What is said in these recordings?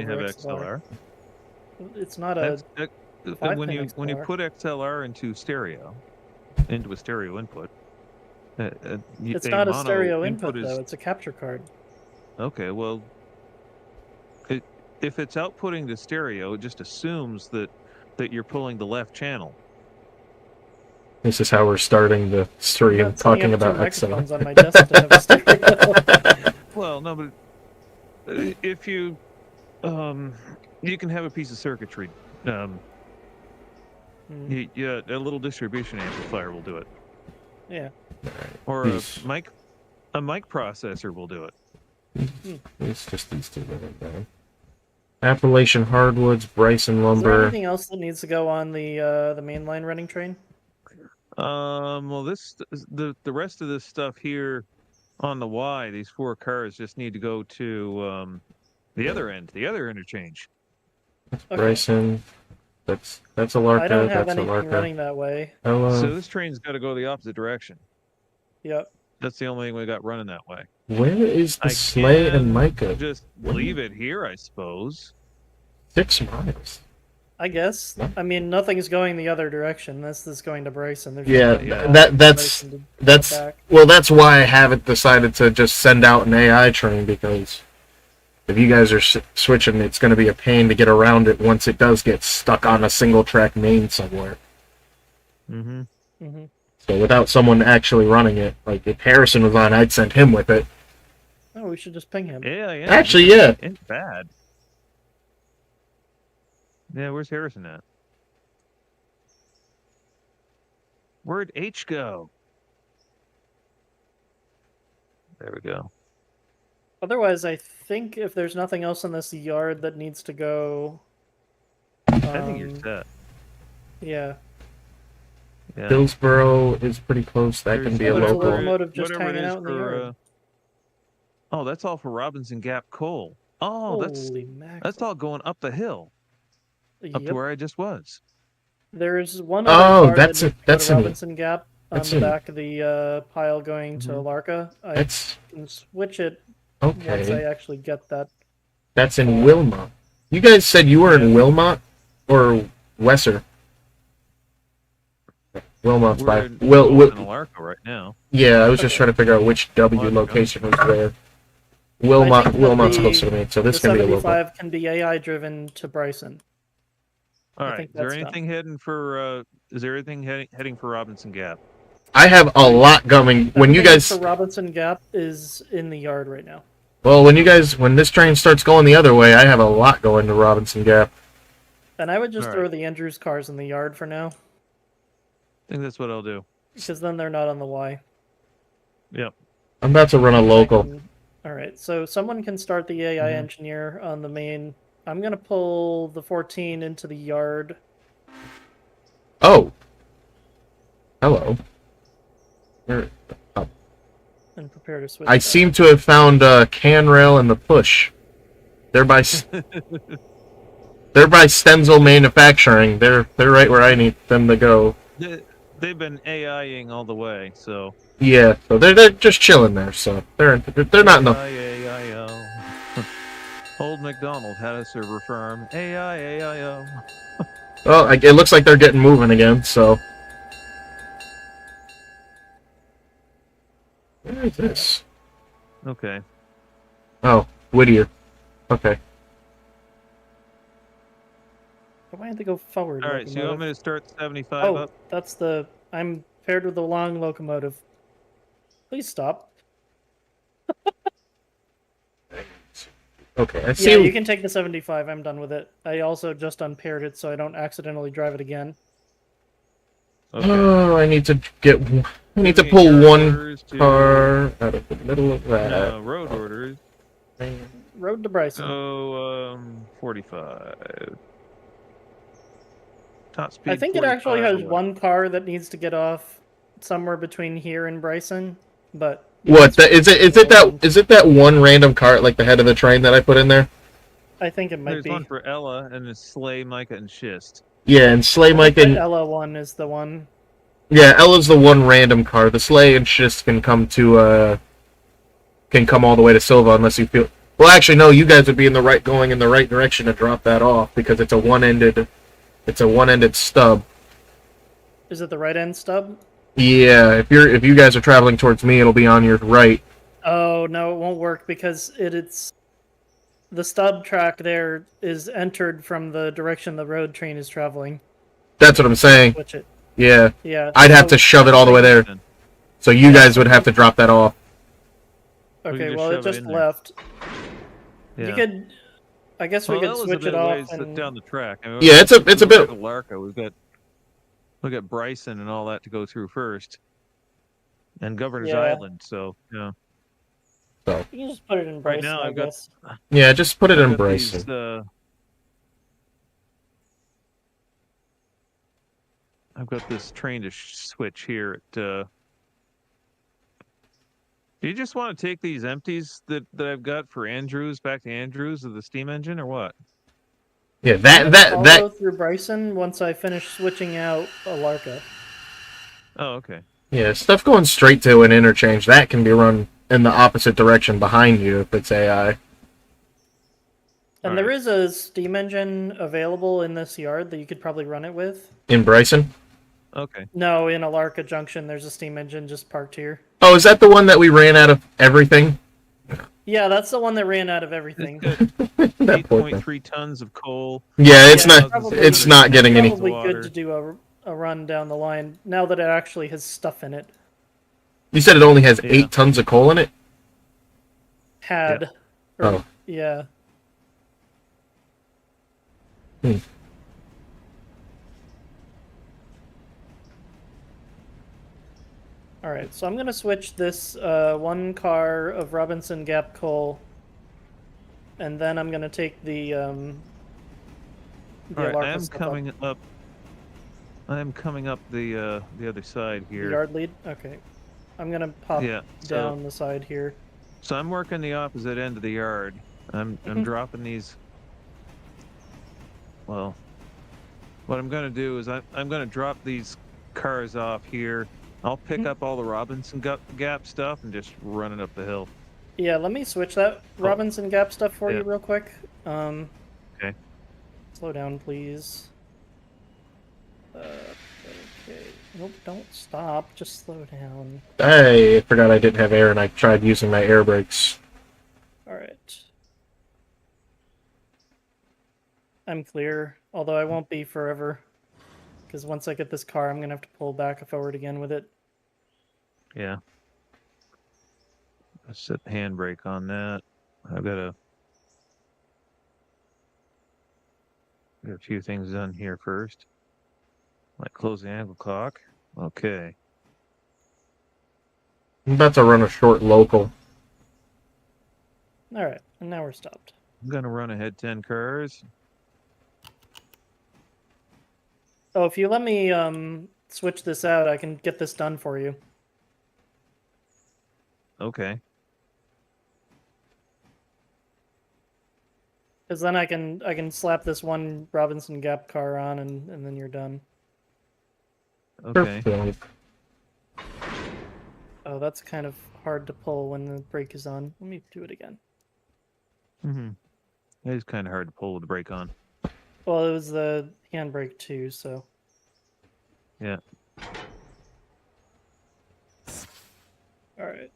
can over have XLR. XLR. It's not a When you XLR. put XLR into a stereo input, It's a not a mono stereo input input, is though. It's a capture card. okay. Well, if it's outputting the stereo, it just assumes that you're pulling the left channel. This is how we're starting the story I'm of not setting talking up two about microphones XLR. on my desk to have a stereo. Well, no, but if you you can have a piece of circuitry. Yeah, a little distribution amplifier will do it. Yeah. Or a mic processor will do it. It's just these two that are there. Appalachian Hardwoods, Bryson Is there Lumber. anything else that needs to go on the mainline running train? Well, the rest of this stuff here on the Y, these 4 cars just need to go to the other end, the other interchange. Okay. Bryson. That's a Larka. I don't have that's anything a Larka. running that way. So this train's got to go the opposite direction. Yep. That's the only thing we got running that way. Where is the Slay and Micah? Just leave it here, I suppose. 6 miles. I guess. I mean, nothing's going the other direction. This is going to Bryson. There's that's well, that's why I haven't decided to just send out an AI train, because if you guys are switching, it's going to be a pain to get around it once it does get stuck on a single track main somewhere. So without someone actually running it, like if Harrison was on, I'd send him with it. Oh, we should just ping him. Yeah. Actually, yeah. It's bad. Yeah, where's Harrison at? Where'd H go? There we go. Otherwise, I think if there's nothing else in this yard that needs to go... I think you're set. Yeah. Hillsboro is pretty close. That can be a local. Locomotive just hanging out in the yard. Oh, that's all for Robinson Gap coal. Oh, that's all going up the hill. Up to where I just was. There's one other car that's Robinson Gap on the back of the pile going to Larka. I can switch it once I actually get that. That's in Wilmot. You guys said you were in Wilmot or Wesser? Wilmot's by in Larka right now. Yeah, I was just trying to figure out which W location was where. Wilmot's closer to me, so this can be a local. 75 can be AI driven to Bryson. All right. Is there anything heading for? Is there anything heading for Robinson Gap? I have a lot going. When you guys for Robinson Gap is in the yard right now. Well, when this train starts going the other way, I have a lot going to Robinson Gap. And I would just throw the Andrews cars in the yard for now. I think that's what I'll do. Because then they're not on the Y. Yep. I'm about to run a local. Alright, so someone can start the AI engineer on the main. I'm going to pull the 14 into the yard. Oh. Hello. Where? Oh. And prepare to switch. I seem to have found Canrail and the push. They're by Stenzel Manufacturing. They're right where I need them to go. They've been AIing all the way, so. Yeah, so they're just chilling there. So they're not in the. Old MacDonald had a server farm. AIAIO. Well, it looks like they're getting moving again. So. Where is this? Okay. Oh, Whittier. Okay. I had to go forward. All right, so you want me to start 75 up? That's the... I'm paired with the long locomotive. Please stop. Okay, I see. Yeah, you can take the 75. I'm done with it. I also just unpaired it so I don't accidentally drive it again. Okay. Oh, I need to pull one car out of the middle of that. Road orders. Road to Bryson. Oh, 45. Top speed. I think it actually has one car that needs to get off somewhere between here and Bryson, but what? Is it that one random car at like the head of the train that I put in there? I think it might be. There's one for Ella and the Slay, Micah, and Schist. Yeah, and Slay, Micah, and Ella one is the one. Yeah, Ella's the one random car. The Slay and Schist can come all the way to Silva unless you feel. Well, actually, no. You guys would be going in the right direction to drop that off because it's a one-ended stub. Is it the right end stub? Yeah. If you guys are traveling towards me, it'll be on your right. Oh no, it won't work because it's the stub track there is entered from the direction the road train is traveling. That's what I'm saying. Switch it. Yeah. Yeah. I'd have to shove it all the way there. So you guys would have to drop that off. Okay, well, it just left. Yeah. You could... I guess we could switch it off and... down the track. I mean, yeah, it's a bit... Larka, we've got Bryson and all that to go through first. And Governor's Island, so, yeah. So. You can just put it in Bryson, right now, I guess. Yeah, just put it in Bryson. I've got this train to switch here at... Do you just want to take these empties that I've got for Andrews back to Andrews of the steam engine, or what? Yeah, that go through Bryson once I finish switching out Alarka. Oh, okay. Yeah, stuff going straight to an interchange that can be run in the opposite direction behind you if it's AI. And there is a steam engine available in this yard that you could probably run it with. In Bryson? Okay. No, in Alarka Junction, there's a steam engine just parked here. Oh, is that the one that we ran out of everything? Yeah, that's the one that ran out of everything. 8.3 tons of coal. Yeah, it's not getting any. It's probably good to do a run down the line now that it actually has stuff in it. You said it only has 8 tons of coal in it? Had. Yeah. Oh. Yeah. Alright, so I'm going to switch this one car of Robinson Gap coal, and then I'm going to take the Alright, I am coming up. I am coming up the other side here. The yard lead? Okay. I'm going to pop down the side here. So I'm working the opposite end of the yard. I'm dropping these. Well, what I'm going to do is I'm going to drop these cars off here. I'll pick up all the Robinson Gap stuff and just run it up the hill. Yeah, let me switch that Robinson Gap stuff for you real quick. Okay. Slow down, please. Okay. Nope, don't stop. Just slow down. I forgot I didn't have air and I tried using my air brakes. Alright. I'm clear, although I won't be forever. Because once I get this car, I'm going to have to pull back forward again with it. Yeah. Let's set the handbrake on that. I've got a few things done here first. Like close the angle clock. Okay. I'm about to run a short local. Alright, and now we're stopped. I'm going to run ahead 10 cars. Oh, if you let me switch this out, I can get this done for you. Okay. Because then I can slap this one Robinson Gap car on, and then you're done. Okay. Perfect. Oh, that's kind of hard to pull when the brake is on. Let me do it again. It is kind of hard to pull with the brake on. Well, it was the handbrake too, so. Yeah. Alright.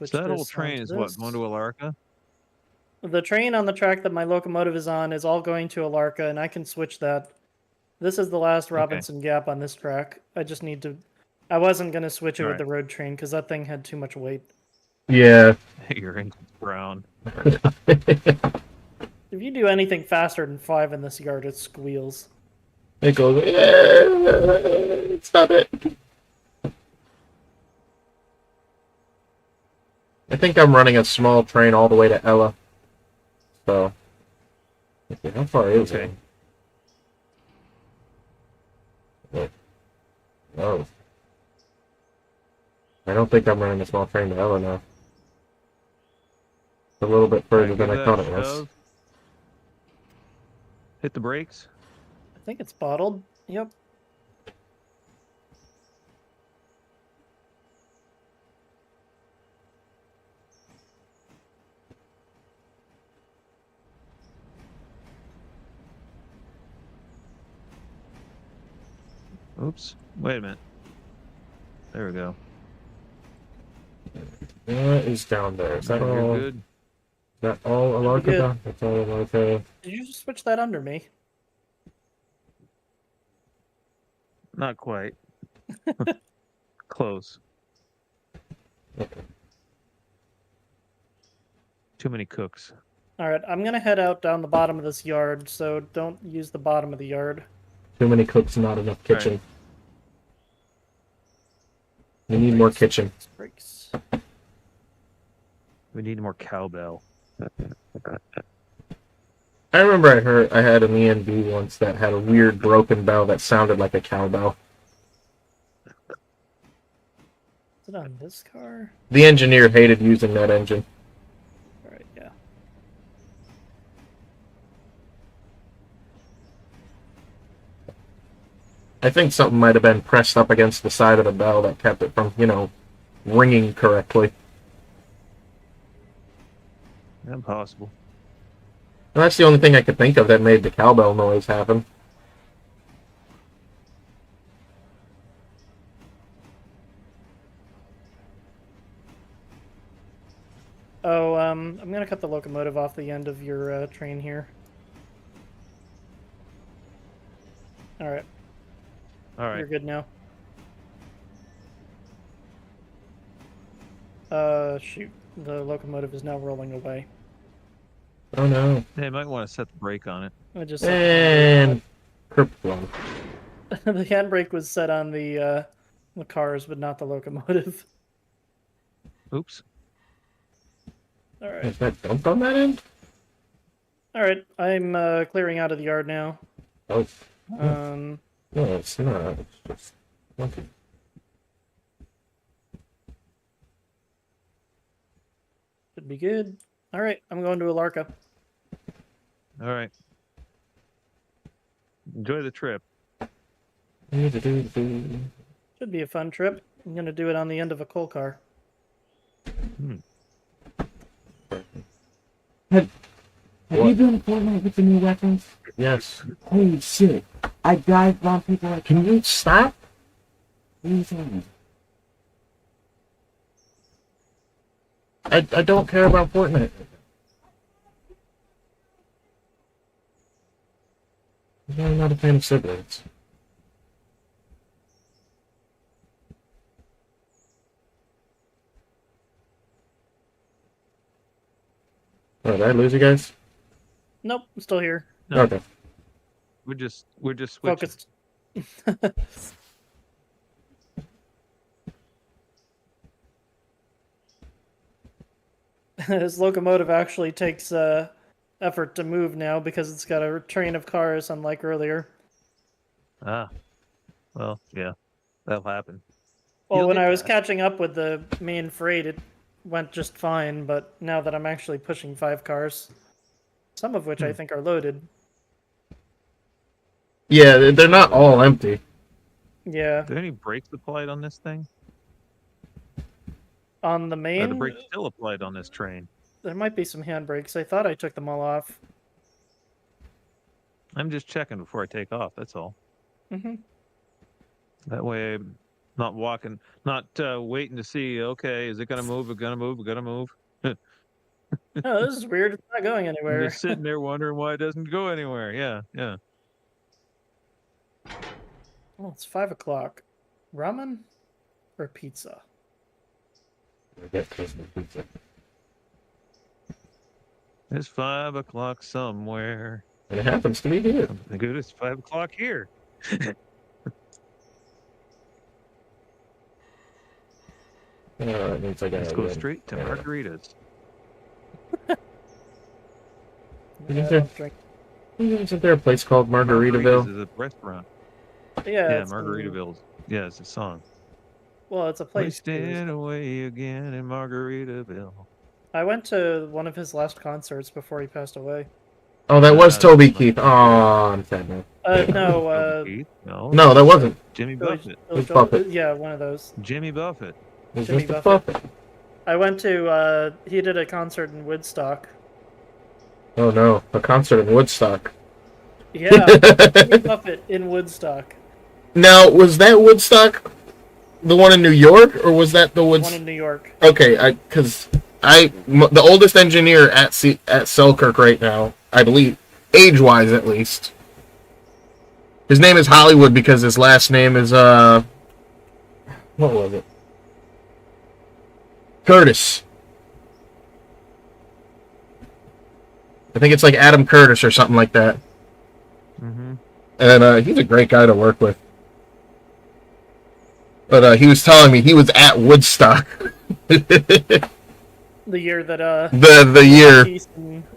So that whole train is what, going to Alarka? The train on the track that my locomotive is on is all going to Alarka, and I can switch that. This is the last Robinson Gap on this track. I just need to... I wasn't going to switch it with the road train, because that thing had too much weight. Yeah. Your engine's brown. If you do anything faster than 5 in this yard, it squeals. It goes, stop it. I think I'm running a small train all the way to Ella. So, okay, how far is it? Oh. I don't think I'm running a small train to Ella now. It's a little bit further than I thought it was. Hit the brakes. I think it's bottled. Yep. Oops. Wait a minute. There we go. What is down there? Is that You're all? good. Is that all Alarka down? That's all Alarka. Did you just switch that under me? Not quite. Close. Okay. Too many cooks. Alright, I'm gonna head out down the bottom of this yard, so don't use the bottom of the yard. Too many cooks, not enough kitchen. Right. We need more kitchen. Breaks. We need more cowbell. I remember I had an ENB once that had a weird broken bell that sounded like a cowbell. Is it on this car? The engineer hated using that engine. Alright, yeah. I think something might have been pressed up against the side of the bell that kept it from, ringing correctly. Impossible. And that's the only thing I could think of that made the cowbell noise happen. Oh, I'm gonna cut the locomotive off the end of your train here. Alright. Alright. You're good now. Shoot. The locomotive is now rolling away. Oh no. They might want to set the brake on it. I just and kerplunk. The handbrake was set on the cars, but not the locomotive. Oops. Alright. Is that dumped on that end? Alright, I'm clearing out of the yard now. Oh. Um. No, it's not. It's just okay. Should be good. Alright, I'm going to Alarka. Alright. Enjoy the trip. Should be a fun trip. I'm going to do it on the end of a coal car. Have you been Fortnite with the new weapons? Yes. Holy shit. I dive bomb people like... Can you stop? What are you saying? I don't care about Fortnite. I'm not a fan of siblings. Oh, did I lose you guys? Nope, I'm still here. No, Okay. We're just switching. Focused. His locomotive actually takes effort to move now because it's got a train of cars, unlike earlier. Ah. Well, yeah. That'll happen. Well, You'll when get I was that. catching up with the main freight, it went just fine, but now that I'm actually pushing 5 cars, some of which I think are loaded. Yeah, they're not all empty. Yeah. Are there any brakes applied on this thing? On the Are the main, brakes still applied on this train? there might be some handbrakes. I thought I took them all off. I'm just checking before I take off, that's all. Mm-hmm. That way I'm not waiting to see, okay, is it going to move? It's going to move? It's going to move? Oh, this is weird. It's not going I'm anywhere. just sitting there wondering why it doesn't go anywhere. Yeah, yeah. Oh, it's 5 o'clock. Ramen or pizza? Get Christmas pizza. It's 5 o'clock somewhere. And it happens to be here. Something good, it's 5 o'clock here. It means I gotta Let's go win. straight to margaritas. Isn't there a place called Margaritaville? Margaritas is a restaurant. Yeah, it's Margaritaville. Yeah, it's a song. Well, it's a place. Wasting away again in Margaritaville. I went to one of his last concerts before he passed away. Oh, that was Toby Keith. Oh, I'm sad now. No, Keith? No, that wasn't. Jimmy Billy- Buffett. Billy Who's Buffett? Yeah, one of those. Jimmy Buffett. It was Jimmy Mr. Buffett. Buffett. I went to, he did a concert in Woodstock. Oh no, a concert in Woodstock. Yeah, Jimmy Buffett in Woodstock. Now, was that Woodstock the one in New York, or was that the One in New York. Okay, because the oldest engineer at Selkirk right now, I believe, age-wise at least. His name is Hollywood because his last name is what was it? Curtis. I think it's like Adam Curtis or something like that. Mm-hmm. And he's a great guy to work with. But he was telling me he was at Woodstock. The year that the year.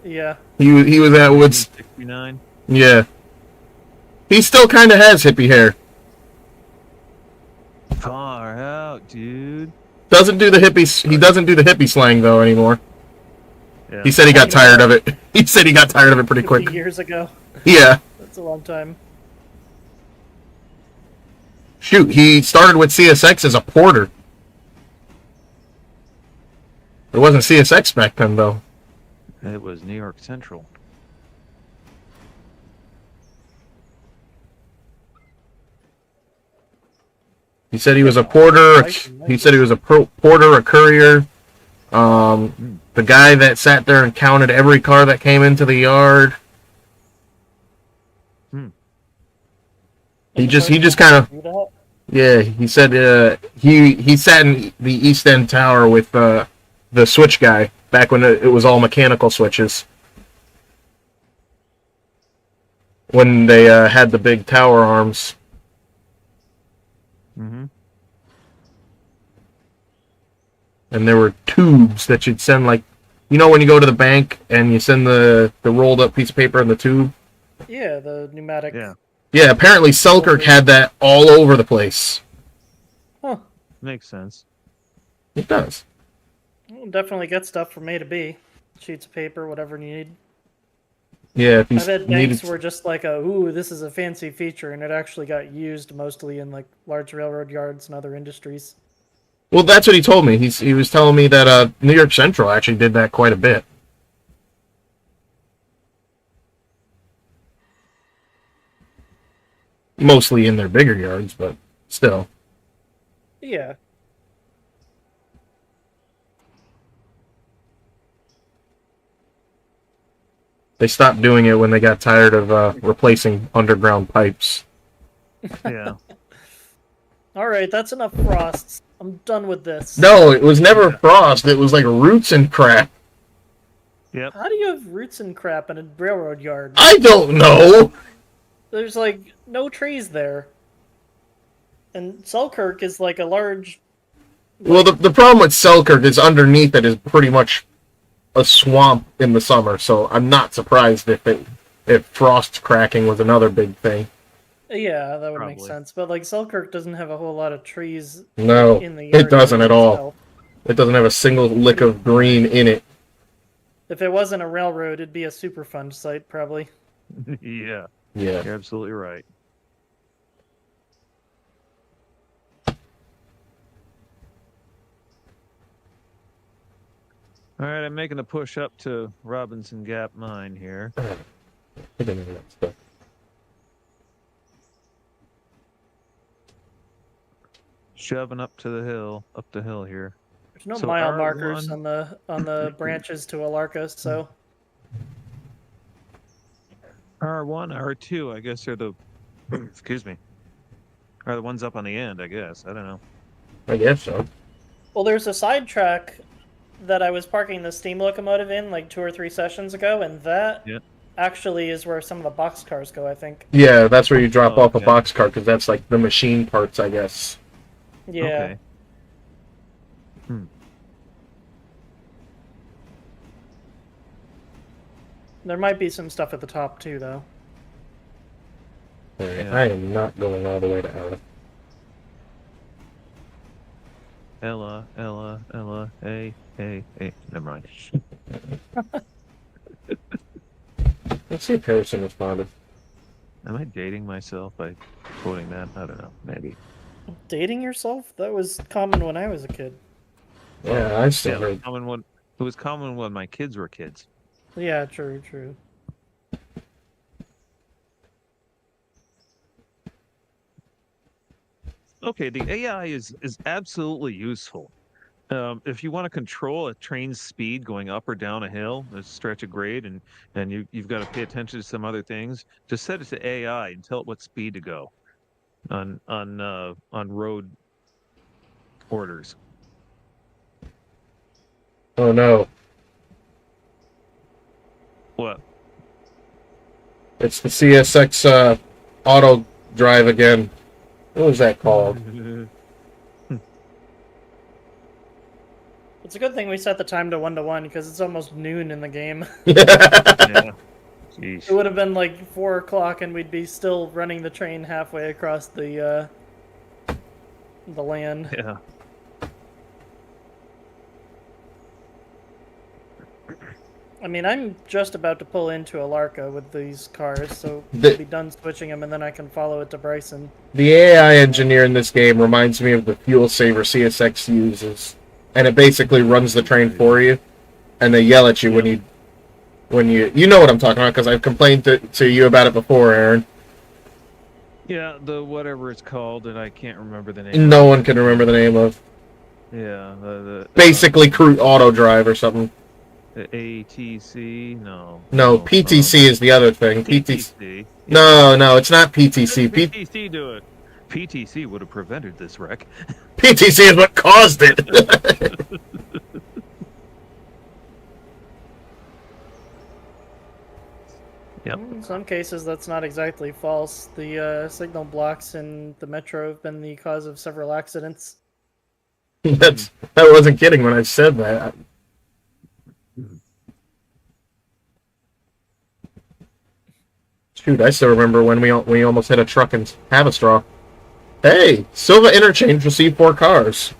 Yeah. He was at Woodstock. 69. Yeah. He still kind of has hippie hair. Far out, dude. Doesn't do the hippie. He doesn't do the hippie slang though anymore. Yeah. He said he got tired of it. He said he got tired of it pretty 50 quick. years ago. Yeah. That's a long time. Shoot, he started with CSX as a porter. It wasn't CSX back then though. It was New York Central. He said he was a porter. He said he was a porter, a courier. The guy that sat there and counted every car that came into the yard. He just kind of, yeah. He said he sat in the East End Tower with the switch guy back when it was all mechanical switches. When they had the big tower arms. Mm-hmm. And there were tubes that you'd send, like, you know when you go to the bank and you send the rolled up piece of paper in the tube? Yeah, the pneumatic. Yeah. Yeah, apparently Selkirk had that all over the place. Huh. Makes sense. It does. We'll definitely get stuff from A to B. Sheets of paper, whatever you need. Yeah, if you I bet needed... banks were just like, ooh, this is a fancy feature, and it actually got used mostly in like large railroad yards and other industries. Well, that's what he told me. He was telling me that New York Central actually did that quite a bit. Mostly in their bigger yards, but still. Yeah. They stopped doing it when they got tired of replacing underground pipes. Yeah. All right, that's enough frosts. I'm done with this. No, it was never frost. It was like roots and crap. Yep. How do you have roots and crap in a railroad yard? I don't know. There's like no trees there. And Selkirk is like a large... Well, the problem with Selkirk is underneath it is pretty much a swamp in the summer, so I'm not surprised if frost cracking was another big thing. Yeah, that would make Probably. sense. But like Selkirk doesn't have a whole lot of trees No, in the yard it doesn't at all. itself. It doesn't have a single lick of green in it. If it wasn't a railroad, it'd be a Superfund site, probably. Yeah. Yeah. You're absolutely right. All right, I'm making a push up to Robinson Gap Mine here. I didn't know that stuff. Shoving up the hill here. There's no So mile R1 markers on the branches to Alarka, so R1, R2, I guess are the excuse me. Are the ones up on the end, I guess. I don't know. I guess so. well, there's a side track that I was parking the steam locomotive in like 2 or 3 sessions ago, and that actually is where some of the boxcars go, I think. Yeah, that's where you drop off a okay. boxcar, because that's like the machine parts, I guess. Yeah. Okay. There might be some stuff at the top too, though. Alright, Yeah. I am not going all the way to Ella. Ella, hey. Never mind. Let's see if Harrison responded. Am I dating myself by quoting that? I don't know. Maybe. Dating yourself? That was common when I was a kid. Yeah, I still Yeah, heard. it was common when my kids were kids. Yeah, true. okay, the AI is absolutely useful. If you want to control a train's speed going up or down a hill, a stretch of grade, and you've got to pay attention to some other things, just set it to AI and tell it what speed to go on road orders. Oh no. What? It's the CSX auto drive again. What was that called? It's a good thing we set the time to 1-to-1 because it's almost noon in the game. Yeah. Jeez. It would have been like 4 o'clock and we'd be still running the train halfway across the land. Yeah. I mean, I'm just about to pull into Alarka with these cars, so we'll be done switching them, and then I can follow it to Bryson. The AI engineer in this game reminds me of the fuel saver CSX uses, and it basically runs the train for you, and they yell at you when you know what I'm talking about because I've complained to you about it before, Aaron. Yeah, the whatever it's called, and I can't remember the name. No one can remember the name of. Yeah, basically Cruise Auto Drive or something. the ATC? No. No, PTC is the other thing. PTC. No, it's not PTC. PTC do it. PTC would have prevented this wreck. PTC is what caused it. Yep. In some cases, that's not exactly false. The signal blocks in the metro have been the cause of several accidents. I wasn't kidding when I said that. Shoot, I still remember when we almost hit a truck in Haverstraw. Hey, Silva Interchange received 4 cars.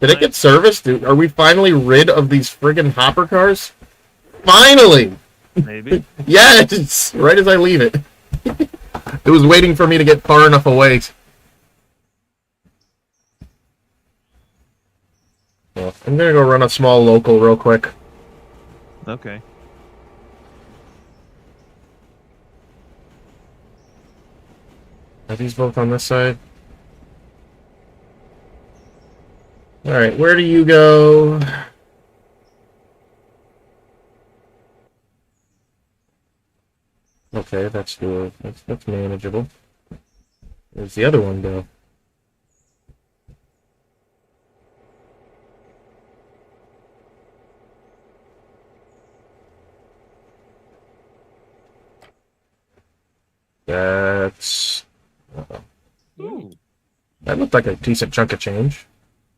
Did it get serviced? Are we finally rid of these friggin' hopper cars? Finally! Maybe. Yes! Right as I leave it. It was waiting for me to get far enough away. Well, I'm gonna go run a small local real quick. Okay. Are these both on this side? Alright, where do you go? Okay, that's doable. That's manageable. Where's the other one go? That's... Ooh. That looked like a decent chunk of change.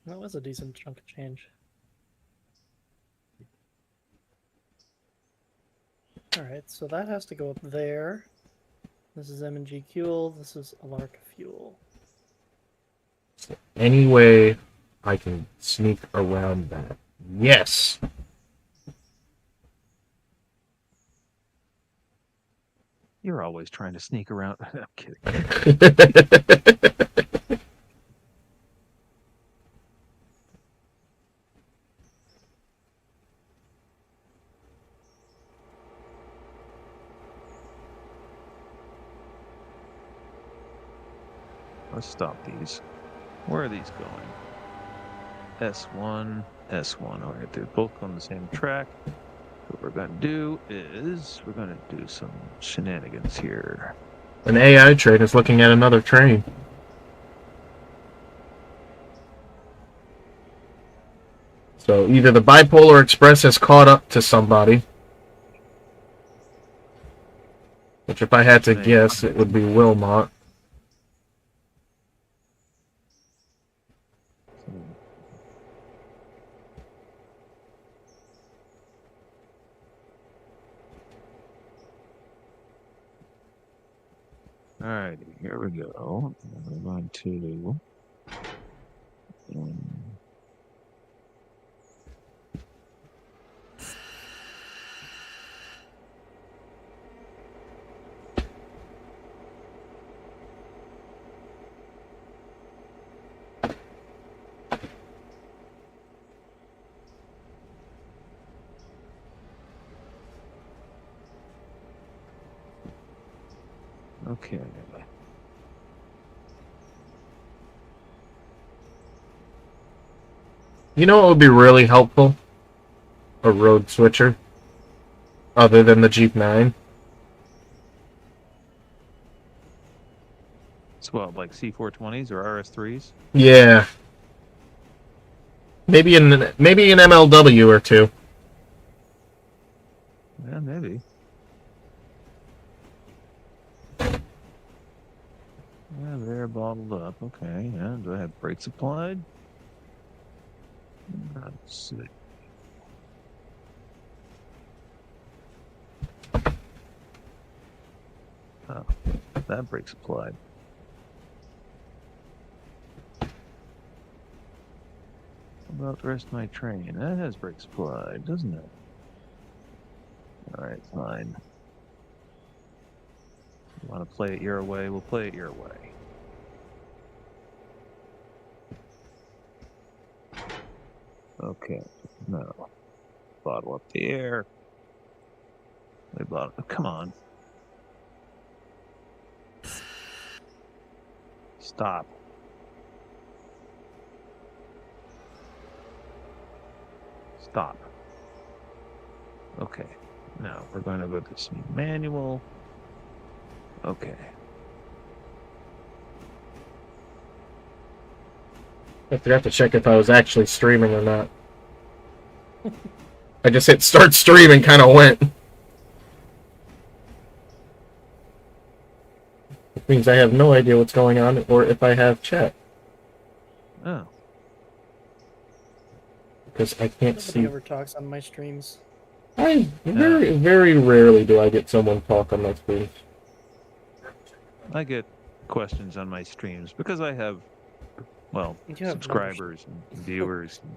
That was a decent chunk of change. Alright, so that has to go up there. This is M&G fuel, this is Alarka fuel. Any way I can sneak around that. Yes! You're always trying to sneak around. I'm kidding. Let's stop these. Where are these going? S1, S1. All right, they're both on the same track. What we're going to do is we're going to do some shenanigans here. An AI train is looking at another train. So either the Bipolar Express has caught up to somebody, which if I had to guess, it would be Wilmot. Alrighty, here we go. We're going to... Okay. You know what would be really helpful? A road switcher. Other than the Jeep 9. It's what, like C420s or RS3s? Yeah. Maybe an MLW or two. Yeah, maybe. Yeah, they're bottled up. Okay, yeah. Do I have brakes applied? Let's see. Oh, that brakes applied. How about the rest of my train? That has brakes applied, doesn't it? Alright, fine. You want to play it your way? We'll play it your way. Okay, no. Bottle up the air. We bottle. Come on. Stop. Stop. Okay. Now we're going to go to some manual. Okay. I forgot to check if I was actually streaming or not. I just hit start stream and kind of went. It means I have no idea what's going on or if I have chat. Oh. Because I can't Nobody see. ever talks on my streams. Very rarely do I get someone talk on my stream. I get questions on my streams because I have, well, You have subscribers and viewers and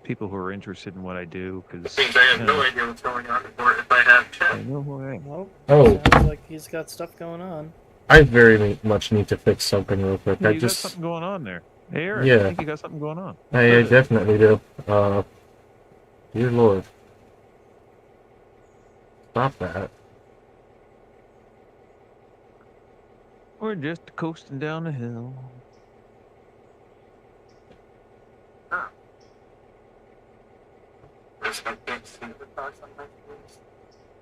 people who are interested in what I do. Because It means I have no idea what's going on or if I have chat. I know who I am. Well, Oh. sounds like he's got stuff going on. I very much need to fix something real quick. Yeah, I you just. got something going on there. Hey, Eric, Yeah. I think you got something going on. I definitely do. Dear Lord. Stop that. We're just coasting down the hill.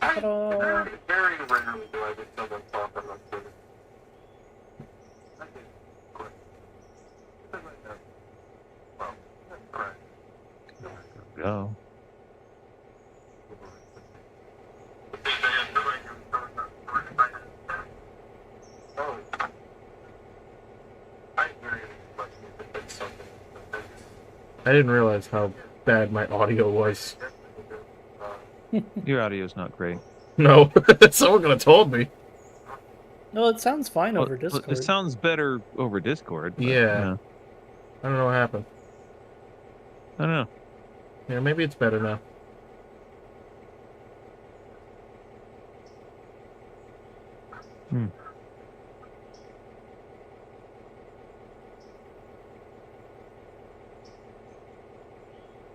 Ta-da! Very rarely do I get someone talk on my stream. Go. I didn't realize how bad my audio was. Your audio's not great. No, someone could have told me. No, it sounds fine over Well, Discord. it sounds better over Discord. But, Yeah. I don't know what happened. I don't know. Yeah, maybe it's better now.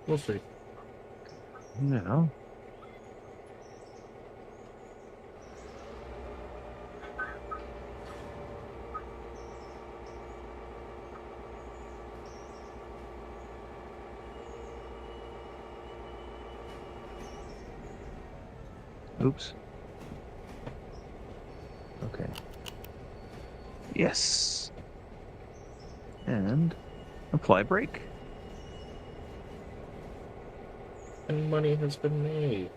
We'll see. No. Oops. Okay. Yes. And apply brake. And money has been made.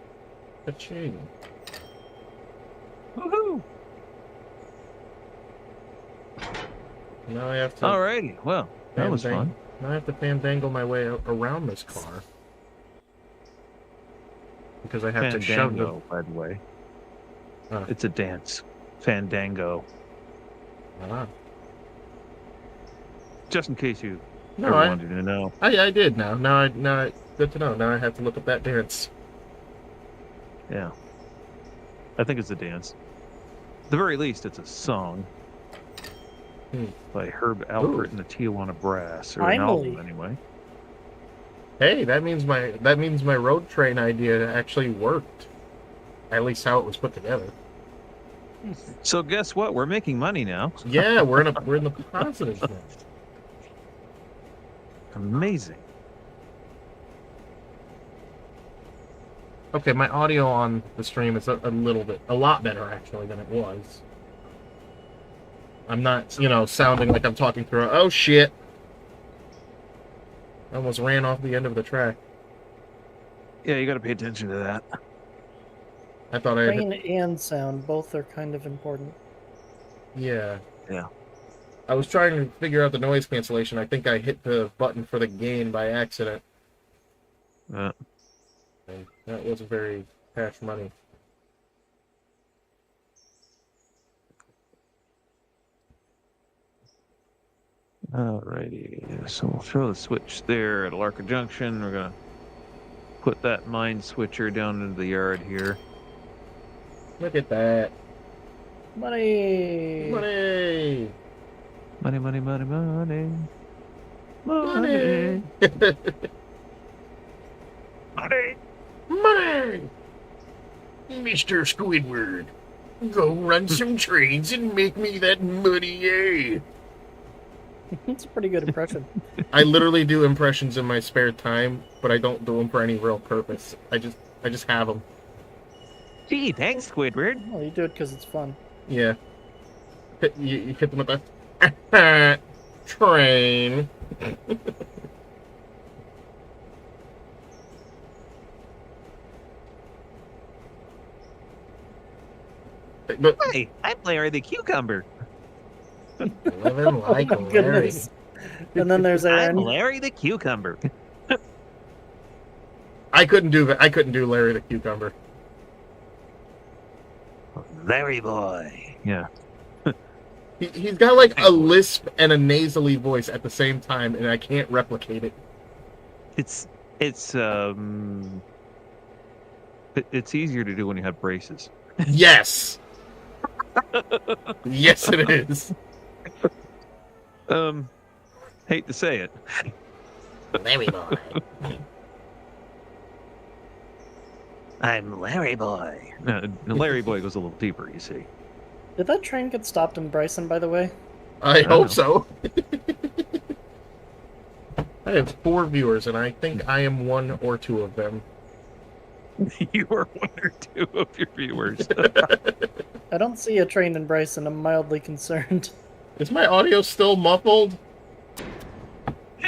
Ka-ching. Woohoo! Now I have to. Alrighty. Well, that was fun. Now I have to fandangle my way around this car. Because I have to shove the... Fandango, by the way. Huh. It's a dance. Fandango. Ah. Just in case you No, ever I wanted to know. I did now. Now I good to know. Now I have to look up that dance. Yeah. I think it's a dance. At the very least, it's a song. By Herb Alpert and the Tijuana Brass. Or an Finally. album, anyway. Hey, that means my road train idea actually worked. At least how it was put together. So guess what? We're making money now. Yeah, we're in the positives now. Amazing. Okay, my audio on the stream is a lot better actually than it was. I'm not, sounding like I'm talking through. Oh shit! I almost ran off the end of the track. Yeah, you got to pay attention to that. I thought I. Rain and sound, both are kind of important. Yeah. Yeah. I was trying to figure out the noise cancellation. I think I hit the button for the gain by accident. And that wasn't very cash money. Alrighty, so we'll throw the switch there at Alarka Junction. We're gonna put that mine switcher down into the yard here. Look at that. Money! Money! Money, money, money, money. Money! Money! Money! Mr. Squidward, go run some trades and make me that money, eh? That's a pretty good impression. I literally do impressions in my spare time, but I don't do them for any real purpose. I just have them. Gee, thanks, Squidward. Well, you do it because it's fun. Yeah. You hit them with the train. But Hey, I'm Larry the Cucumber. living like Oh my Larry. goodness. And then there's I'm Aaron. Larry the Cucumber. I couldn't do Larry the Cucumber. Larry boy. Yeah. He's got like a lisp and a nasally voice at the same time, and I can't replicate it. It's easier to do when you have braces. Yes. Yes, it is. Hate to say it. Larry boy. I'm Larry boy. Larry boy goes a little deeper, you see. Did that train get stopped in Bryson, by the way? I don't hope know. so. I have 4 viewers, and I think I am 1 or 2 of them. You are 1 or 2 of your viewers. I don't see a train in Bryson. I'm mildly concerned. Is my audio still muffled?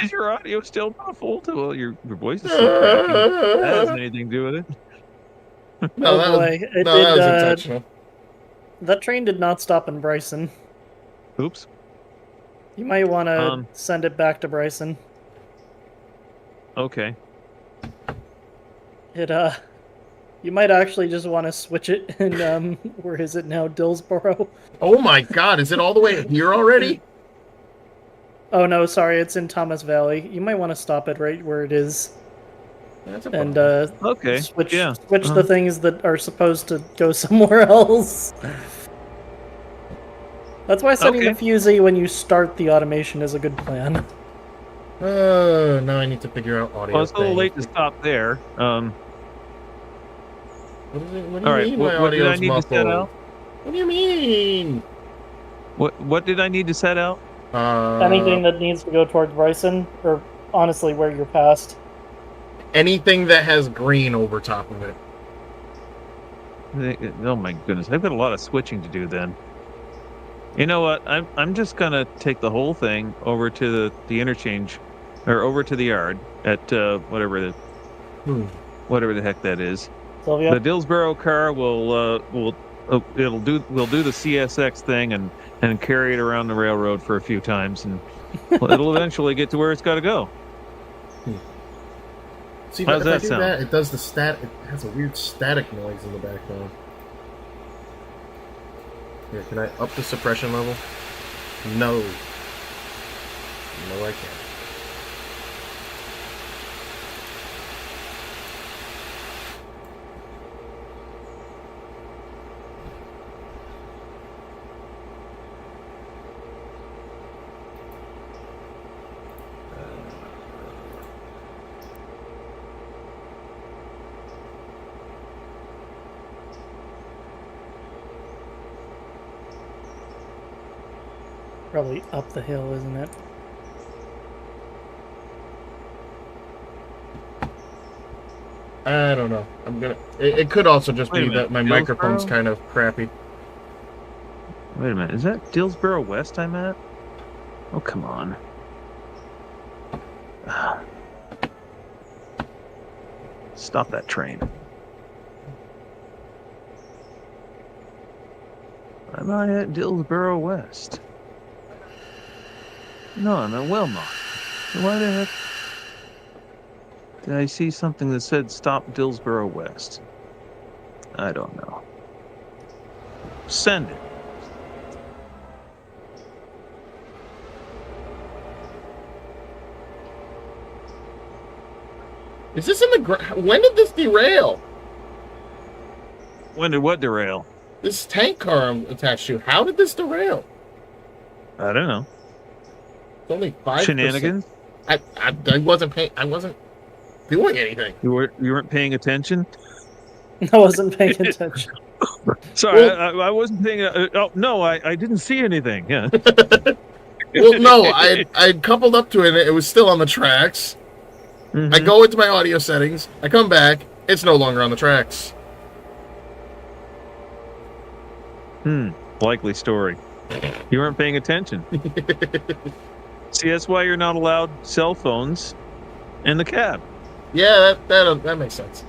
Is your audio still muffled? Well, your voice is still cracking. That has anything to do with it. No, Oh that boy, was, it no, that did, was intentional. That train did not stop in Bryson. Oops. You might want to send it back to Bryson. Okay. You might actually just want to switch it in, where is it now? Dillsboro? Oh my god, is it all the way here already? Oh no, sorry, it's in Thomas Valley. You might want to stop it right where it is. That's a And, problem. Okay. switch Yeah. the things that are supposed to go somewhere else. That's why setting Okay. the fusee when you start the automation is a good plan. Now I need to figure out audio. Well, it's a little thing. late to stop there. What do you All right. mean my What did I audio's need to set muffled? out? What do you mean? What did I need to set out? Anything that needs to go towards Bryson, or honestly where you're past. Anything that has green over top of it. Oh my goodness, I've got a lot of switching to do then. You know what? I'm just gonna take the whole thing over to the interchange, or over to the yard at whatever the heck that is. Sylvia? The Dillsboro car will we'll do the CSX thing and carry it around the railroad for a few times, and it'll eventually get to where it's got to go. See, How's if that I do sound? that, it does the stat. It has a weird static noise in the background. Here, can I up the suppression level? No. No, I can't. Probably up the hill, isn't it? I don't know. I'm gonna. It could also just Wait a be minute, that my microphone's Dillsboro? kind of crappy. Wait a minute, is that Dillsboro West I'm at? Oh, come on. Stop that train. Am I at Dillsboro West? No, I'm at Wilmot. Why the heck did I see something that said stop Dillsboro West? I don't know. Send it. Is this in the when did this derail? When did what derail? This tank car I'm attached to. How did this derail? I don't know. It's only 5%. Shenanigans? I wasn't paying. I wasn't doing anything. You weren't paying attention? I wasn't paying attention. Sorry, Well- I wasn't paying. Oh no, I didn't see anything. Yeah. Well, no, I coupled up to it. And it was still on the tracks. Mhm. I go into my audio settings. I come back. It's no longer on the tracks. Likely story. You weren't paying attention. See, that's why you're not allowed cell phones in the cab. Yeah, that makes sense.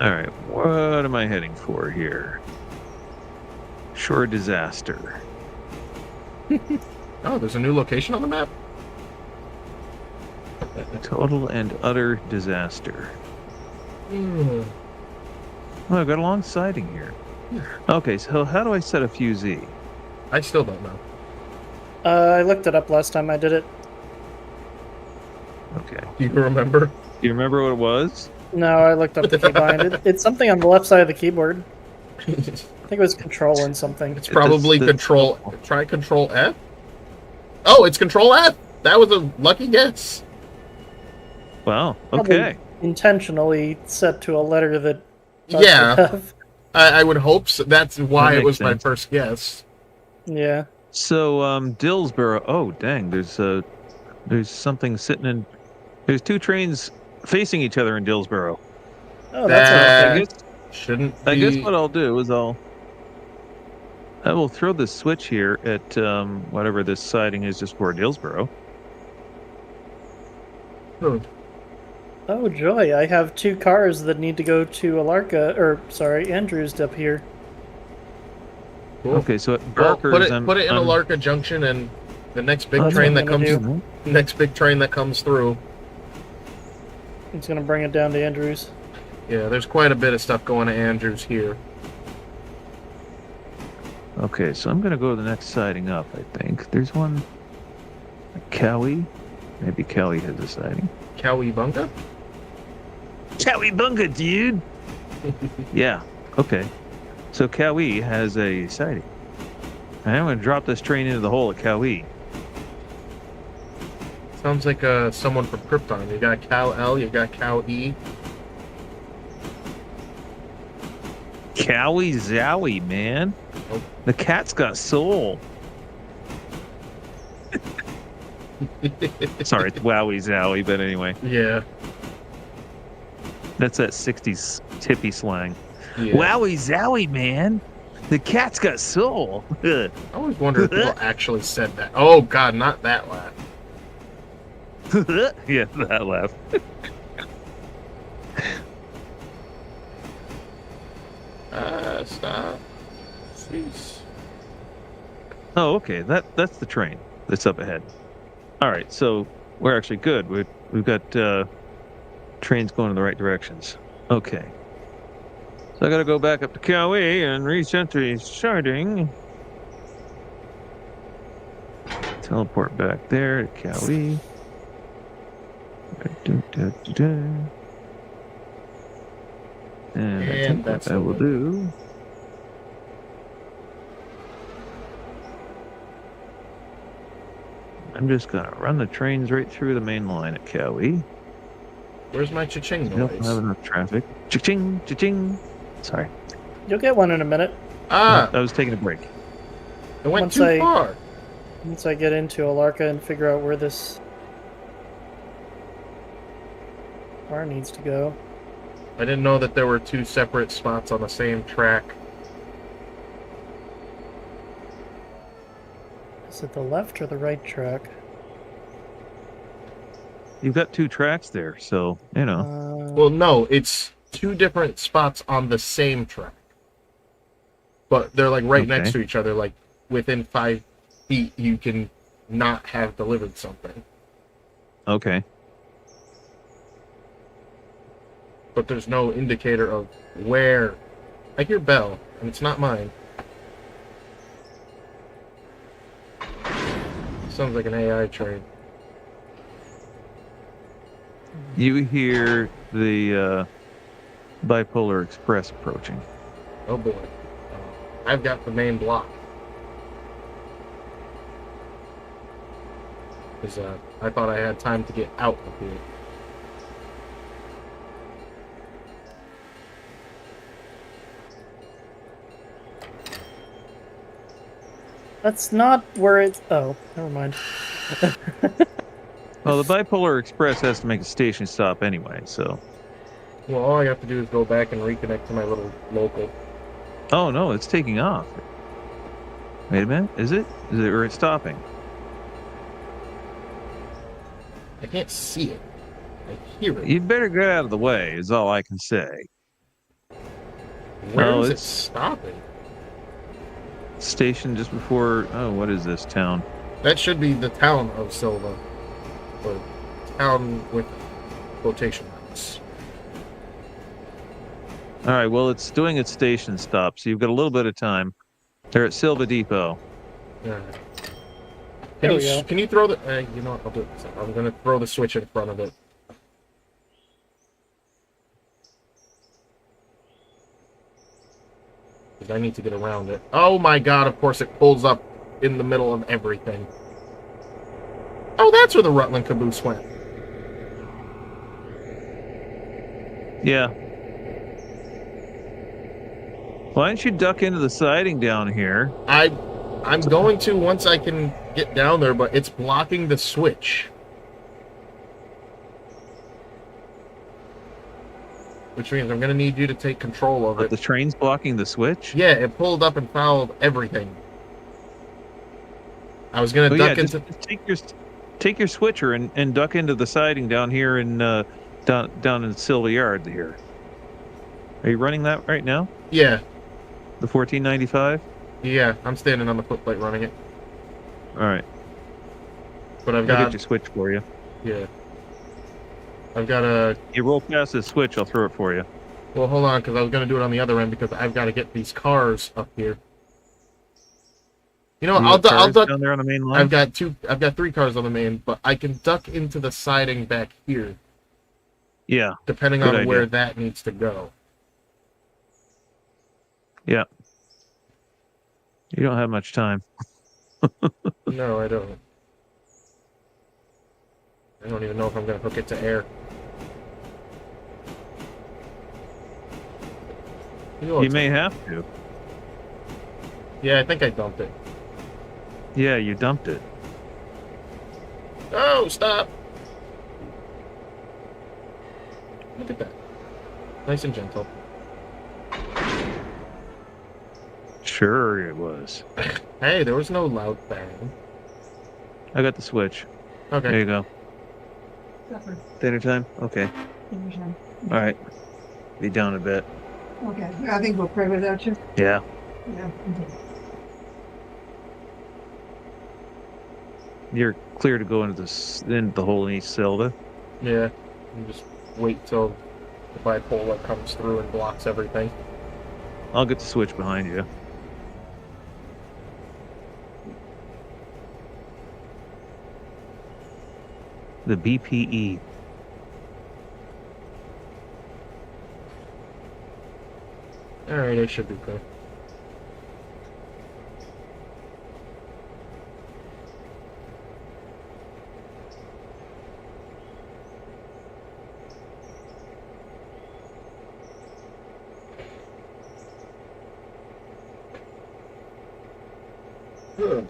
All right, what am I heading for here? Shore disaster. Oh, there's a new location on the map. Total and utter disaster. Hmm. Oh, I've got a long siding here. Okay, so how do I set a fusee? I still don't know. I looked it up last time I did it. Okay. Do you remember? Do you remember what it was? No, I looked up the keybind. It's something on the left side of the keyboard. I think it was control and something. It's probably the- control. Try control F. Oh, it's control F. That was a lucky guess. Wow. Probably Okay. intentionally set to a letter that. Yeah. I would hope so. That's why That it was makes my sense. first guess. Yeah. So, Dillsboro. Oh, dang. There's something sitting in. There's two trains facing each other in Dillsboro. Oh, I that's guess. Shouldn't I guess be- what I'll do is I will throw this switch here at whatever this siding is just for Dillsboro. Hmm. Oh joy! I have two cars that need to go to Alarka, or sorry, Andrews up here. Cool. Okay, so at Well, Barker's, put it in I'm- Alarka Junction, and the next big That's train what that I'm gonna comes, do. next big train that comes through. It's gonna bring it down to Andrews. Yeah, there's quite a bit of stuff going to Andrews here. Okay, so I'm gonna go to the next siding up. I think there's one. Cowie, maybe Cowie has a siding. Cowabunga? Cowabunga, dude. Yeah. Okay. So Cowie has a siding. And I'm gonna drop this train into the hole at Cowie. Sounds like someone from Krypton. You got Cal L, you got Cal E. Cowie Zowie, man. Oh. The cat's got soul. Sorry, it's Wowie Zowie, but anyway, Yeah. that's that 60s tippy slang. Yeah. Wowie Zowie, man. The cat's got soul. I always wonder if people actually said that. Oh God, not that laugh. Yeah, that laugh. Stop. Jeez. Oh, okay. That's the train that's up ahead. All right, so we're actually good. We've got trains going in the right directions. Okay. So I got to go back up to Cowie and recenter sharding. Teleport back there to Cowie. And I think that's what I will the do. I'm just gonna run the trains right through the main line at Cowie. Where's my cha-ching Don't have noise? enough traffic. Cha-ching, cha-ching. Sorry, You'll get one in a minute. Ah, I was taking a break. it went once too I- far. Once I get into Alarka and figure out where this car needs to go. I didn't know that there were two separate spots on the same track. Is it the left or the right track? You've got 2 tracks there, so, you know. Well, no, it's 2 different spots on the same track. But they're like right next to each other, like within 5 feet you can not have delivered something. Okay. But there's no indicator of where. I hear bell, and it's not mine. Sounds like an AI train. You hear the Bipolar Express approaching. Oh boy. I've got the main block. Because I thought I had time to get out of here. That's not where it's... Oh, never mind. Well, the Bipolar Express has to make a station stop anyway, so... Well, all I have to do is go back and reconnect to my little local. Oh, no, it's taking off. Wait a minute. Is it? Or it's stopping? I can't see it. I hear it. You'd better get out of the way, is all I can say. Where Oh, is it it's- stopping? Station just before... Oh, what is this town? That should be the town of Silva. Or town with quotation marks. All right, well, it's doing its station stop, so you've got a little bit of time. They're at Silva Depot. Yeah. There we go. Can you throw the... you know what? I'll do it. I'm going to throw the switch in front of it. Because I need to get around it. Oh my god, of course it pulls up in the middle of everything. Oh, that's where the Rutland caboose went. Yeah. Why don't you duck into the siding down here? I'm going to once I can get down there, but it's blocking the switch. Which means I'm going to need you to take control of But it. the train's blocking the switch? Yeah, it pulled up and fouled everything. I was going to Oh, duck yeah, into... just take your switcher and duck into the siding down here in down in Silva Yard here. Are you running that right now? Yeah, The 1495? yeah, I'm standing on the footplate running it. All right. But I've I'll get got... your switch for you. Yeah. I've got a... You roll past the switch, I'll throw it for you. Well, hold on, because I was going to do it on the other end, because I've got to get these cars up here. You know what, You I'll got cars duck... down there on the main line? I've got 3 cars on the main, but I can duck into the siding back here, Yeah, depending Good on where idea. that needs to go. yeah. You don't have much time. No, I don't. I don't even know if I'm going to hook it to air. You may have to. Yeah, I think I dumped it. Yeah, you dumped it. Oh, stop! Look at that. Nice and gentle. Sure it was. Hey, there was no loud bang. I got the switch. Okay. There you go. Supper. Dinner time? Okay. Dinner time. All right. Be down a bit. Okay. I think we'll pray without you. Yeah. Yeah. Okay. You're clear to go into the hole in East Silva. Yeah. You just wait till the bipolar comes through and blocks everything. I'll get the switch behind you. The BPE. Alright, I should be good. Good.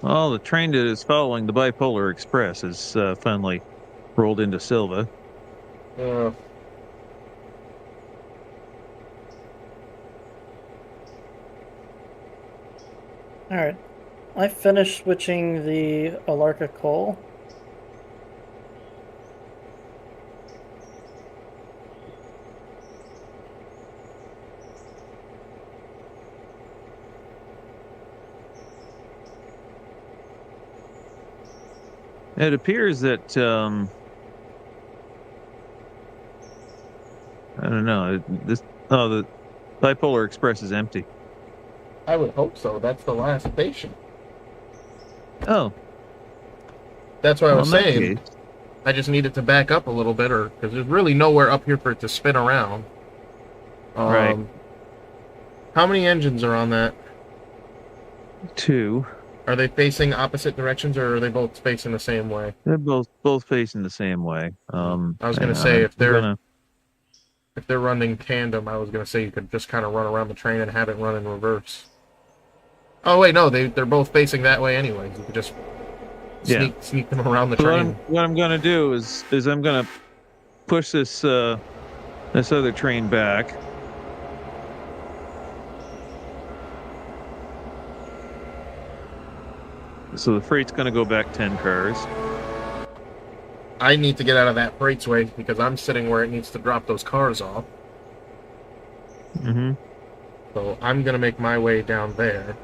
Well, the train that is following the bipolar express has finally rolled into Silva. Uh, All right. I finished switching the Alarka coal. It appears that I don't know. The bipolar express is empty. I would hope so. That's the last station. Oh, That's what I well, was in that saying. case, I just needed to back up a little bit, or because there's really nowhere up here for it to spin around. Right. How many engines are on that? 2. Are they facing opposite directions, or are they both facing the same way? They're both facing the same way. I was Hang gonna on, say I'm gonna. if they're running tandem, I was gonna say you could just kind of run around the train and have it run in reverse. Oh wait, no, they're both facing that way anyways. You could just sneak them around the So train. what I'm gonna do is I'm gonna push this this other train back. So the freight's gonna go back 10 cars. I need to get out of that freight's way because I'm sitting where it needs to drop those cars off. Mm-hmm. So I'm gonna make my way down there.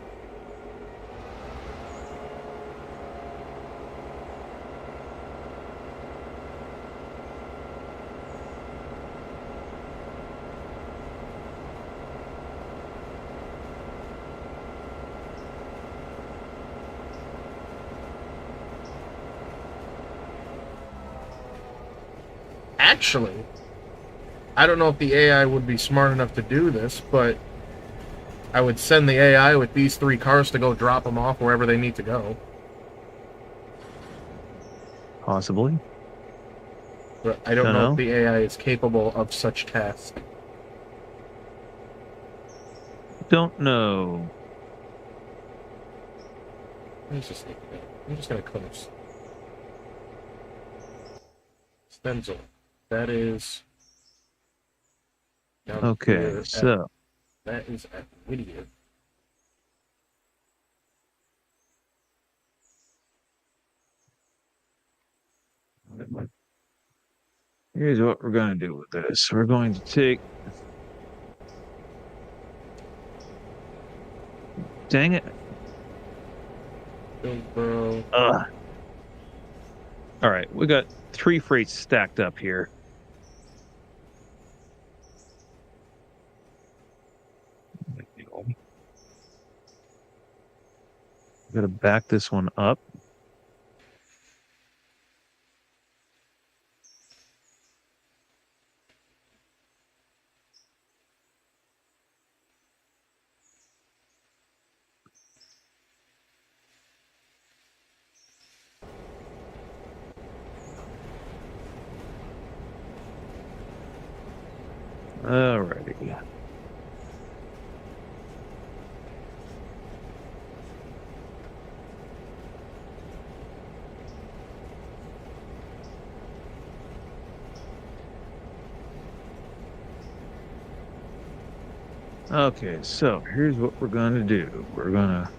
Actually, I don't know if the AI would be smart enough to do this, but I would send the AI with these 3 cars to go drop them off wherever they need to go. Possibly. But I don't know if the AI is capable of such tasks. Don't know. I'm just gonna close. Stenzel. That is down Okay, here so that is at Whittier. here's what we're going to do with this. We're going to take. Dang it. Hillsboro. All right, we got 3 freights stacked up here. Got to back this one up. Alrighty. Okay, so here's what we're going to do. We're going to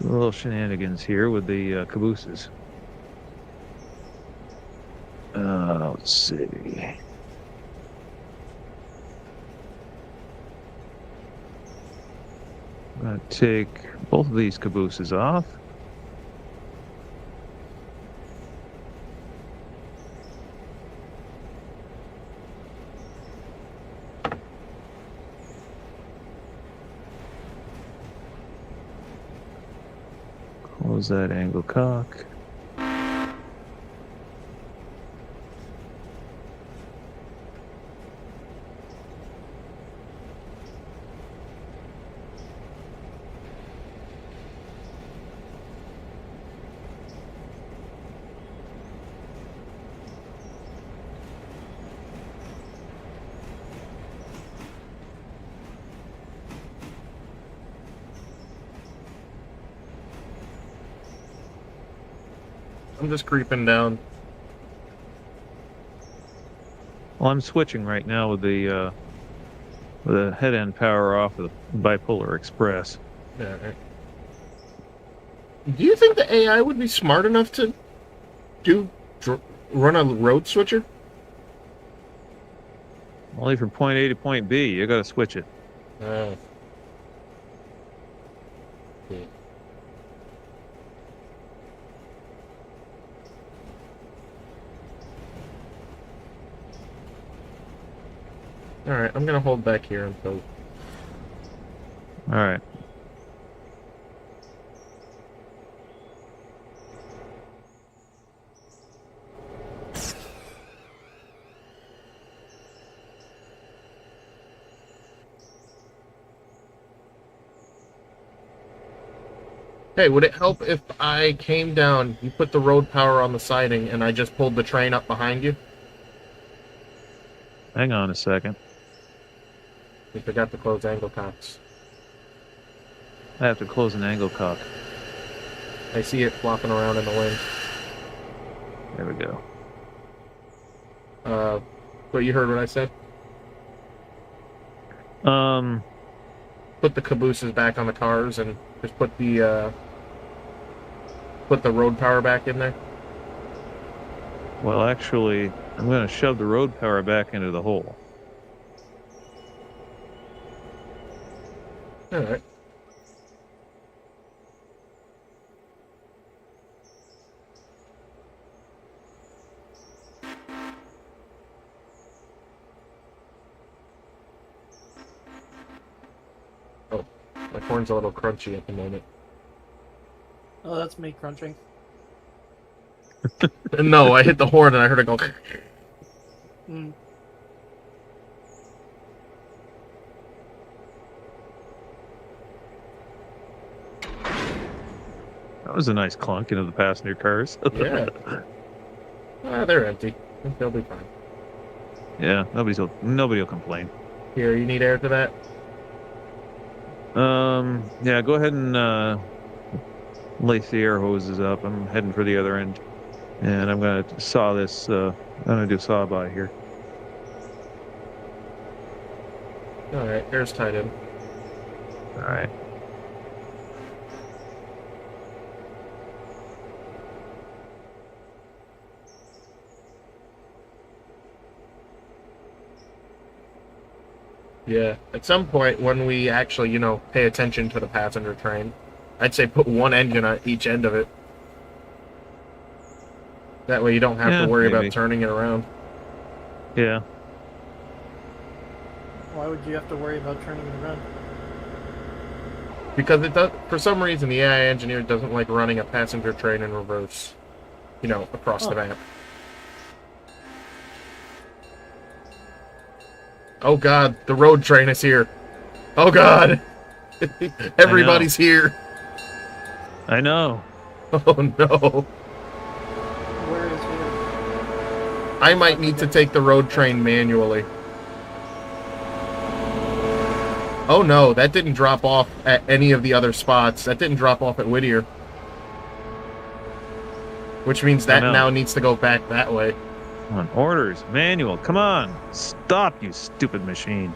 do a little shenanigans here with the cabooses. Let's see. I'm going to take both of these cabooses off. Close that angle cock. I'm just creeping down. Well, I'm switching right now with the head end power off of the bipolar express. Yeah. Right. Do you think the AI would be smart enough to run a road switcher? Only from point A to point B, you got to switch it. Yeah. All right, I'm gonna hold back here until. All right. Hey, would it help if I came down, you put the road power on the siding, and I just pulled the train up behind you? Hang on a second. We forgot to close angle cocks. I have to close an angle cock. I see it flopping around in the wind. There we go. But you heard what I said? Put the cabooses back on the cars and just put the road power back in there. Well, actually, I'm going to shove the road power back into the hole. All right. Oh, my corn's a little crunchy at the moment. Oh, that's me crunching. No, I hit the horn and I heard it go. Mm. That was a nice clunk into the passenger cars. Yeah. They're empty. They'll be fine. Yeah, nobody will complain. Here, you need air to that? Yeah, go ahead and lace the air hoses up. I'm heading for the other end. And I'm going to saw this, I'm going to do saw by here. Alright, air's tied in. All right. Yeah, at some point when we actually, pay attention to the passenger train, I'd say put one engine on each end of it. That way you don't have to worry about turning it around. Yeah. Why would you have to worry about turning it around? Because it does, for some reason, the AI engineer doesn't like running a passenger train in reverse, across the map. Oh god, the road train is here. Oh god! Everybody's here. I know. Oh no. Where is here? I might need to take the road train manually. Oh no, that didn't drop off at any of the other spots. That didn't drop off at Whittier. Which means that now needs to go back that way. Come on, orders, manual, come on. Stop, you stupid machine.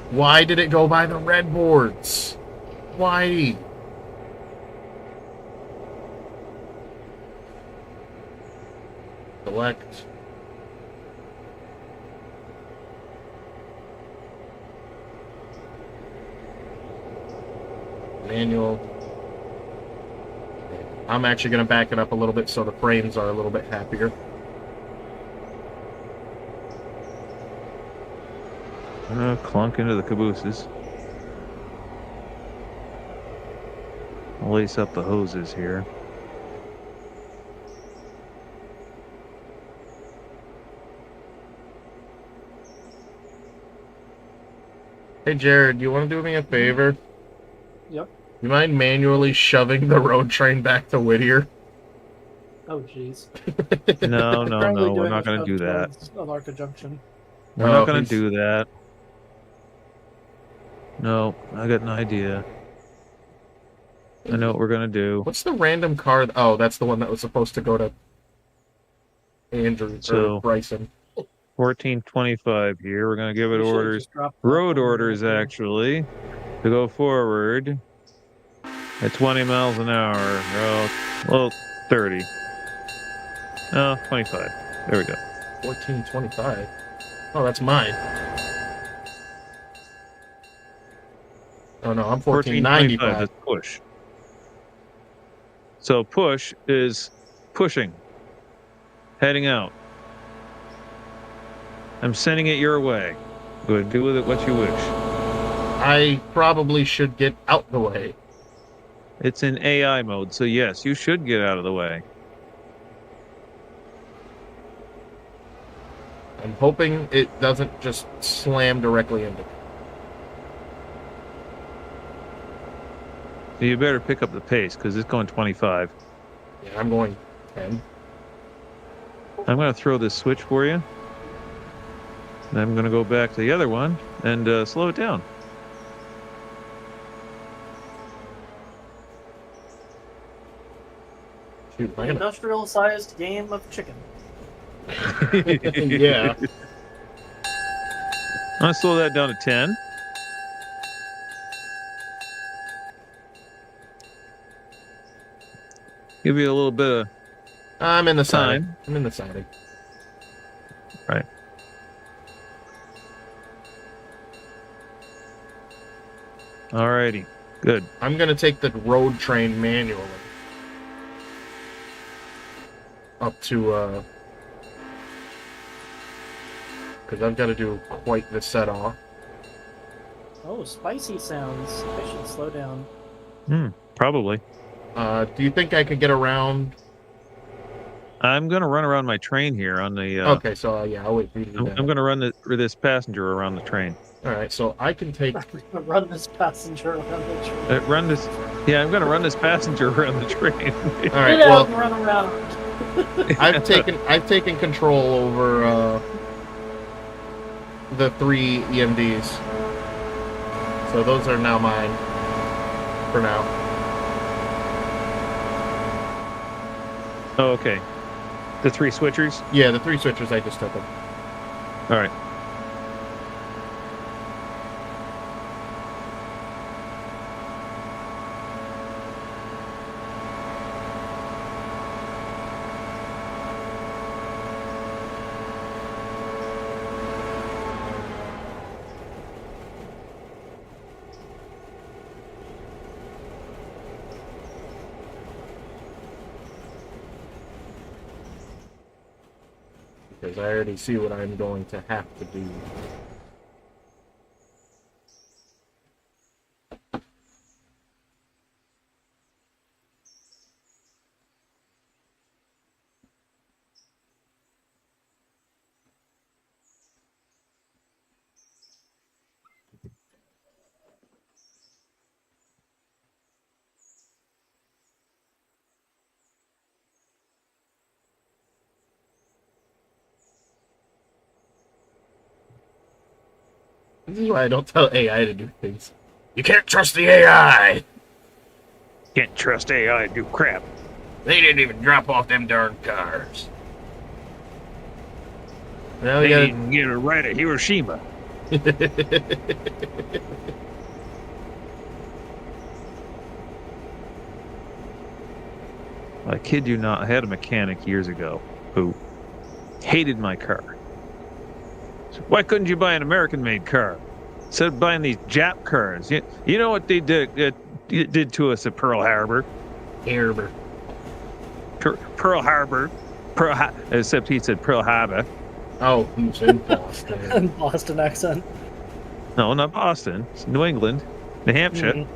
Why did it go by the red boards? Why? Select. Manual. I'm actually going to back it up a little bit so the frames are a little bit happier. Clunk into the cabooses. I'll lace up the hoses here. Hey Jared, you want to do me a favor? Yep. You mind manually shoving the road train back to Whittier? Oh, jeez. No, we're not going to do that. Alarka Junction. We're not going to do that. No, I got an idea. I know what we're gonna do. What's the random card? Oh, that's the one that was supposed to go to Andrew or So Bryson. 1425 here. We're gonna give it We should've orders, just dropped that road one orders right there. actually, to go forward at 20 miles an hour. Well, 30. 25. There we go. 1425. Oh, that's mine. Oh no, I'm 1425. 1495. That's push. So push is pushing, heading out. I'm sending it your way. Go ahead, do with it what you wish. I probably should get out the way. It's in AI mode, so yes, you should get out of the way. I'm hoping it doesn't just slam directly into me. So you better pick up the pace because it's going 25. Yeah, I'm going 10. I'm going to throw this switch for you. And I'm going to go back to the other one and slow it down. Shoot, An industrial-sized game of chicken. Yeah. I'm going to slow that down to 10. Give you a little bit of I'm in the siding. time. I'm in the siding. Right. Alrighty. Good. I'm gonna take the road train manually. Up to, because I've got to do quite the set off. Oh, spicy sounds. I should slow down. Probably. Do you think I could get around? I'm going to run around my train here on the... Okay, so yeah, I'll wait for you to do that. I'm going to run this passenger around the train. Alright, so I can take... I'm gonna run this passenger around the train. Yeah, I'm going to run this passenger around the train. Alright, Get well, out and run around. I've taken control over the 3 EMDs. So those are now mine. For now. Oh, okay. The 3 switchers? Yeah, the 3 switchers, I just took them. All right. Because I already see what I'm going to have to do. This is why I don't tell AI to do things. You can't trust the AI! Can't trust AI to do crap. They didn't even drop off them darn cars. Now we They gotta... didn't get it right at Hiroshima. I kid you not, I had a mechanic years ago who hated my car. So why couldn't you buy an American-made car instead of buying these Jap cars? You know what they did to us at Pearl Harbor? Harbor. Pearl Harbor. Except he said Pearl Harbor. Oh, he's in Boston. Boston accent. No, not Boston. It's New England, New Hampshire. Mhm.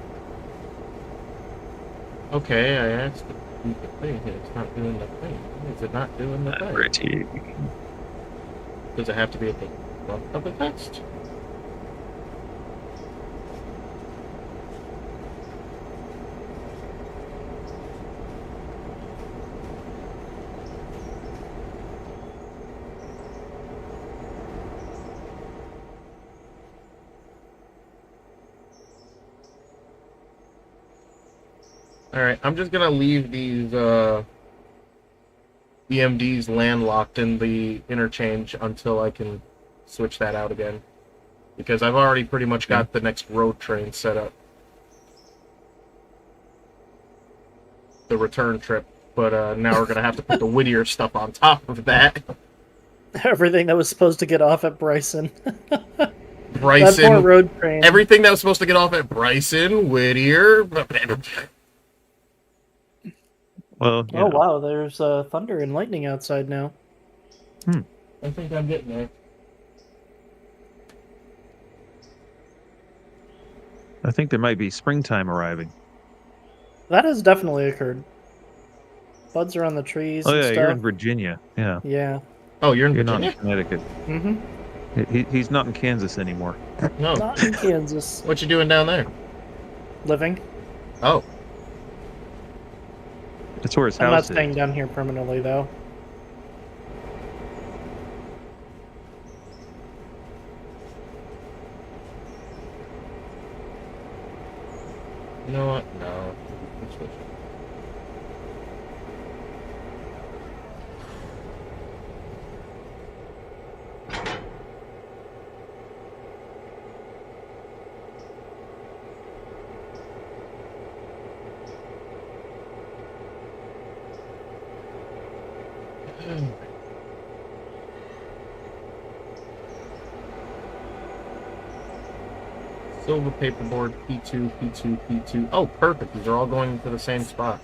Okay, I asked it to do the thing. It's not doing the thing. Is it not doing the thing? Pretty. Does it have to be at the front of the text? Alright, I'm just gonna leave these EMDs landlocked in the interchange until I can switch that out again. Because I've already pretty much got the next road train set up. The return trip. But now we're gonna have to put the Whittier stuff on top of that. Everything that was supposed to get off at Bryson. Bryson. That poor road train. Everything that was supposed to get off at Bryson, Whittier. Well, Oh, wow, there's thunder and lightning outside now. I think I'm getting there. I think there might be springtime arriving. That has definitely occurred. Buds are on the trees Oh and yeah, stuff. you're in Virginia. Yeah, Yeah. Oh, you're in you're not Virginia? in Connecticut. Mm-hmm. He's not in Kansas anymore. No. Not in Kansas. What you doing down there? Living. Oh. That's where his I'm not house staying is. down here permanently, though. You know what? No. Silver paperboard, P2, P2, P2. Oh, perfect. These are all going to the same spot.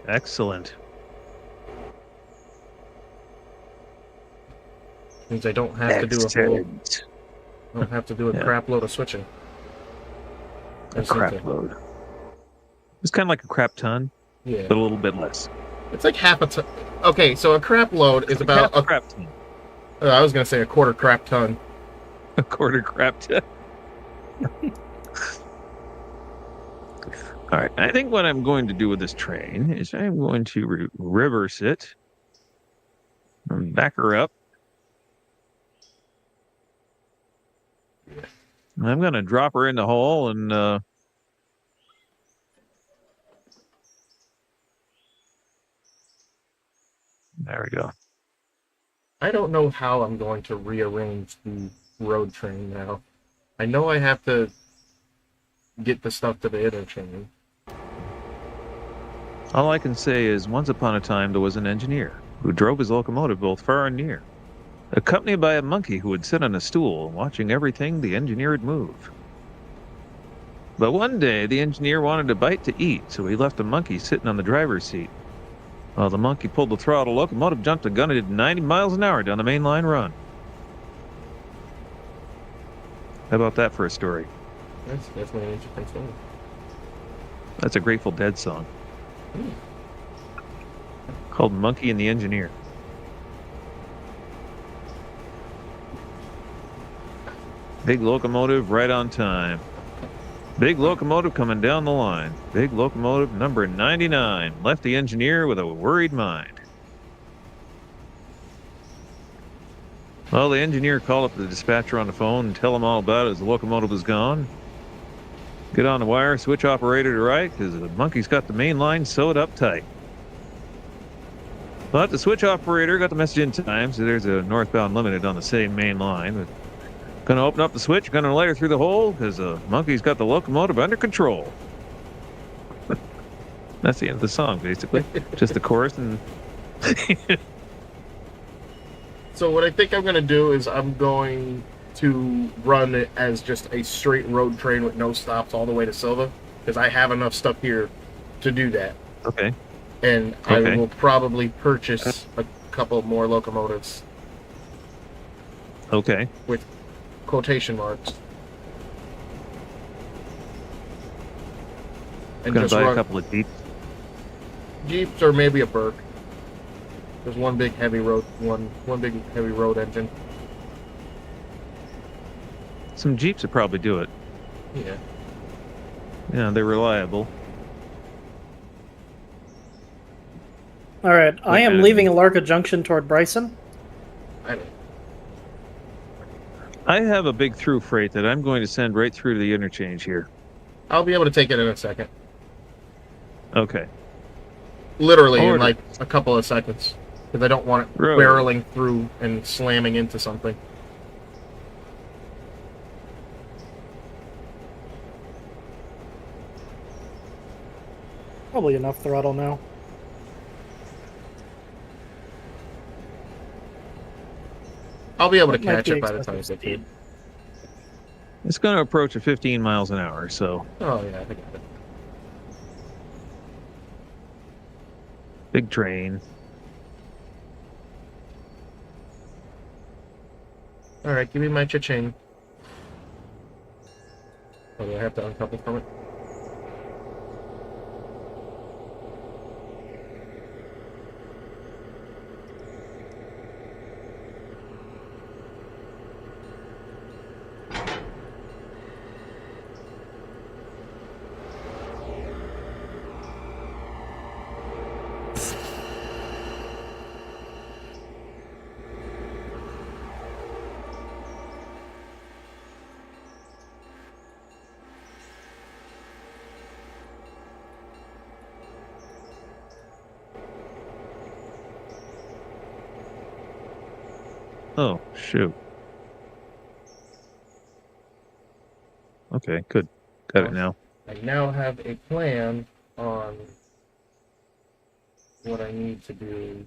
Excellent. Means I don't have to do a crap load of switching. A crap load. It's kind of like a crap ton, Yeah. but a little bit less. It's like half a ton. Okay, so a crap load is about a crap ton. I was gonna say a quarter crap ton. A quarter crap ton. All right. I think what I'm going to do with this train is I'm going to reverse it and back her up. I'm going to drop her in the hole and there we go. I don't know how I'm going to rearrange the road train now. I know I have to get the stuff to the interchange. All I can say is once upon a time there was an engineer who drove his locomotive both far and near, accompanied by a monkey who would sit on a stool watching everything the engineer would move. But one day the engineer wanted a bite to eat, so he left a monkey sitting on the driver's seat. While the monkey pulled the throttle, the locomotive jumped a gun and did 90 miles an hour down the main line run. How about that for a story? That's definitely an interesting story. That's a Grateful Dead song. Called Monkey and the Engineer. Big locomotive right on time. Big locomotive coming down the line. Big locomotive number 99 left the engineer with a worried mind. Well, the engineer called up the dispatcher on the phone and tell him all about it as the locomotive was gone. Get on the wire, switch operator to right, because the monkey's got the main line sewed up tight. But the switch operator got the message in time, so there's a northbound limited on the same main line. But gonna open up the switch, gonna let her through the hole, because the monkey's got the locomotive under control. That's the end of the song, basically. Just the chorus and... So what I think I'm going to do is I'm going to run it as just a straight road train with no stops all the way to Silva, because I have enough stuff here to do that. Okay. And I will probably purchase a couple more locomotives. Okay. With quotation marks. And Gonna just buy run a couple of Jeeps. Jeeps or maybe a Burke. There's one big heavy road engine. Some Jeeps would probably do it. Yeah. Yeah, they're reliable. All right, I am leaving Alarka Junction toward Bryson. I have a big through freight that I'm going to send right through to the interchange here. I'll be able to take it in a second. Okay. Literally in Order. like a couple of seconds. Because I don't want it Road. barreling through and slamming into something. Probably enough throttle now. I'll be able to That might catch be it by the time excessive I get to. It's going to approach at 15 miles an hour, so Oh yeah, I got it. big train. Alright, give me my cha-ching. Oh, do I have to uncouple from it? Oh, shoot. Okay, good. Got it now. I now have a plan on what I need to do.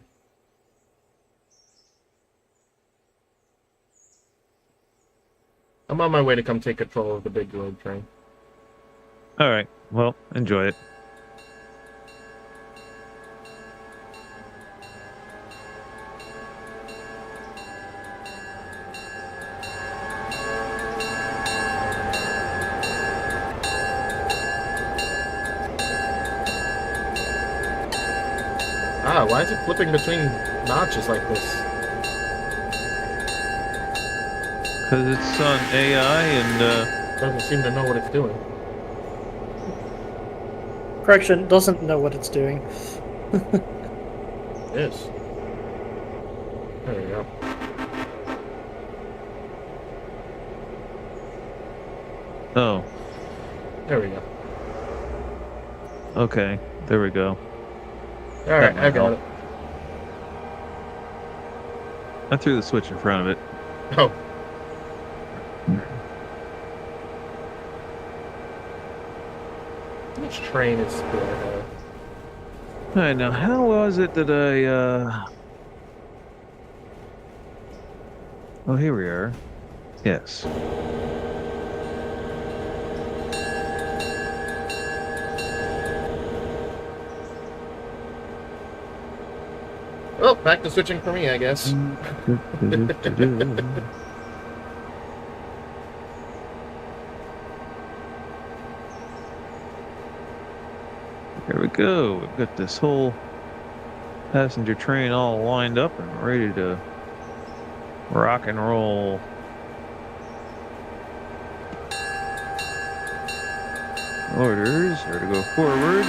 I'm on my way to come take control of the big road train. All right. Well, enjoy it. Ah, why is it flipping between notches like this? Because it's on AI and, Doesn't seem to know what it's doing. Correction, doesn't know what it's doing. It is. There we go. oh, There we go. okay. There we go. Alright, might I got help. it. I threw the switch in front of it. Oh. Which train is good? All right, now how was it that Oh, here we are. Yes. Well, back to switching for me, I guess. Here we go. We've got this whole passenger train all lined up and ready to rock and roll. Orders are to go forward.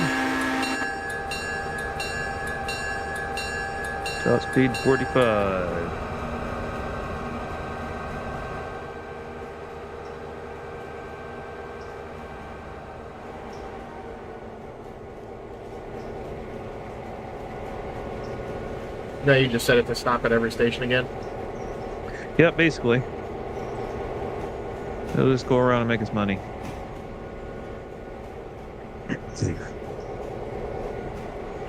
Top speed 45. No, you just set it to stop at every station again? Yep, basically. It'll just go around and make us money.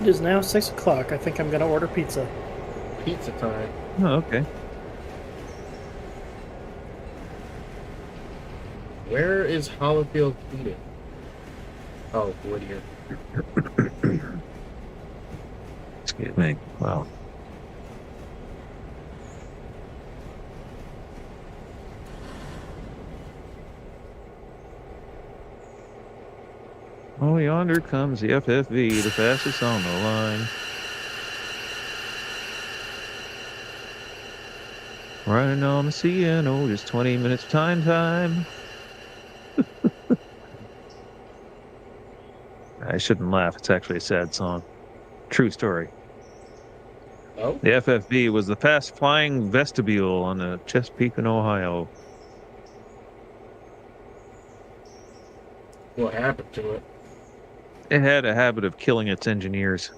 It is now 6 o'clock. I think I'm gonna order pizza. Pizza time. Oh, okay. Where is Hollowfield Heating? Oh, Whittier. Excuse me. Wow. Oh, yonder comes the FFV, the fastest on the line. Running on the CNO, just 20 minutes time. I shouldn't laugh. It's actually a sad song. True story. Oh? The FFV was the fast flying vestibule on the Chesapeake in Ohio. What happened to it? It had a habit of killing its engineers.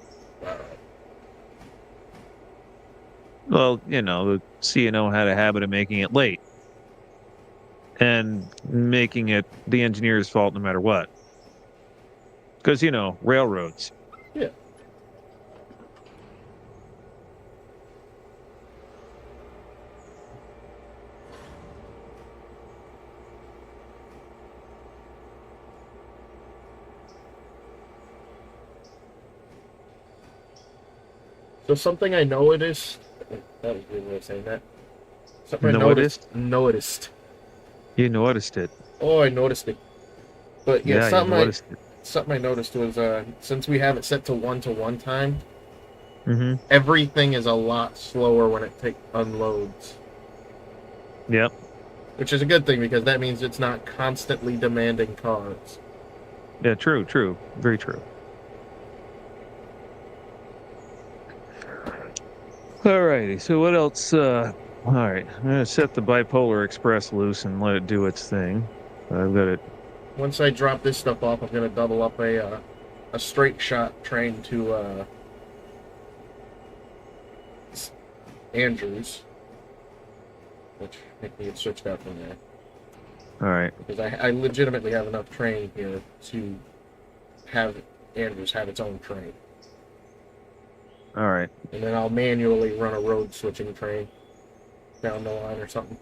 Well, the CNO had a habit of making it late and making it the engineer's fault no matter what. Because, railroads. Yeah. So something I noticed. That was a good way of saying that. Something I noticed. You noticed it. Oh, I noticed it. But yeah, you noticed it. something I noticed was since we have it set to 1-to-1 time, Mm-hmm. everything is a lot slower when it unloads. Yep. Which is a good thing because that means it's not constantly demanding cars. Yeah, true. Very true. Alrighty, so what else? Alright, I'm going to set the Bipolar Express loose and let it do its thing. I've got it. Once I drop this stuff off, I'm going to double up a straight shot train to Andrews, which I think we had switched out from there. Alright. Because I legitimately have enough train here to have Andrews have its own train. Alright. And then I'll manually run a road switching train down the line or something.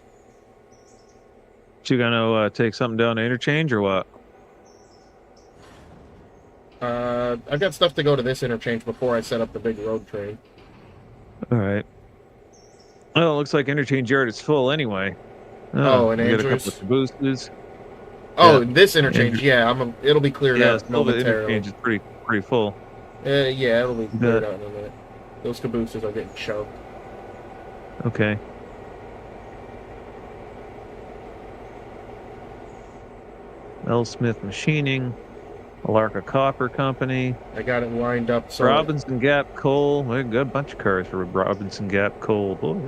You gonna take something down to interchange or what? I've got stuff to go to this interchange before I set up the big road train. Alright. Well, it looks like interchange yard is full anyway. And we got a Andrews. couple of cabooses. Oh, Yeah. this interchange, yeah, it'll be cleared out Still the momentarily. interchange is pretty full. Yeah, it'll be cleared out in a minute. Those cabooses are getting shoved. Okay. L. Smith Machining, Alarka Copper Company, I got it lined up so Robinson Gap Coal. We got a bunch of cars for Robinson Gap Coal. Boy,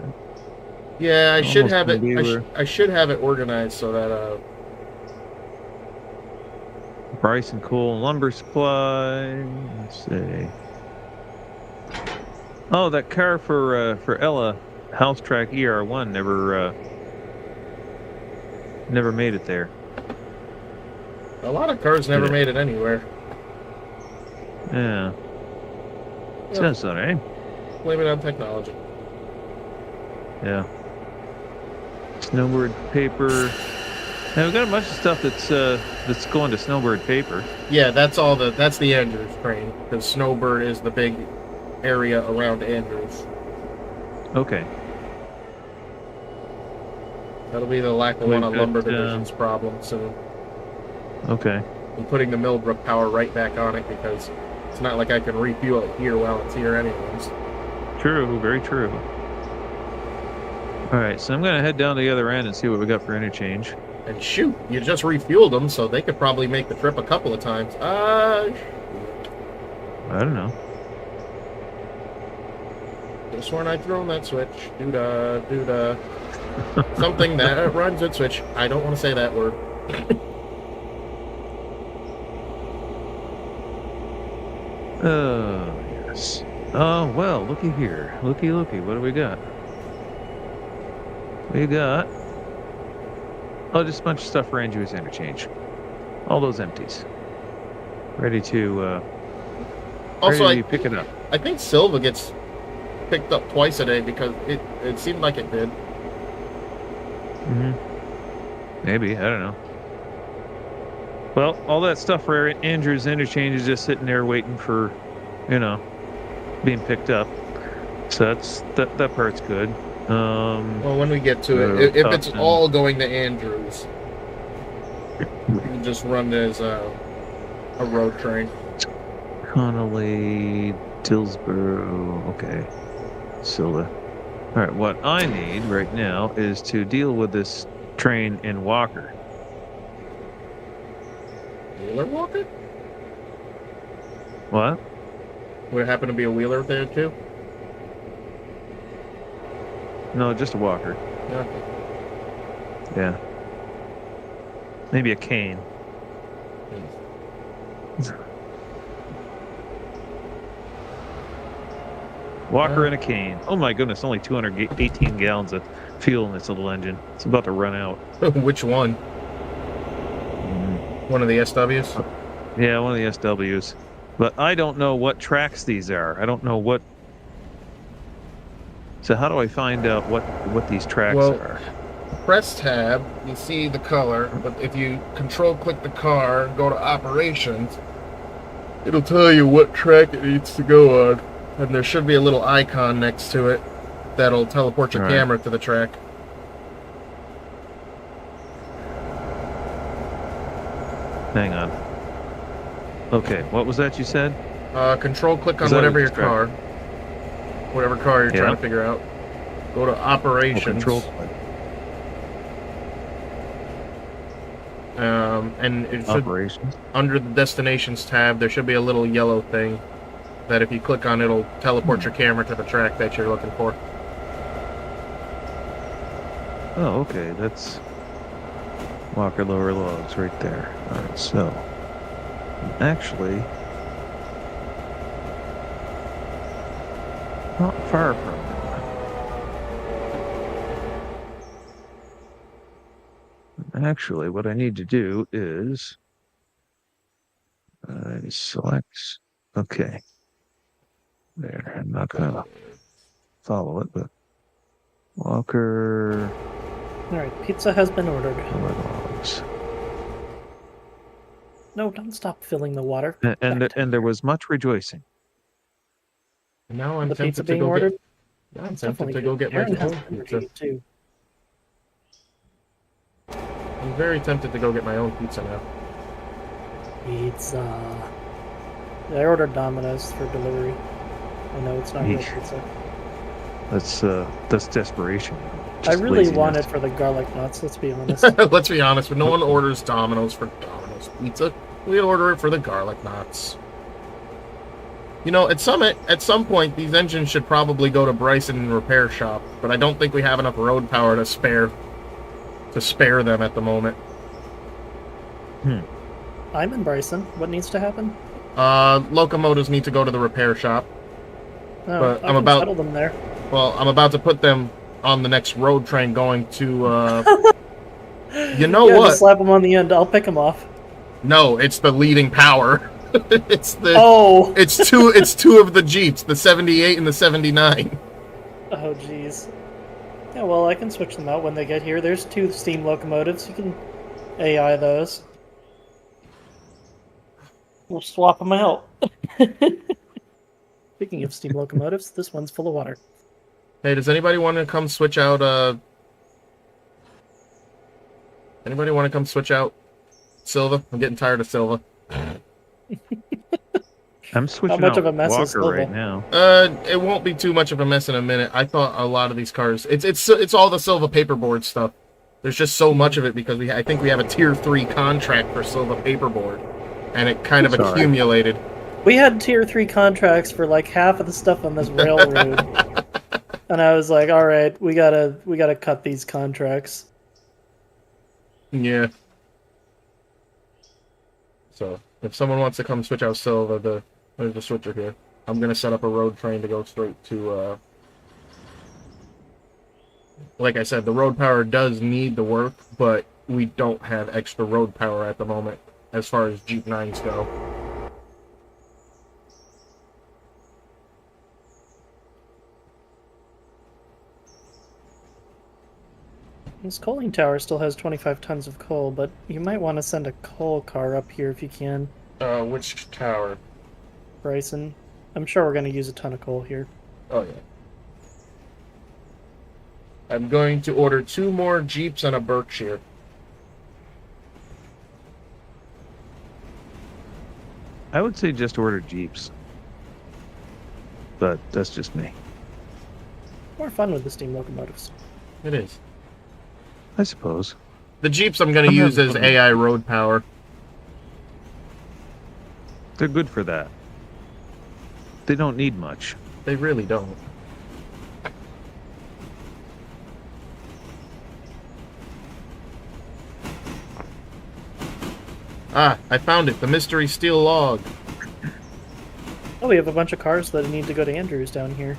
yeah, I should almost have it. gonna be I should have it organized so that Bryson Coal and Lumber Supply. Let's see. Oh, that car for Ella, House Track ER1 never made it there. a lot of cars never made it anywhere. Yeah. Yeah. Says so, eh? Blame it on technology. Yeah. Snowbird paper. Now we've got a bunch of stuff that's going to Snowbird paper. Yeah, that's the Andrews train because Snowbird is the big area around Andrews. Okay. That'll be the Lackawanna We've got, Lumber Division's problem soon. Okay. I'm putting the Millbrook power right back on it because it's not like I can refuel it here while it's here anyways. True, very true. Alright, so I'm going to head down to the other end and see what we got for interchange. And shoot, you just refueled them, so they could probably make the trip a couple of times. I don't know. Could've sworn I'd thrown that switch. Doo-da. Something that runs that switch. I don't want to say that word. Oh, yes. Oh, well, looky here. Looky. What do we got? We got... Oh, just a bunch of stuff for Andrews interchange. All those empties. Ready to pick it up. I think Silva gets picked up twice a day because it seemed like it did. Mm-hmm. Maybe, I don't know. Well, all that stuff for Andrews interchange is just sitting there waiting for, being picked up. So that part's good. Well, when we get to it, if it's all going to Andrews, you can just run it as a road train. Connolly, Dillsboro, okay. Silva. All right, what I need right now is to deal with this train in Walker. Wheeler Walker? What? Would it happen to be a Wheeler there too? No, just a Walker. Yeah. Yeah. Maybe a cane. Walker and a cane. Oh my goodness, only 218 gallons of fuel in this little engine. It's about to run out. Which one? One of the SWs? Yeah, one of the SWs. But I don't know what tracks these are. I don't know what. So how do I find out what these tracks are? Press tab, you see the color, but if you control click the car, go to operations, it'll tell you what track it needs to go on. And there should be a little icon next to it that'll teleport your camera to the track. Hang on. Okay, what was that you said? Control click on whatever your car. Whatever car you're trying to figure out. Go to operations. Control. And it should, operations. Under the destinations tab, there should be a little yellow thing that if you click on, it'll teleport your camera to the track that you're looking for. Oh, okay. That's Walker Lower Logs right there. All right, so actually, not far from it. Actually, what I need to do is select. Okay. There. I'm not going to follow it, but Walker. All right, pizza has been ordered. Logs. No, don't stop filling the water. And there was much rejoicing. Now I'm the tempted pizza to being go ordered. get. I'm tempted to go get my Aaron has own been pizza. ordered too. I'm very tempted to go get my own pizza now. Pizza. Yeah, I ordered Domino's for delivery. I know it's not real pizza. That's desperation. I really laziness. want it for the garlic nuts. Let's be honest. Let's be honest, but no one orders Domino's for Domino's pizza. We order it for the garlic knots. You know, at some point, these engines should probably go to Bryson Repair Shop, but I don't think we have enough road power to spare them at the moment. I'm in Bryson. What needs to happen? Locomotives need to go to the repair shop. Oh, But I I'm can about- settle them there. Well, I'm about to put them on the next road train going to, You know Yeah, what? just slap them on the end. I'll pick them off. No, it's the leading power. It's Oh! It's two of the Jeeps, the 78 and the 79. Oh, jeez. Yeah, well, I can switch them out when they get here. There's 2 steam locomotives. You can AI those. We'll swap them out. Speaking of steam locomotives, this one's full of water. Hey, does anybody want to come switch out, Anybody want to come switch out Silva? I'm getting tired of Silva. I'm switching much out of a mess is Walker Silva? right now. It won't be too much of a mess in a minute. I thought a lot of these cars, it's all the Silva paperboard stuff. There's just so much of it because I think we have a tier 3 contract for Silva paperboard, and it kind of accumulated. We had tier 3 contracts for like half of the stuff on this railroad. And I was like, all right, we gotta cut these contracts. Yeah. So, if someone wants to come switch out Silva, there's the switcher here. I'm going to set up a road train to go straight to, like I said, the road power does need the work, but we don't have extra road power at the moment as far as Jeep 9s go. This coaling tower still has 25 tons of coal, but you might want to send a coal car up here if you can, Which tower? Bryson. I'm sure we're going to use a ton of coal here. Oh, yeah. I'm going to order 2 more Jeeps and a Berkshire. I would say just order Jeeps. But that's just me. More fun with the steam locomotives. It is. I suppose. The Jeeps I'm going to use as AI road power. They're good for that. They don't need much. They really don't. Ah, I found it. The mystery steel log. Oh, we have a bunch of cars that need to go to Andrews down here.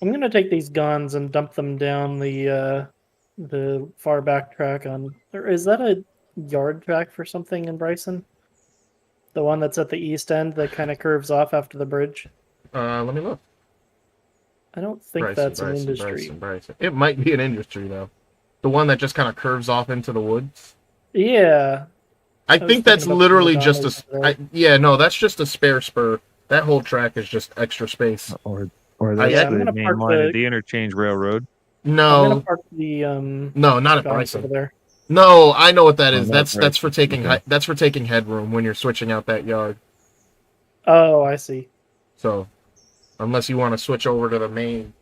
I'm gonna take these guns and dump them down the far back track on. Or is that a yard track for something in Bryson? The one that's at the east end that kind of curves off after the bridge. Let me look. I don't think Bryson, that's an industry. Bryson. It might be an industry though. The one that just kind of curves off into the woods. Yeah. I think that's literally just yeah, no, that's just a spare spur. That whole track is just extra space. Or that's yeah, the main line of the interchange railroad. No. I'm gonna park the no, not at Bryson. over there. No, I know what that is. That's right. for taking that's for taking headroom when you're switching out that yard. Oh, I see. So, unless you want to switch over to the main,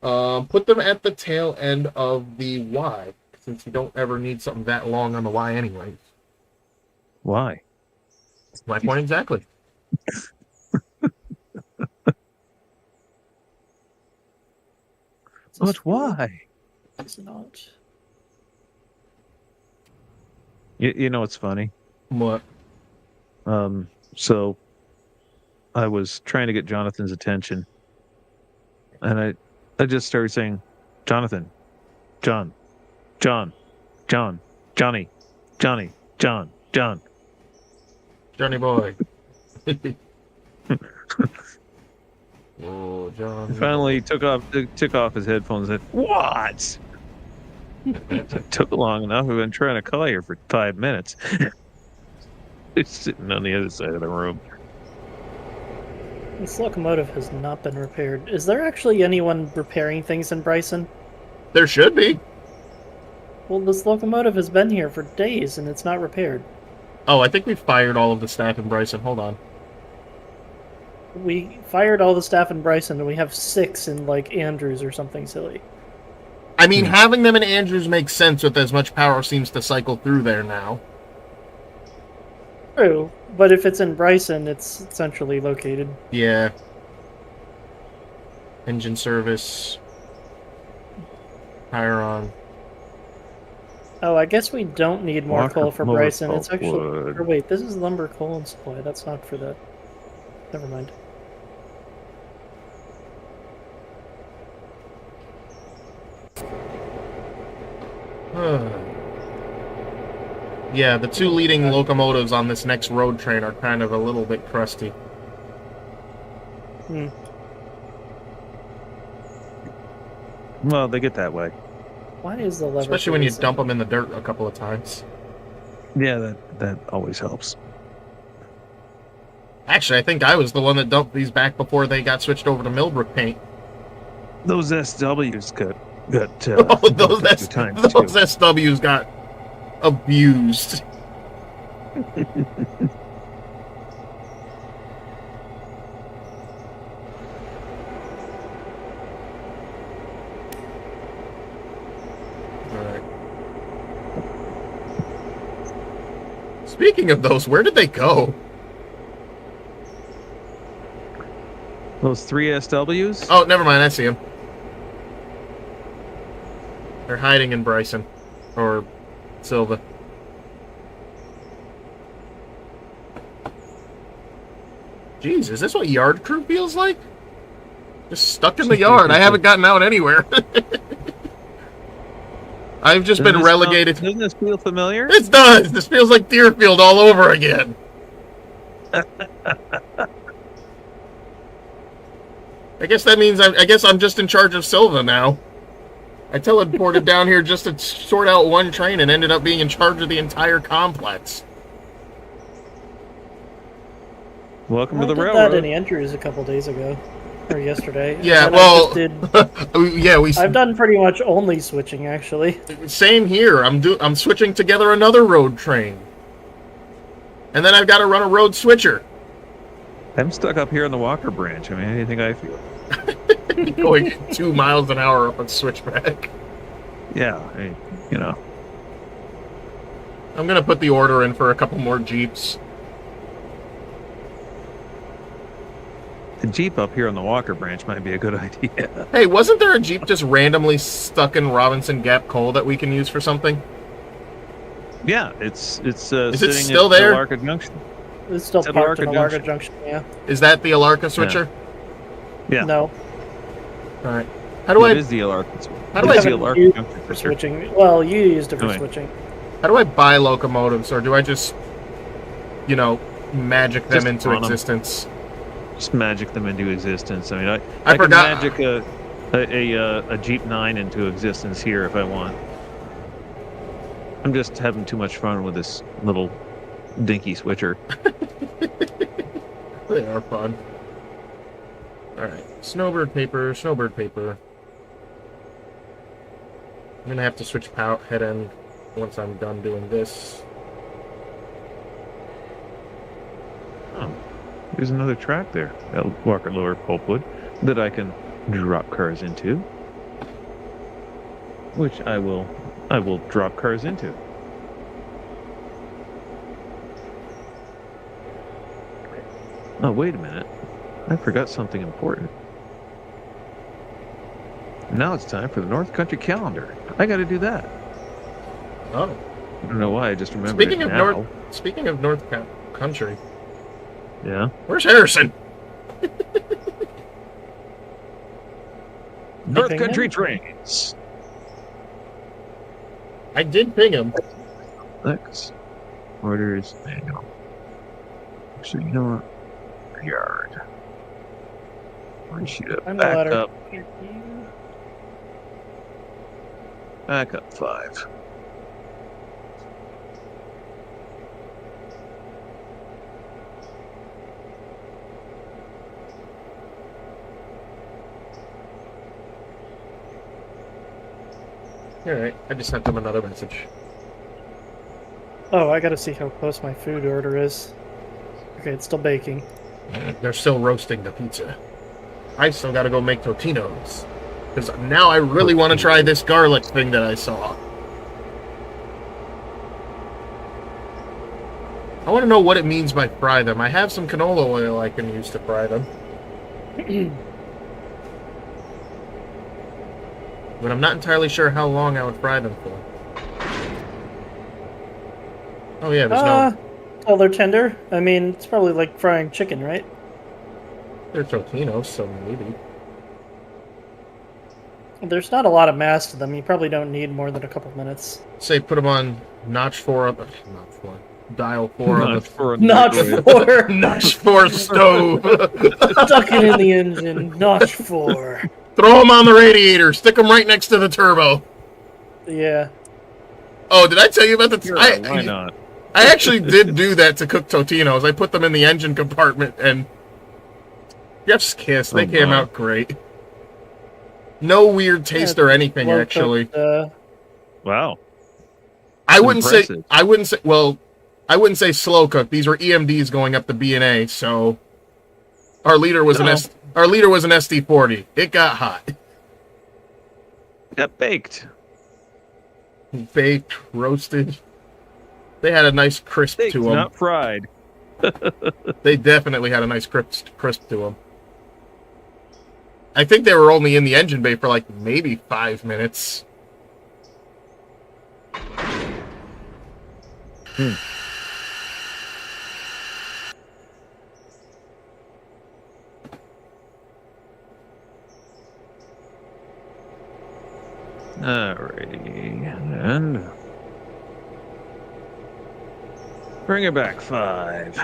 put them at the tail end of the Y, since you don't ever need something that long on the Y anyways. Why? My point exactly. But why? It's not. You know what's funny? What? So I was trying to get Jonathan's attention, and I just started saying, Jonathan, John, John, John, Johnny, Johnny, John, John. Johnny boy. Oh, John. Finally took off his headphones and said, "What?" It took long enough. I've been trying to call you for 5 minutes. It's sitting on the other side of the room. This locomotive has not been repaired. Is there actually anyone repairing things in Bryson? There should be. Well, this locomotive has been here for days and it's not repaired. Oh, I think we fired all of the staff in Bryson. Hold on. We fired all the staff in Bryson and we have 6 in, like, Andrews or something silly. I mean, having them in Andrews makes sense with as much power seems to cycle through there now. True, but if it's in Bryson, it's centrally located. Yeah. Engine service. Tire on. Oh, I guess we don't need more Walker coal for mower Bryson. It's actually... wood. Or wait, this is lumber, coal, and supply. That's not for that. Never mind. Yeah, the 2 leading locomotives on this next road train are kind of a little bit crusty. Well, they get that way. Why is the lever... Especially when you dump them in the dirt a couple of times. Yeah, that always helps. Actually, I think I was the one that dumped these back before they got switched over to Millbrook paint. Those SWs got Oh, those too. SWs got abused. Alright. Speaking of those, where did they go? Those 3 SWs? Oh, never mind, I see them. They're hiding in Bryson. Or Silva. Jeez, is this what yard crew feels like? Just stuck in the yard. I haven't gotten out anywhere. I've just been relegated. Doesn't this feel familiar? This does! This feels like Deerfield all over again. I guess that means I guess I'm just in charge of Silva now. I teleported down here just to sort out one train and ended up being in charge of the entire complex. Welcome to the I did railroad. that in Andrews a couple days ago. Or yesterday. Yeah, And well... yeah, we... I've done pretty much only switching, actually. Same here. I'm switching together another road train. And then I've got to run a road switcher. I'm stuck up here on the Walker branch. I mean, how do you think I feel? Going 2 miles an hour up a switchback. Yeah, I mean, you know. I'm going to put the order in for a couple more Jeeps. The Jeep up here on the Walker branch might be a good idea. Hey, wasn't there a Jeep just randomly stuck in Robinson Gap Coal that we can use for something? Yeah, it's Is sitting it still at there? Alarka Junction. It's still It's at parked in Alarka Alarka Junction, yeah. Is that the Alarka switcher? Yeah. No. All right. How do It I is the Alarka. How do It I is the haven't Alarka used Junction for switcher. switching? Well, you used it for Anyway. switching. buy locomotives, or do I just, magic them Just into on 'em. existence? Just magic them into existence. I mean, I can forgot- magic a Jeep 9 into existence here if I want. I'm just having too much fun with this little dinky switcher. They are fun. All right, snowbird paper, snowbird paper. I'm gonna have to switch head end once I'm done doing this. Oh, there's another track there at Walker Lower Pulpwood that I can drop cars into, which I will drop cars into. Oh, wait a minute. I forgot something important. Now it's time for the North Country calendar. I got to do that. Oh, I don't know why. I just remembered speaking it of now. North Country, Yeah. where's Harrison? North ping Country him? trains. I did ping him. Lex. Orders manual. Actually, you know what? Yard. We should have I'm the back ladder. up. Back up 5. Alright, I just sent him another message. Oh, I gotta see how close my food order is. Okay, it's still baking. They're still roasting the pizza. I still gotta go make Totino's. Because now I really want to try this garlic thing that I saw. I want to know what it means by fry them. I have some canola oil I can use to fry them. But I'm not entirely sure how long I would fry them for. Oh yeah, there's no... Oh, they're tender. I mean, it's probably like frying chicken, right? They're Totino's, so maybe. There's not a lot of mass to them. You probably don't need more than a couple minutes. Say put them on notch 4 up... Not 4. Dial 4 on the... Not four. Notch 4 stove! Stuck it in the engine. Notch 4. Throw them on the radiator. Stick them right next to the turbo. Yeah. Oh, did I tell you about the... Sure, why not? I actually did do that to cook Totino's. I put them in the engine compartment, and... Jeff's kiss. They came out great. No weird taste or anything, Well actually. cooked, Wow. I wouldn't impressive. say... Well, I wouldn't say slow cook. These were EMDs going up the B&A, so... Our leader was an SD40. It got hot. Got baked. Baked, roasted. They had a nice crisp Baked, to them. not fried. They definitely had a nice crisp to them. I think they were only in the engine bay for like maybe 5 minutes. Alrighty. And... bring it back 5.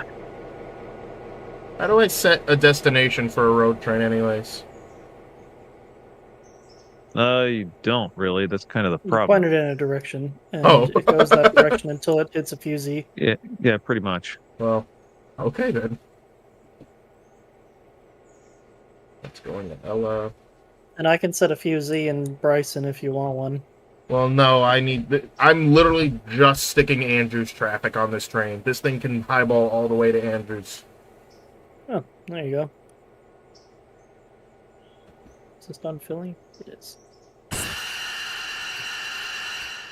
How do I set a destination for a road train anyways? You don't really. That's kind of the You problem. point it in a direction, and Oh. it goes that direction until it hits a fusee. Yeah, pretty much. Well, okay then. Let's go into Ella. And I can set a fusee in Bryson if you want one. Well, no, I'm literally just sticking Andrews traffic on this train. This thing can highball all the way to Andrews. Oh, there you go. Is this done filling? It is.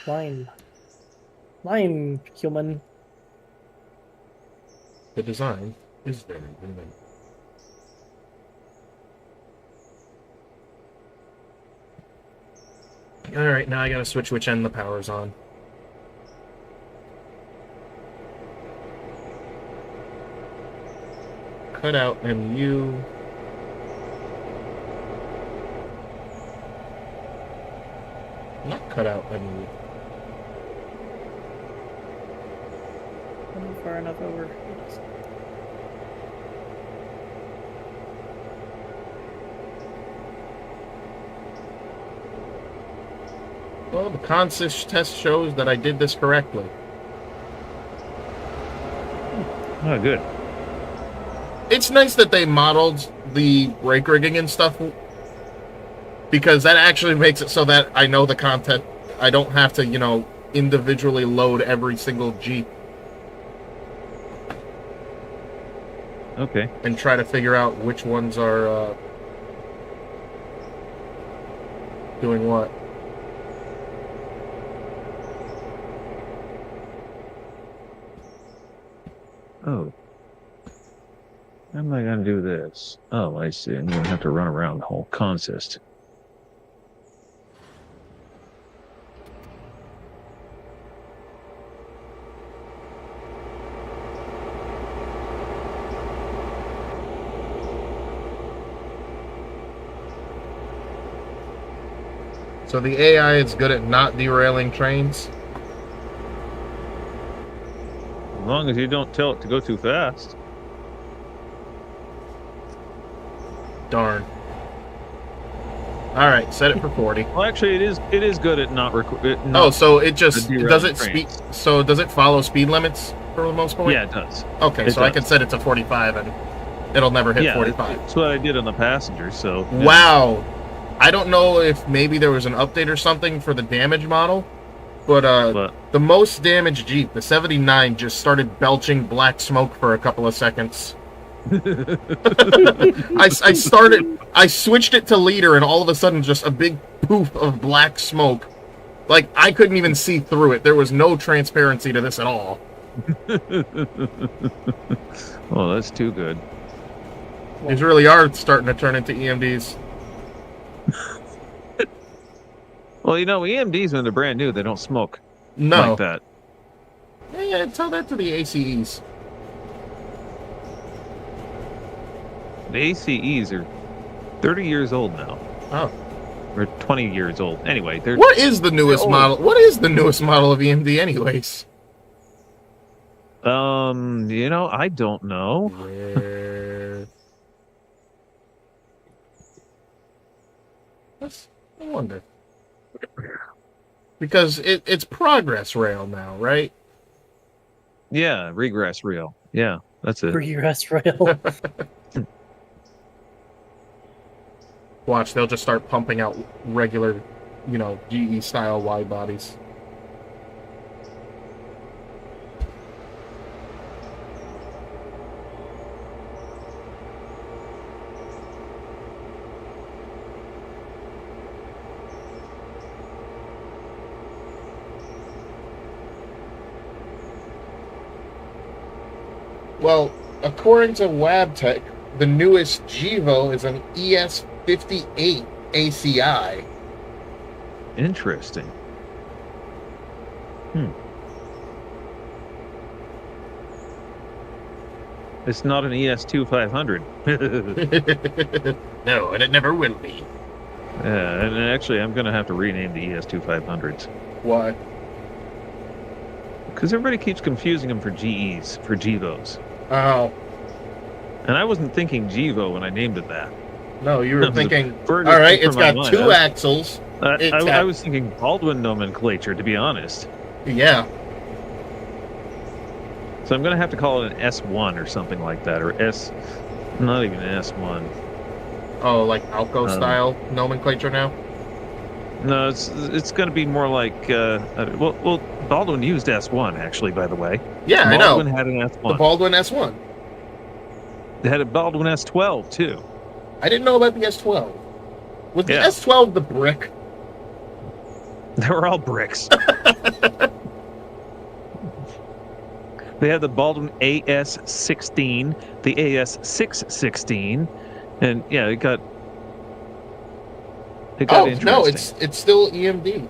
Line, human. The design is very unique. Alright, now I gotta switch which end the power's on. Cut out MU. Not cut out MU. I'm far enough over. Well, the consist test shows that I did this correctly. Oh, good. It's nice that they modeled the brake rigging and stuff, because that actually makes it so that I know the content. I don't have to, you know, individually load every single Jeep Okay. and try to figure out which ones are doing what. Oh. How am I going to do this? Oh, I see. I'm going to have to run around the whole consist. So the AI is good at not derailing trains? As long as you don't tell it to go too fast. Darn. Alright, set it for 40. Well, actually, it is good at not Oh, so it just derailing does it trains. speed? So does it follow speed limits for the most part? Yeah, it does. Okay, it so I does. can set it to 45 and it'll never hit Yeah, 45. that's what I did on the passenger. So yeah. Wow. I don't know if maybe there was an update or something for the damage model, but the most damaged Jeep, the 79, just started belching black smoke for a couple of seconds. I switched it to leader, and all of a sudden, just a big poof of black smoke. Like, I couldn't even see through it. There was no transparency to this at all. Oh, that's too good. These really are starting to turn into EMDs. Well, you know, EMDs when they're brand new, they don't smoke No. like that. Yeah, tell that to the ACEs. The ACEs are 30 years old now, Oh. or 20 years old. Anyway, they're What is the newest old. model? What is the newest model of EMD, anyways? you know, I don't know. I wonder. Because it's progress rail now, right? Yeah, regress rail. Yeah, that's it. Regress rail. Watch, they'll just start pumping out regular, you know, GE style wide bodies. Well, according to WabTech, the newest Gevo is an ES58 ACI. Interesting. It's not an ES2500. No, and it never will be. Yeah, and actually, I'm going to have to rename the ES2500s. Why? Because everybody keeps confusing them for GEs, for Gevos. Oh, And I wasn't thinking Gevo when I named it that. no, you were thinking, all furthest right, thing it's from my got mind. two axles. I was thinking Baldwin nomenclature, to be honest. Yeah. So I'm going to have to call it an S1 or something like that, or not even an S1. Oh, like Alco style nomenclature now? No, it's going to be more like, well, Baldwin used S1, actually, by the way. Yeah, I know. Baldwin had an S1. The Baldwin S1. They had a Baldwin S12, too. I didn't know about the S12. Was the Yeah. S12 the brick? They were all bricks. They had the Baldwin AS16, the AS616, and yeah, it got It got Oh no, interesting. it's still EMD.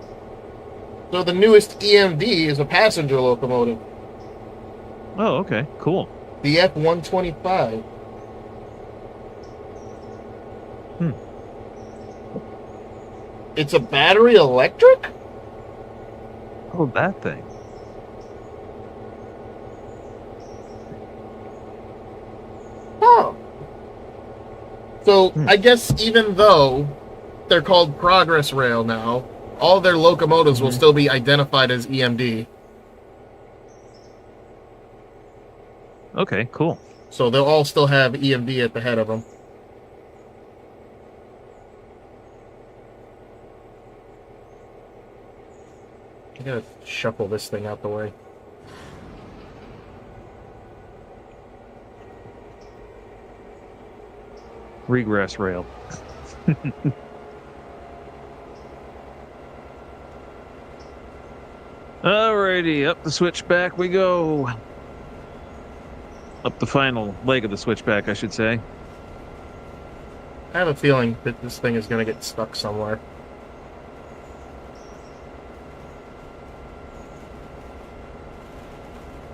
So the newest EMD is a passenger locomotive, Oh, okay, cool. the F-125. Hmm. It's a battery electric? Oh, that thing. Oh. So Hmm. I guess even though they're called Progress Rail now, all their locomotives will still be identified as EMD. Okay, cool. So they'll all still have EMD at the head of them. I gotta shuffle this thing out the way. Regress rail. Alrighty, up the switchback we go. Up the final leg of the switchback, I should say. I have a feeling that this thing is gonna get stuck somewhere.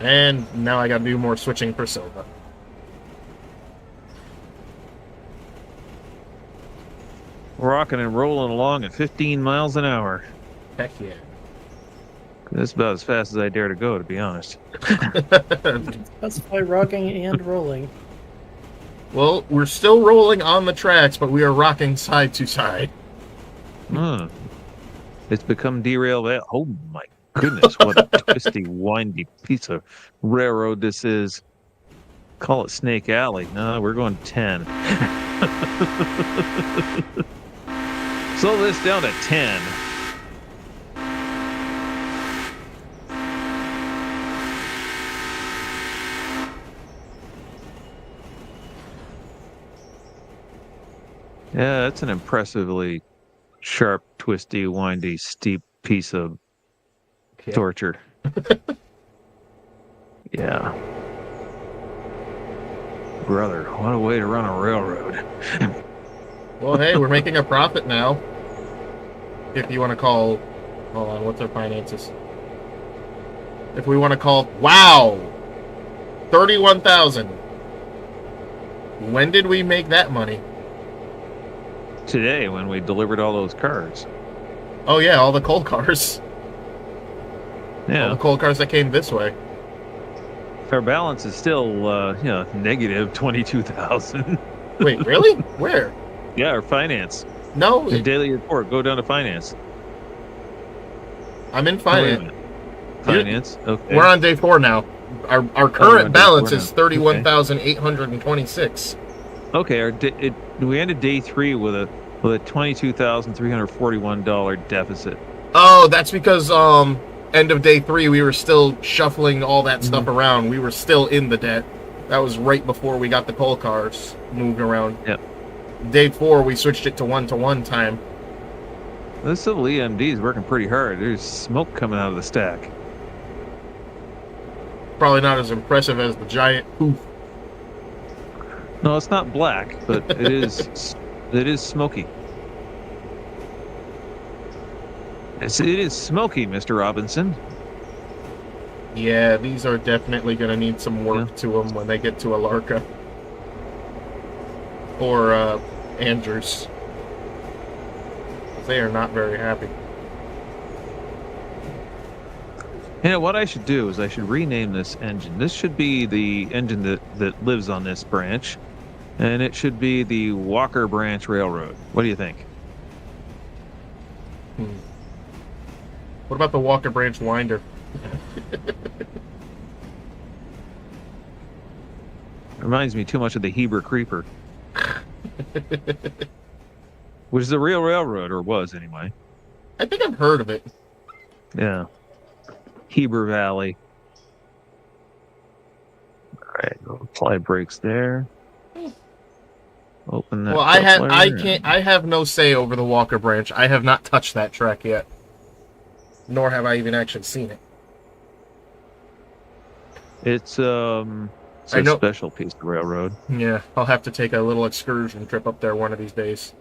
And now I gotta do more switching for Silva. Rocking and rolling along at 15 miles an hour. Heck yeah. That's about as fast as I dare to go, to be honest. Specify rocking and rolling. Well, we're still rolling on the tracks, but we are rocking side to side. Hmm. It's become derail. Oh my goodness, what a twisty, windy piece of railroad this is. Call it Snake Alley. No, we're going 10. Slow this down to 10. Yeah, that's an impressively sharp, twisty, windy, steep piece of torture. Yeah. Brother, what a way to run a railroad. Well, hey, we're making a profit now. If you want to call... Hold on, what's our finances? If we want to call... Wow! 31,000. When did we make that money? Today, when we delivered all those cars. Oh yeah, all the coal cars. All Yeah. the coal cars that came this way. Our balance is still, negative 22,000. Wait, really? Where? Yeah, our finance. No, The daily report. Go down to finance. I'm in Oh, wait a finance. minute. Finance. Okay. We're on day 4 now. Our we're current on day balance 4 is now. 31,826. Okay. We ended day 3 with a $22,341 deficit. Oh, that's because end of day 3 we were still shuffling all that stuff around. We were still in the debt. That was right before we got the coal cars moved around. Yep. Day 4 we switched it to 1-to-1 time. This civil EMD is working pretty hard. There's smoke coming out of the stack. Probably not as impressive as the giant poof. No, it's not black, but it is smoky. It is smoky, Mr. Robinson. Yeah, these are definitely going to need some work to them when they get to Alarka. Or Andrews. They are not very happy. You know, what I should do is I should rename this engine. This should be the engine that lives on this branch, and it should be the Walker Branch Railroad. What do you think? What about the Walker Branch Winder? Reminds me too much of the Heber Creeper. Which is a real railroad, or was anyway. I think I've heard of it. Yeah. Heber Valley. Alright, apply brakes there. Open that. Well, I have no say over the Walker Branch. I have not touched that track yet. Nor have I even actually seen it. It's a special piece of railroad. Yeah, I'll have to take a little excursion trip up there one of these days.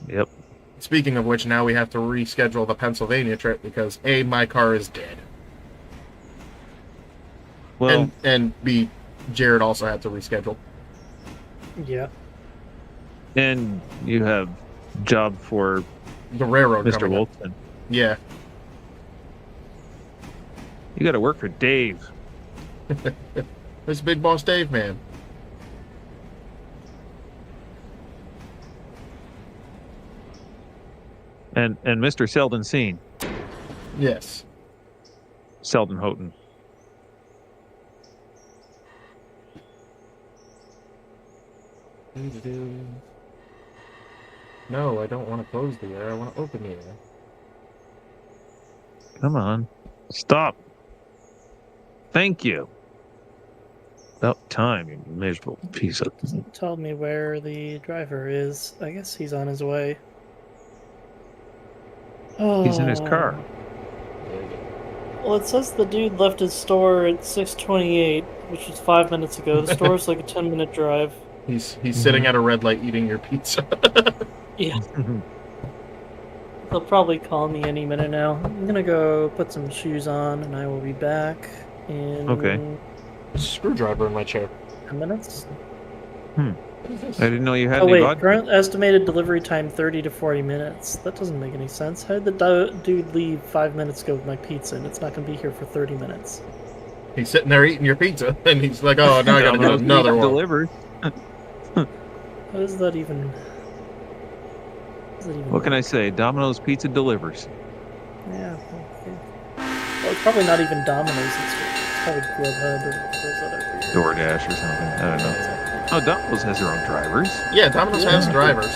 Yep. Speaking of which, now we have to reschedule the Pennsylvania trip because A, my car is dead. Well, And B, Jared also had to reschedule. Yeah. and you have job for The railroad Mr. coming up. Wolfson. Yeah. You got to work for Dave. This Big Boss Dave, man. And Mr. Selden Seen. Yes. Selden Houghton. No, I don't want to close the air. I want to open the air. Come on. Stop. Thank you. About time, you miserable piece of... Doesn't tell me where the driver is. I guess he's on his way. He's in his car. Well, it says the dude left his store at 6:28, which was 5 minutes ago. The store's like a 10-minute drive. He's sitting at a red light eating your pizza. Yeah. They'll probably call me any minute now. I'm gonna go put some shoes on, and I will be back in Okay. Screwdriver in my chair. 10 minutes. I didn't know you had Oh any wait, vodka. current estimated delivery time 30 to 40 minutes. That doesn't make any sense. How did the dude leave 5 minutes ago with my pizza, and it's not gonna be here for 30 minutes? He's sitting there eating your pizza, and he's like, "Oh, now I gotta get Domino's another Pizza one." delivered. How is that even? What can I say? Domino's Pizza delivers. Yeah. Okay. Well, it's probably not even Domino's. It's probably Grubhub or those other. DoorDash or something. I don't know. Oh, Domino's has their own drivers. Yeah, Domino's has Yeah. drivers.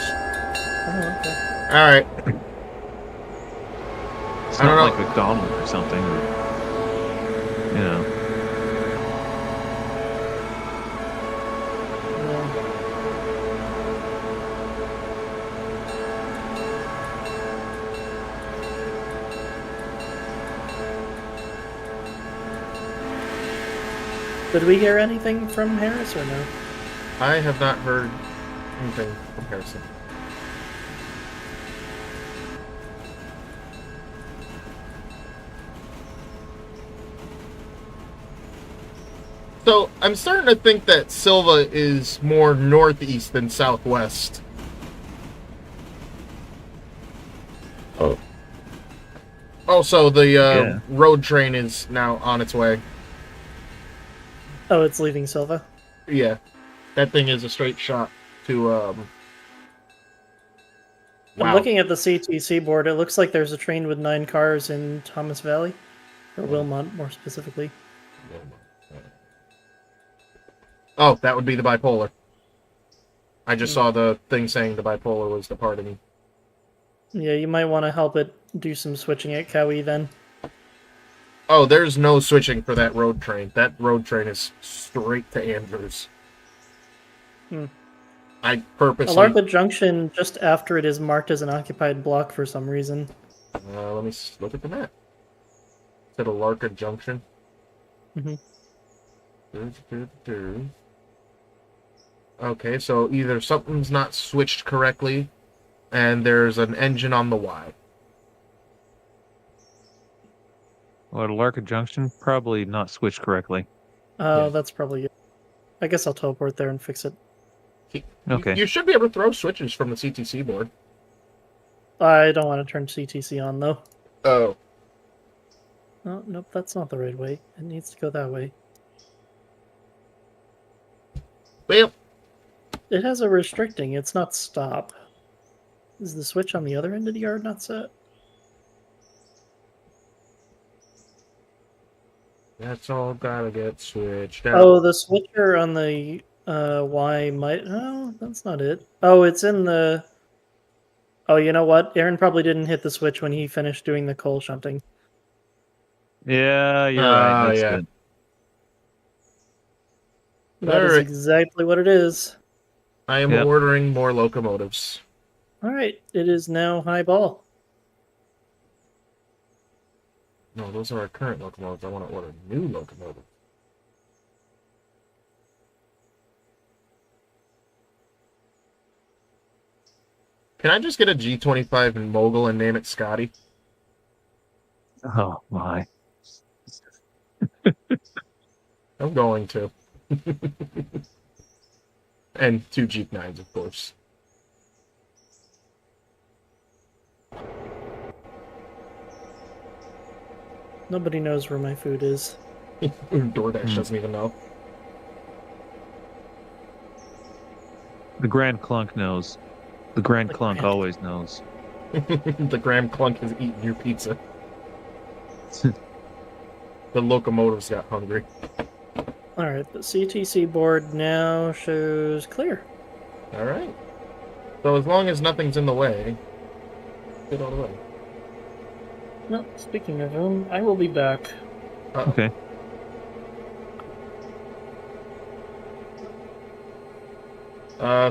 Oh, okay. All right. It's I don't not know. like McDonald's or something. Or, you know. No. Did we hear anything from Harris or no? I have not heard anything from Harrison. So, I'm starting to think that Silva is more northeast than southwest. Oh. Also, the road train is now on its way. Oh, it's leaving Silva. Yeah. That thing is a straight shot to, I'm looking at the CTC board. It looks like there's a train with 9 cars in Thomas Valley. Or Wilmot, more specifically. Oh, that would be the bipolar. I just saw the thing saying the bipolar was departing. Yeah, you might want to help it do some switching at Cowie then. Oh, there's no switching for that road train. That road train is straight to Andrews. I purposely... Alarka Junction, just after it is marked as an occupied block for some reason. let me look at the map. Is it Alarka Junction? Mm-hmm. Okay, so either something's not switched correctly, and there's an engine on the Y. Well, at Alarka Junction, probably not switched correctly. Oh, Yeah. that's probably it. I guess I'll teleport there and fix it. Okay. You should be able to throw switches from the CTC board. I don't want to turn CTC on, though. Oh. Oh, nope, that's not the right way. It needs to go that way. Well, It has a restricting, it's not stop. Is the switch on the other end of the yard not set? that's all gotta get switched out. Oh, the switcher on the Y might... Oh, that's not it. Oh, it's in the... Oh, you know what? Aaron probably didn't hit the switch when he finished doing the coal shunting. Yeah, you're right. That's yeah. good. That is Alright. exactly what it is. I am Yep. ordering more locomotives. Alright, it is now high ball. No, those are our current locomotives. I want to order new locomotives. Can I just get a G25 and mogul and name it Scotty? Oh my. I'm going to. And 2 Jeep 9s, of course. Nobody knows where my food is. DoorDash doesn't even know. The Grand Clunk knows. The Grand The Clunk Grand- always knows. The Grand Clunk has eaten your pizza. The locomotive's got hungry. Alright, the CTC board now shows clear. Alright. So as long as nothing's in the way, get all the way. Well, speaking of whom, I will be back. Okay.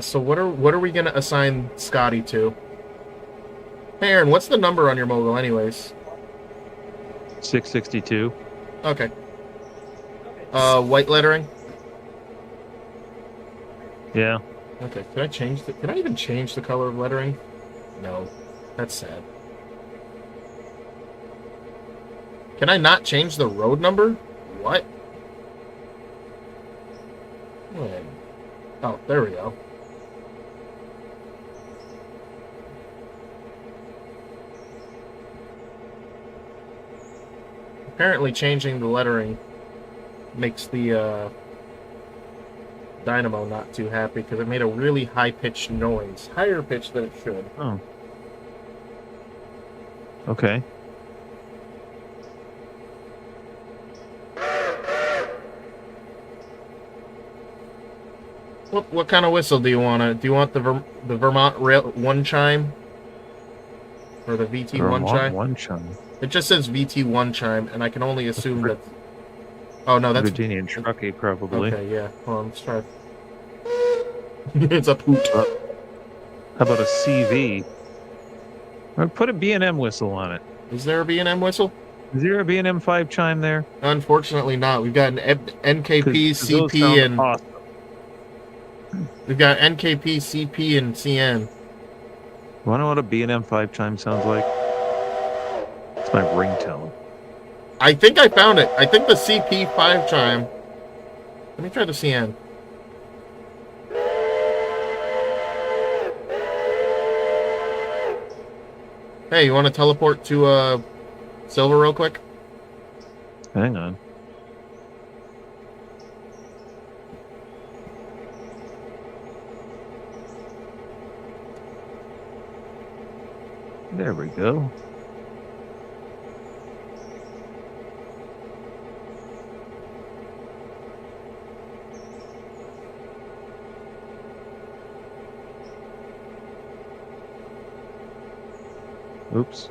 So what are we gonna assign Scotty to? Hey Aaron, what's the number on your mogul anyways? 662. Okay. White lettering? Yeah. Okay, can I even change the color of lettering? No. That's sad. Can I not change the road number? What? When? Oh, there we go. Apparently changing the lettering makes the dynamo not too happy because it made a really high-pitched noise. Higher pitch than it should. Oh. Okay. What kind of whistle do you want? Do you want the Vermont Rail 1 chime? Or the VT1 chime? One chime. It just says VT1 chime, and I can only assume that... Oh, no, that's... Virginian Truckee, probably. Okay, yeah. Hold on, let's try. It's a poot. How about a CV? Or put a B&M whistle on it. Is there a B&M whistle? Is there a B&M 5 chime there? Unfortunately not. We've got an NKP, 'Cause those CP, sound and... awesome. We've got NKP, CP, and CN. Want to know what a B&M 5 chime sounds like? It's my ringtone. I think I found it. I think the CP5 chime. Let me try the CN. Hey, you want to teleport to Silver real quick? Hang on. There we go. Oops.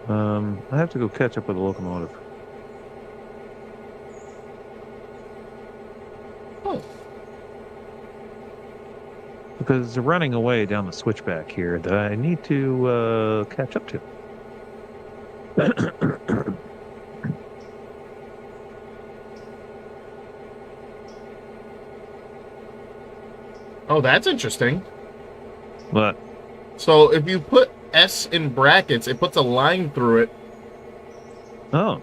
I have to go catch up with the locomotive. Oh. Because they're running away down the switchback here that I need to catch up to. Oh, that's interesting. What? So if you put S in brackets, it puts a line through it. Oh,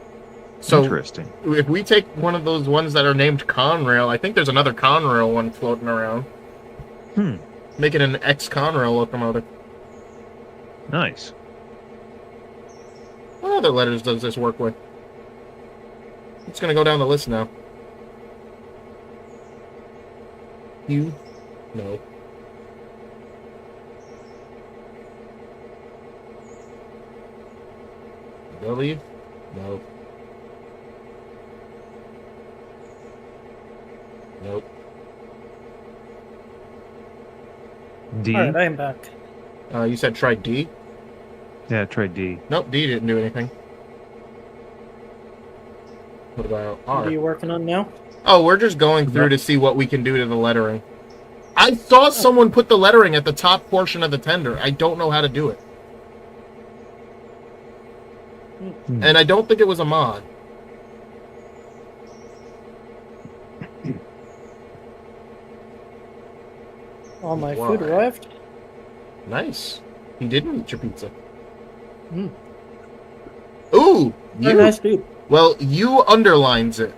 So interesting. if we take one of those ones that are named Conrail, I think there's another Conrail one floating around. Hmm. Make it an X-Conrail locomotive. Nice. What other letters does this work with? It's gonna go down the list now. U? No. W? No. Nope. D? Alright, I am back. You said try D? Yeah, try D. Nope, D didn't do anything. What about What are R? you working on now? Oh, we're just going through to see what we can do to the lettering. I saw someone put the lettering at the top portion of the tender. I don't know how to do it. Hmm. And I don't think it was a mod. All my Why? food arrived. Nice. He didn't eat your pizza. Mm. Ooh, Very nice dude. Well, you underlines it.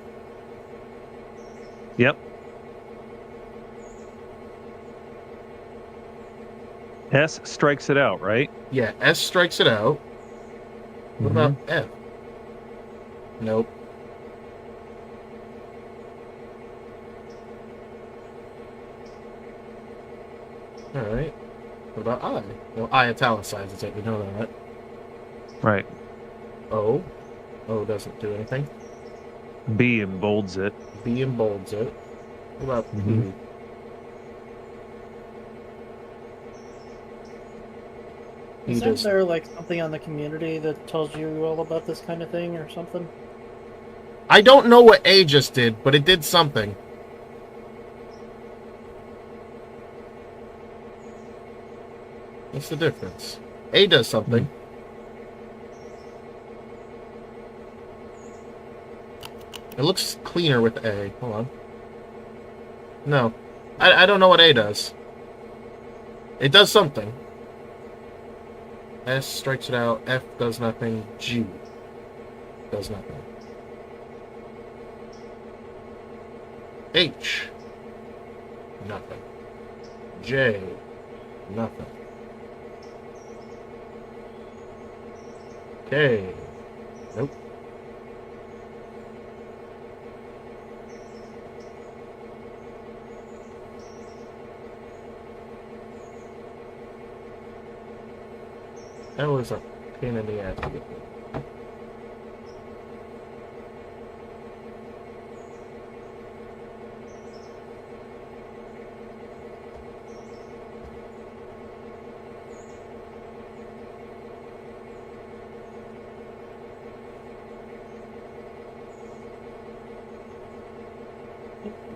Yep. S strikes it out, right? Yeah, S strikes it out. What about F? Nope. Alright. What about I? Well, I italicizes it, we know that. Right. O. O doesn't do anything. B embolds it. B embolds it. What about P? Isn't there like something on the community that tells you all about this kind of thing or something? I don't know what A just did, but it did something. What's the difference? A does something. It looks cleaner with A. Hold on. No. I don't know what A does. It does something. S strikes it out. F does nothing. G does nothing. H. Nothing. J. Nothing. K. Nope. That was a pain in the ass to get through.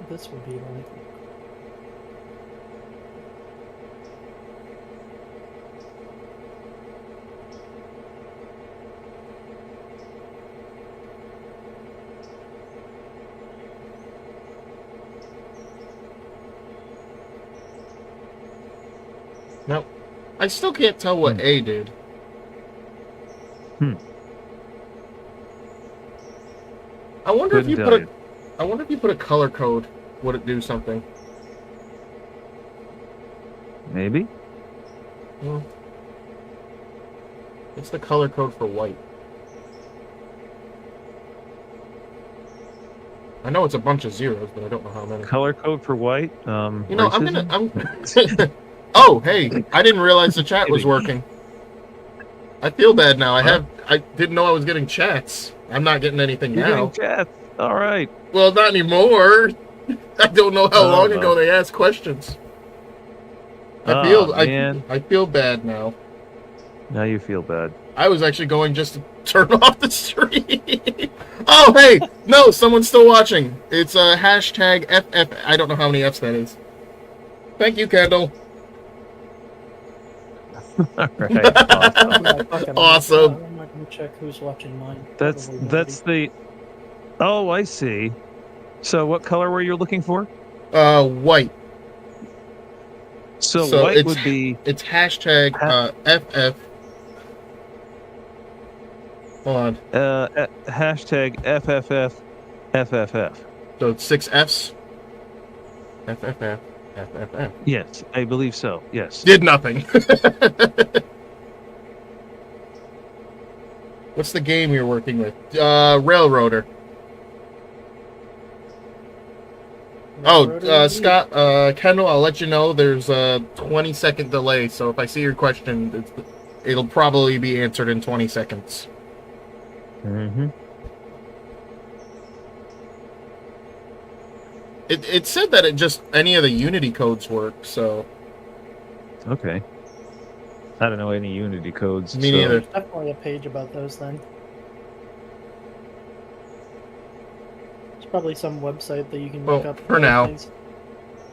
This would be like. Nope. I still can't tell what A did. I wonder if you put a. I wonder if you put a color code, would it do something? Maybe. Well, what's the color code for white? I know it's a bunch of zeros, but I don't know how many. Color code for white. You know, racism? I'm. Oh, hey! I didn't realize the chat was working. I feel bad now. I didn't know I was getting chats. I'm not getting anything You're now. getting chats. All right. Well, not anymore. I don't know how long ago they asked questions. I feel bad now. Now you feel bad. I was actually going just to turn off the stream. Oh, hey! No, someone's still watching. It's hashtag FF. I don't know how many Fs that is. Thank you, Kendall. All right. Awesome. Awesome. I'm not gonna check who's watching mine. That's the. Oh, I see. So, what color were you looking for? White. So white would be. It's hashtag FF. Hold on. Hashtag FFF. So it's 6 Fs. FFF. FFF. Yes, I believe so. Yes. Did nothing. What's the game you're working with? Railroader. Oh, Scott, Kendall, I'll let you know there's a 20-second delay, so if I see your question, it'll probably be answered in 20 seconds. Mm-hmm. It said that any of the Unity codes work, so... Okay. I don't know any Unity codes. Me neither. There's definitely a page about those then. There's probably some website that you can look up. For now. Things.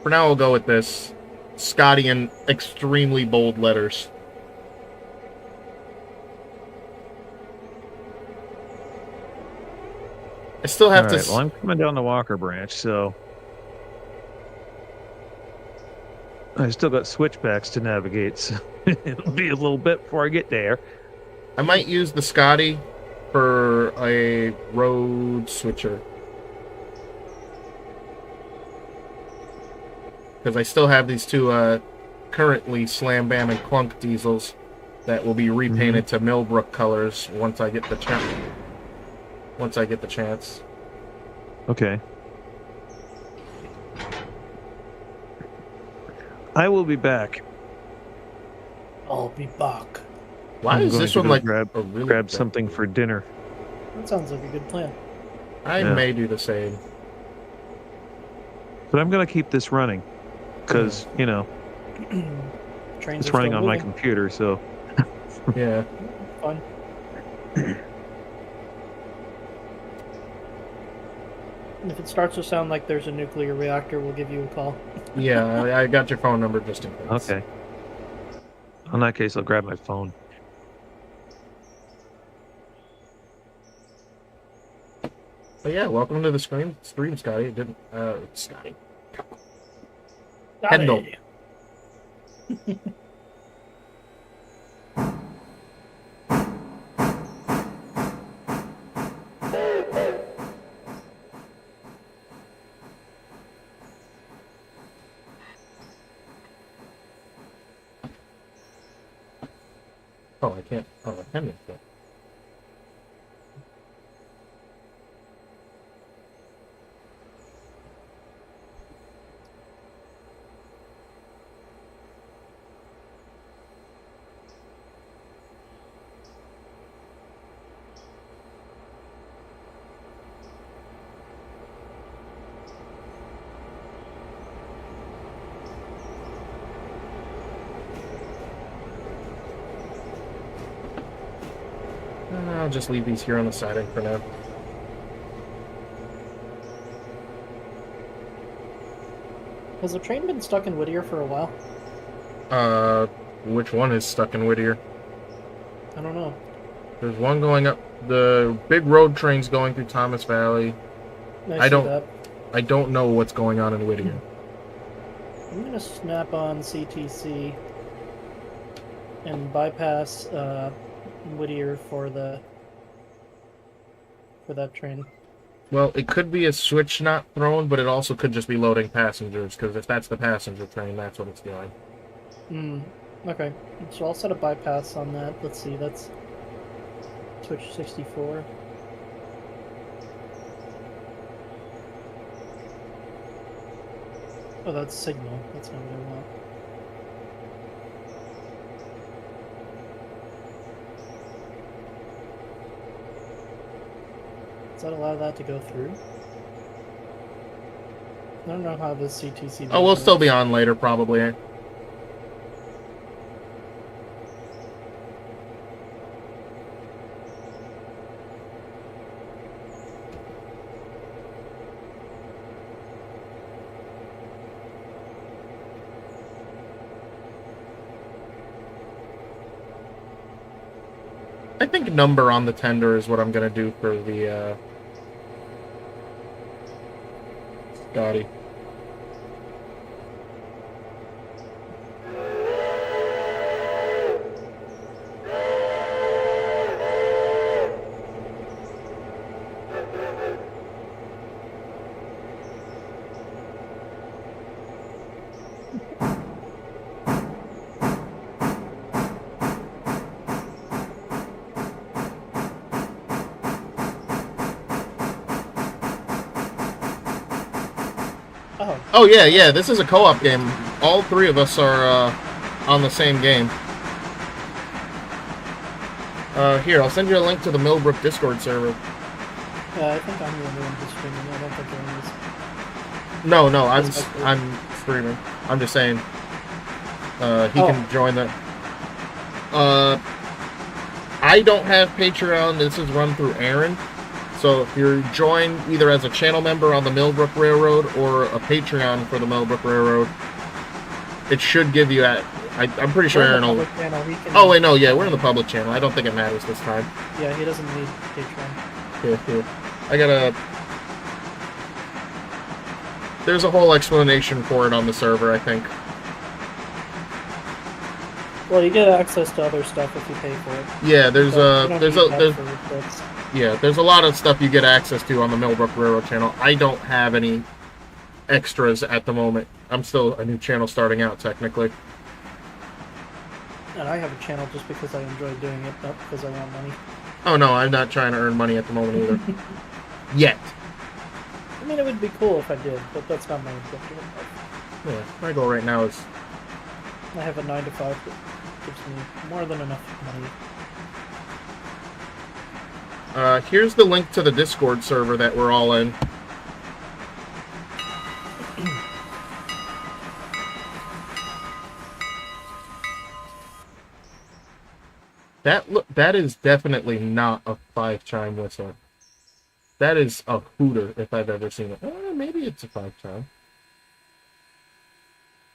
For now, we'll go with this. Scotty in extremely bold letters. I still have to... Well, I'm coming down the Walker branch, so... I still got switchbacks to navigate, so it'll be a little bit before I get there. I might use the Scotty for a road switcher. Because I still have these two currently Slam Bam and Clunk diesels that will be repainted to Millbrook colors once I get the chance. Okay. I will be back. I'll be back. Why is this one like grab something for dinner? That sounds like a good plan. I may do the same. But I'm going to keep this running because, you know, Trains it's are running still on my moving. computer, so. Yeah. Fun. If it starts to sound like there's a nuclear reactor, we'll give you a call. Yeah, I got your phone number just in case. Okay. In that case, I'll grab my phone. But yeah, welcome to the stream, Scotty. It didn't, Scotty. Kendall. Oh, I can't. Oh, I can make that. I'll just leave these here on the siding for now. Has the train been stuck in Whittier for a while? Which one is stuck in Whittier? I don't know. There's one going up. The big road train's going through Thomas Valley. I don't know what's going on in Whittier. I'm gonna snap on CTC and bypass Whittier for that train. Well, it could be a switch not thrown, but it also could just be loading passengers, because if that's the passenger train, that's what it's doing. Okay. So I'll set a bypass on that. Let's see, that's switch 64. Oh, that's signal. That's not what I want. Does that allow that to go through? I don't know how this CTC... Oh, we'll still be on later, probably. I think number on the tender is what I'm going to do for the Scotty. Oh yeah, this is a co-op game. All three of us are on the same game. Here, I'll send you a link to the Millbrook Discord server. Yeah, I think I'm the only one who's streaming. I don't think anyone is. No, I'm streaming. I'm just saying. He can join the. I don't have Patreon. This is run through Aaron. So if you're joined either as a channel member on the Millbrook Railroad or a Patreon for the Millbrook Railroad, it should give you at. I'm pretty sure Aaron will. Oh wait, no, yeah, we're in the public channel. I don't think it matters this time. Yeah, he doesn't need Patreon. Here. I gotta. There's a whole explanation for it on the server, I think. Well, you get access to other stuff if you pay for it. Yeah, there's But you don't there's need a that there's for bits. yeah, there's a lot of stuff you get access to on the Millbrook Railroad channel. I don't have any extras at the moment. I'm still a new channel starting out technically. And I have a channel just because I enjoy doing it, not because I want money. Oh no, I'm not trying to earn money at the moment either. Yet. I mean, it would be cool if I did, but that's not my objective. Yeah, my goal right now is I have a 9 to 5 that gives me more than enough money. here's the link to the Discord server that we're all in. That is definitely not a 5-chime whistle. That is a hooter if I've ever seen it. Maybe it's a 5-chime.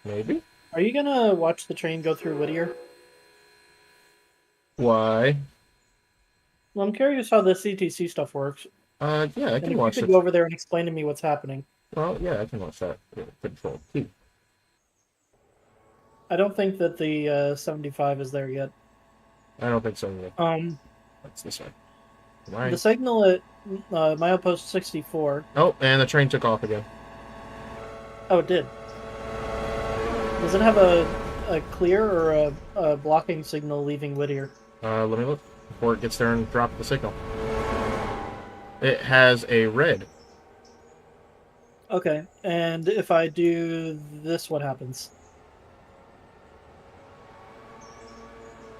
Maybe. Are you gonna watch the train go through Whittier? Why? Well, I'm curious how the CTC stuff works. Yeah, I And can if watch you it. could go over there and explain to me what's happening. Well, yeah, I can watch that. Control T. I don't think that the 75 is there yet. I don't think so either. That's this way. The signal at milepost 64. Oh, and the train took off again. Oh, it did. Does it have a clear or a blocking signal leaving Whittier? Let me look before it gets there and drop the signal. It has a red. Okay, and if I do this, what happens?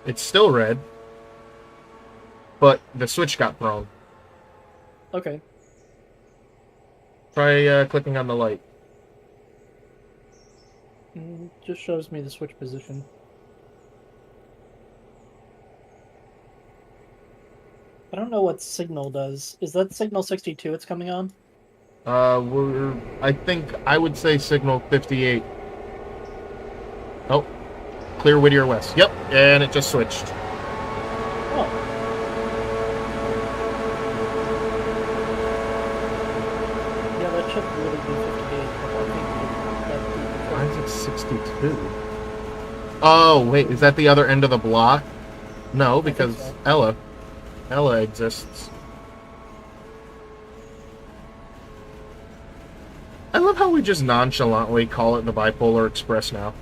It's still red, but the switch got thrown. Okay. Try clicking on the light. Just shows me the switch position. I don't know what signal does. Is that signal 62 it's coming on? I would say signal 58. Oh, clear Whittier West. Yep, and it just switched. Oh. Yeah, that should really be 58. Why is it 62? Oh, wait, is that the other end of the block? No, because so. Ella exists. I love how we just nonchalantly call it the Bipolar Express now.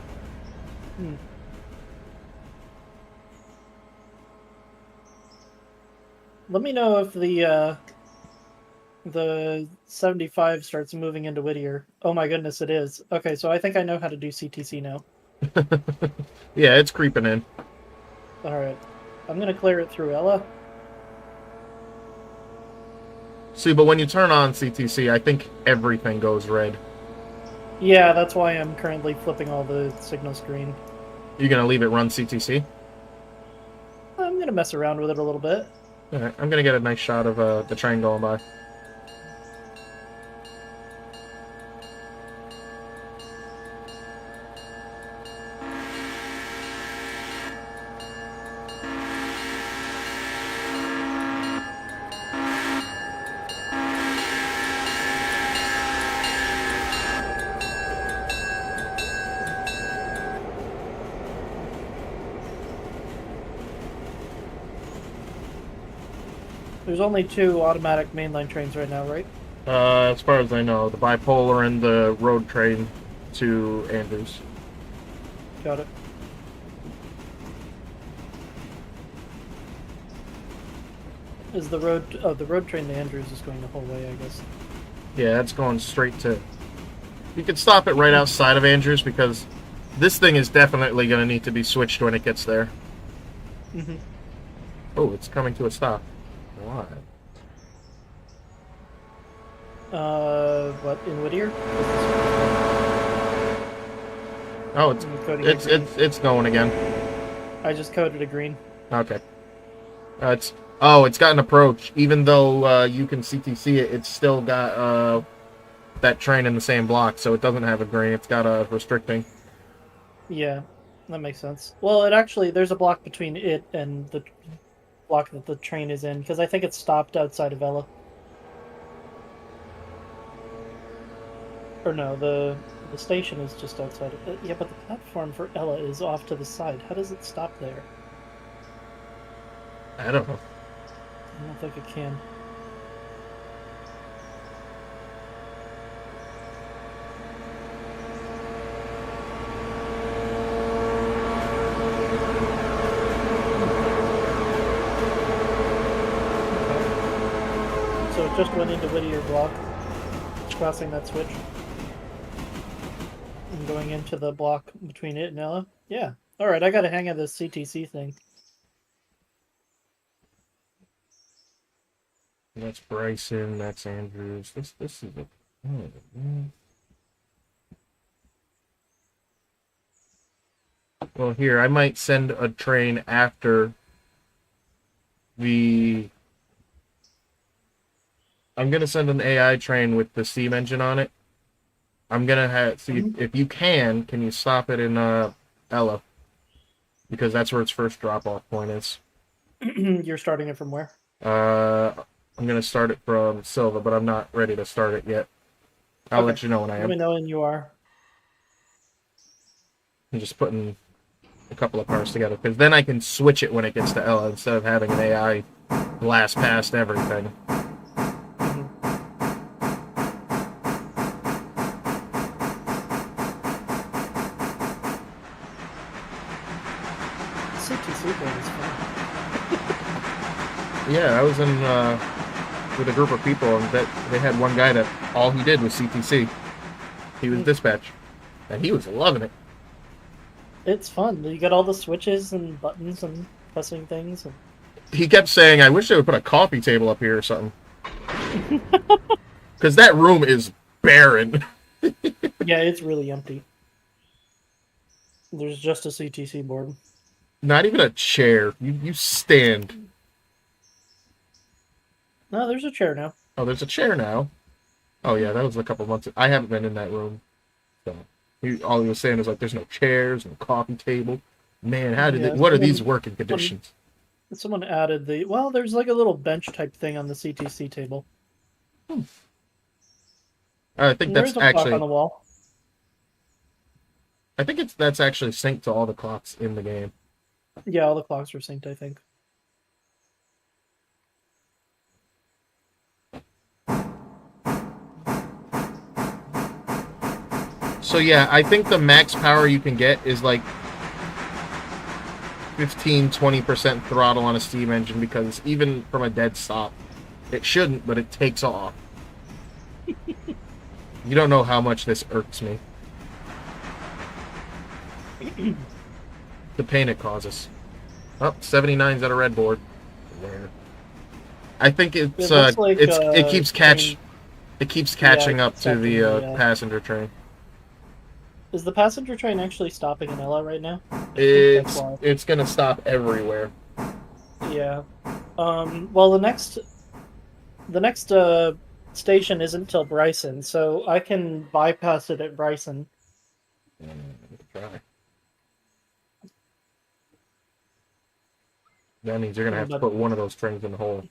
Let me know if the 75 starts moving into Whittier. Oh my goodness, it is. Okay, so I think I know how to do CTC now. Yeah, it's creeping in. Alright. I'm gonna clear it through Ella. See, but when you turn on CTC, I think everything goes red. Yeah, that's why I'm currently flipping all the signal screen. You're gonna leave it run CTC? I'm gonna mess around with it a little bit. Alright, I'm gonna get a nice shot of the train going by. There's only 2 automatic mainline trains right now, right? As far as I know, the bipolar and the road train to Andrews. Got it. Is the road... Oh, the road train to Andrews is going the whole way, I guess. Yeah, it's going straight to... You can stop it right outside of Andrews because this thing is definitely going to need to be switched when it gets there. Mm-hmm. Oh, it's coming to a stop. Why? What, in Whittier? Oh, it's going again. I just coded a green. Okay. It's got an approach. Even though you can CTC it, it's still got that train in the same block, so it doesn't have a green. It's got a restricting. Yeah, that makes sense. Well, it actually, there's a block between it and the block that the train is in, because I think it's stopped outside of Ella. Or no, the The station is just outside of it. Yeah, but the platform for Ella is off to the side. How does it stop there? I don't know. I don't think it can. So it just went into Whittier block, crossing that switch, and going into the block between it and Ella. Yeah. All right, I got a hang of this CTC thing. That's Bryson. That's Andrews. This is a. Oh, man. Well, here I might send a train after the. I'm gonna send an AI train with the steam engine on it. I'm gonna have see if you can you stop it in Ella, because that's where its first drop off point is. You're starting it from where? I'm gonna start it from Silva, but I'm not ready to start it yet. I'll let you know when I am. Let me know when you are. I'm just putting a couple of cars together, because then I can switch it when it gets to Ella instead of having an AI blast past everything. CTC board is fun. Yeah, I was in with a group of people, and that they had one guy that all he did was CTC. He was dispatch, and he was loving it. It's fun. You got all the switches and buttons and pressing things. And... He kept saying, "I wish they would put a coffee table up here or something," because that room is barren. Yeah, it's really empty. There's just a CTC board. Not even a chair. You stand. No, there's a chair now. Oh, there's a chair now. Oh yeah, that was a couple months. I haven't been in that room. So all he was saying is like, "There's no chairs, no coffee table." Man, how did what are these working conditions? Someone added the there's like a little bench type thing on the CTC table. I think that's There's a clock actually on the wall. I think that's actually synced to all the clocks in the game. Yeah, all the clocks are synced, I think. So yeah, I think the max power you can get is like 15-20% throttle on a steam engine, because even from a dead stop, it shouldn't, but it takes off. You don't know how much this irks me. The pain it causes. Oh, 79's at a red board. Where? I think it's it keeps catching up to the passenger train. Is the passenger train actually stopping in Ella right now? It's gonna stop everywhere. Yeah. Well, the next station isn't till Bryson, so I can bypass it at Bryson. Try. That means you're gonna have to put one of those trains in the hole.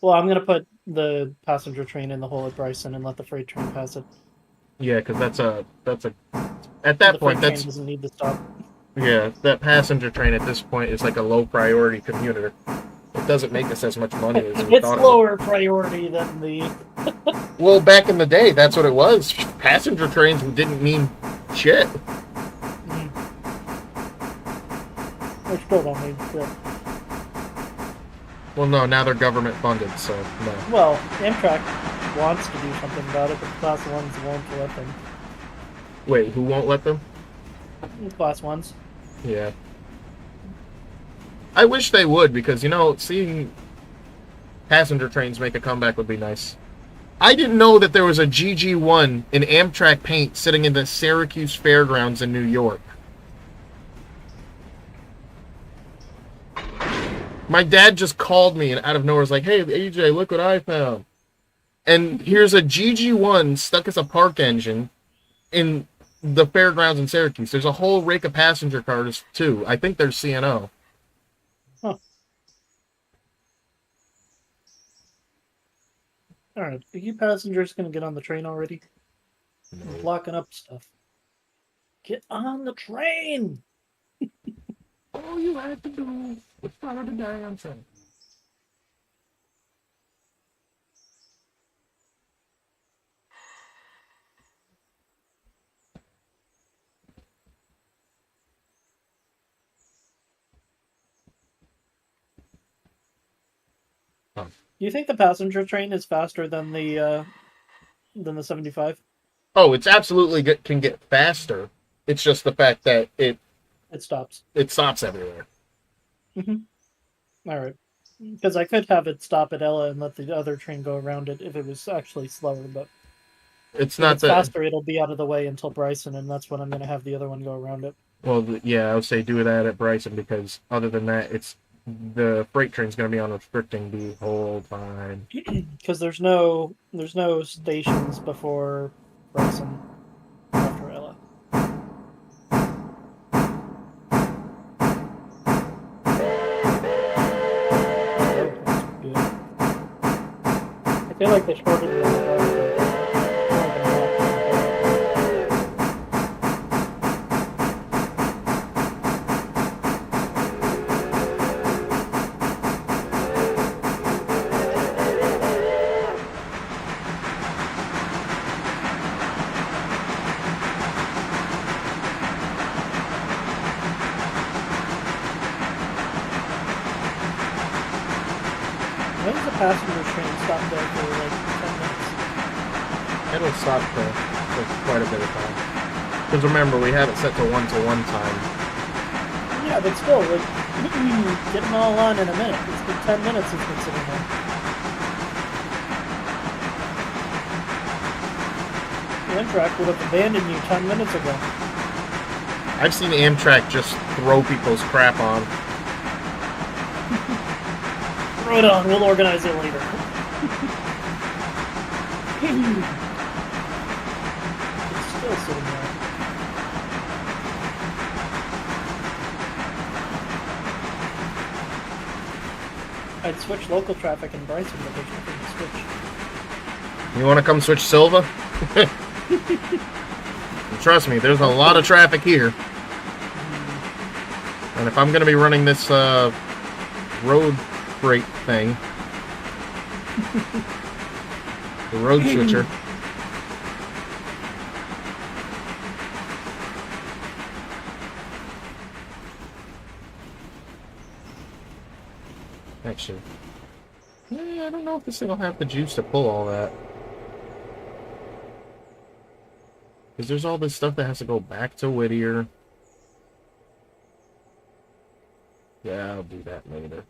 Well, I'm gonna put the passenger train in the hole at Bryson and let the freight train pass it. Yeah, because that's a at that point train doesn't need to stop. Yeah, that passenger train at this point is like a low priority commuter. It doesn't make us as much money as we thought. It's lower priority than the. Well, back in the day, that's what it was. Passenger trains didn't mean shit. They still don't mean shit. Well, no, now they're government funded, so no. Well, Amtrak wants to do something about it, but the Class 1s won't let them. Wait, who won't let them? Class 1s. Yeah. I wish they would, because, seeing passenger trains make a comeback would be nice. I didn't know that there was a GG1 in Amtrak paint sitting in the Syracuse Fairgrounds in New York. My dad just called me and out of nowhere was like, "Hey, AJ, look what I found." And here's a GG1 stuck as a park engine in the fairgrounds in Syracuse. There's a whole rake of passenger cars, too. I think there's CNO. Huh. Alright, are you passengers going to get on the train already? I'm blocking up stuff. Get on the train! All you had to do was follow the damn train. Do you think the passenger train is faster than the 75? Oh, it's absolutely can get faster. It's just the fact that it stops. It stops everywhere. All right. Because I could have it stop at Ella and let the other train go around it if it was actually slower, but it's if not it's that faster, it'll be out of the way until Bryson, and that's when I'm going to have the other one go around it. Well, yeah, I would say do that at Bryson because other than that, it's the freight train's going to be on restricting the whole time. Because there's no stations before Bryson after Ella. I feel like they shortened it. When does the passenger train stop there for like 10 minutes? It'll stop for quite a bit of time. Because remember, we have it set to 1-to-1 time. Yeah, but still, like, get them all on in a minute. It's been 10 minutes it's been sitting there. Amtrak would have abandoned you 10 minutes ago. I've seen Amtrak just throw people's crap on. Throw it on, we'll organize it later. It's still sitting there. I'd switch local traffic in Bryson, but there's nothing to switch. You want to come switch Silva? Trust me, there's a lot of traffic here. And if I'm going to be running this road freight thing, the road switcher. Actually, I don't know if this thing will have the juice to pull all that. Because there's all this stuff that has to go back to Whittier. Yeah, I'll do that later.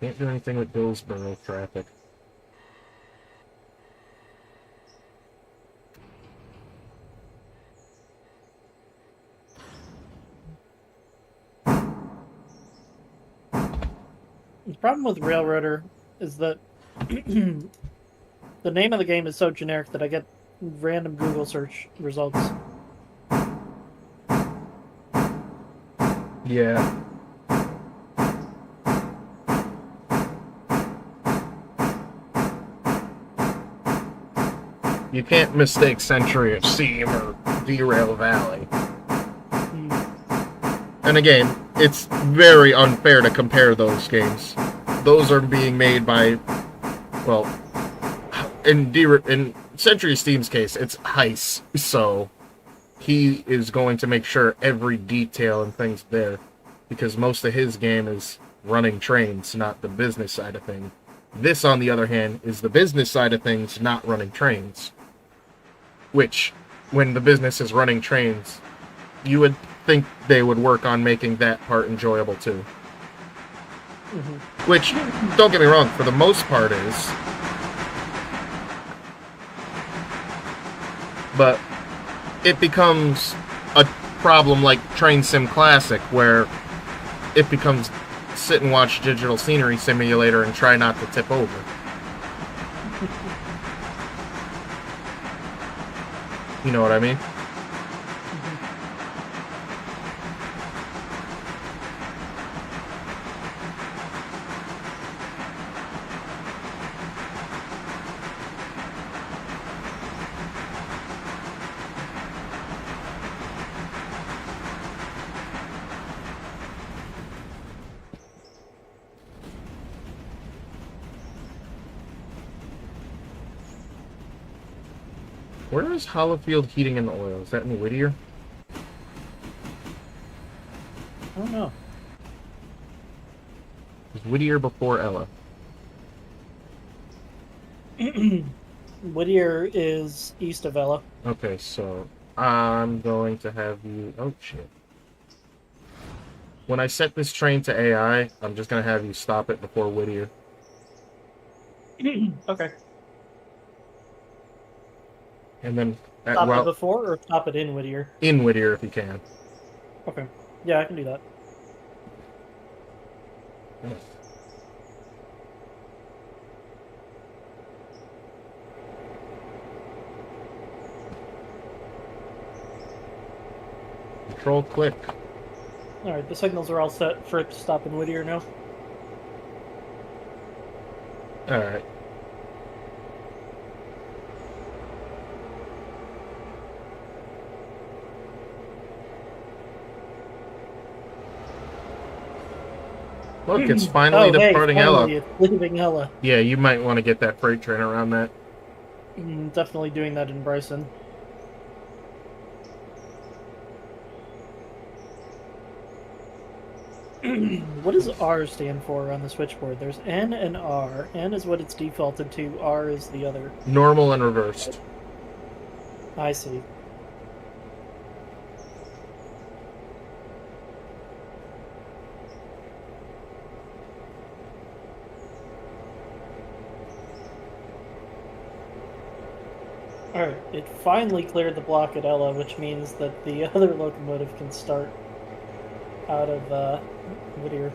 Can't do anything with Dillsboro traffic. The problem with Railroader is that the name of the game is so generic that I get random Google search results. Yeah. You can't mistake Century of Steam or Derail Valley. And again, it's very unfair to compare those games. Those are being made by, well, in Century of Steam's case, it's Heiss, so he is going to make sure every detail and things there, because most of his game is running trains, not the business side of things. This, on the other hand, is the business side of things, not running trains. Which, when the business is running trains, you would think they would work on making that part enjoyable too. Mm-hmm. Which, don't get me wrong, for the most part is. But it becomes a problem like Train Sim Classic, where it becomes sit and watch Digital Scenery Simulator and try not to tip over. You know what I mean? Where is Hollowfield Heating and Oil? Is that in Whittier? I don't know. Is Whittier before Ella? Whittier is east of Ella. Okay, so I'm going to have you... Oh, shit. When I set this train to AI, I'm just going to have you stop it before Whittier. Okay. And then... Stop it before or stop it in Whittier? In Whittier, if you can. Okay. Yeah, I can do that. Yeah. Control click. Alright, the signals are all set for it to stop in Whittier now. Alright. Look, it's finally departing finally, Ella. It's leaving Ella. Yeah, you might want to get that freight train around that. Definitely doing that in Bryson. What does R stand for on the switchboard? There's N and R. N is what it's defaulted to. R is the other. Normal and reversed. I see. Alright, it finally cleared the block at Ella, which means that the other locomotive can start out of Whittier.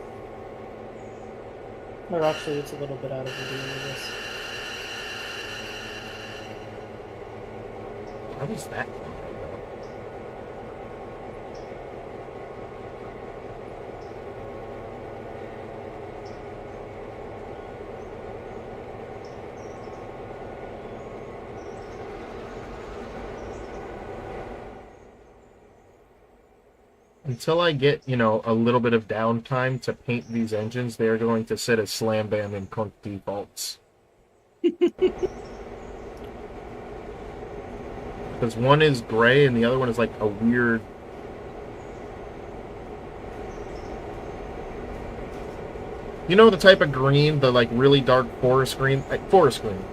Or actually, it's a little bit out of Whittier, I guess. How was that? Until I get, you know, a little bit of downtime to paint these engines, they're going to sit as slam bam and conk defaults. Because one is gray and the other one is like a weird... You know the type of green, the like really dark forest green? Forest green.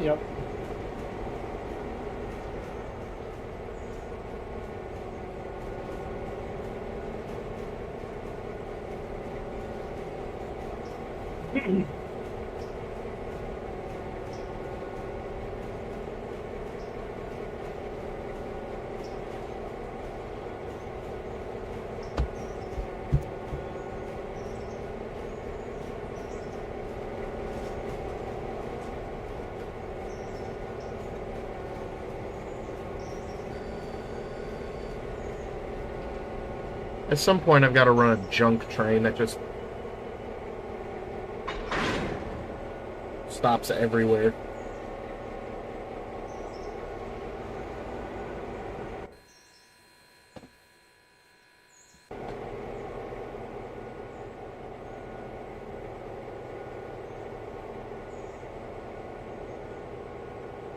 Yep. At some point I've got to run a junk train that just stops everywhere.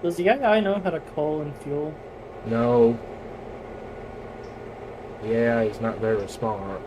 Does the guy know how to coal and fuel? No. Yeah, he's not very smart.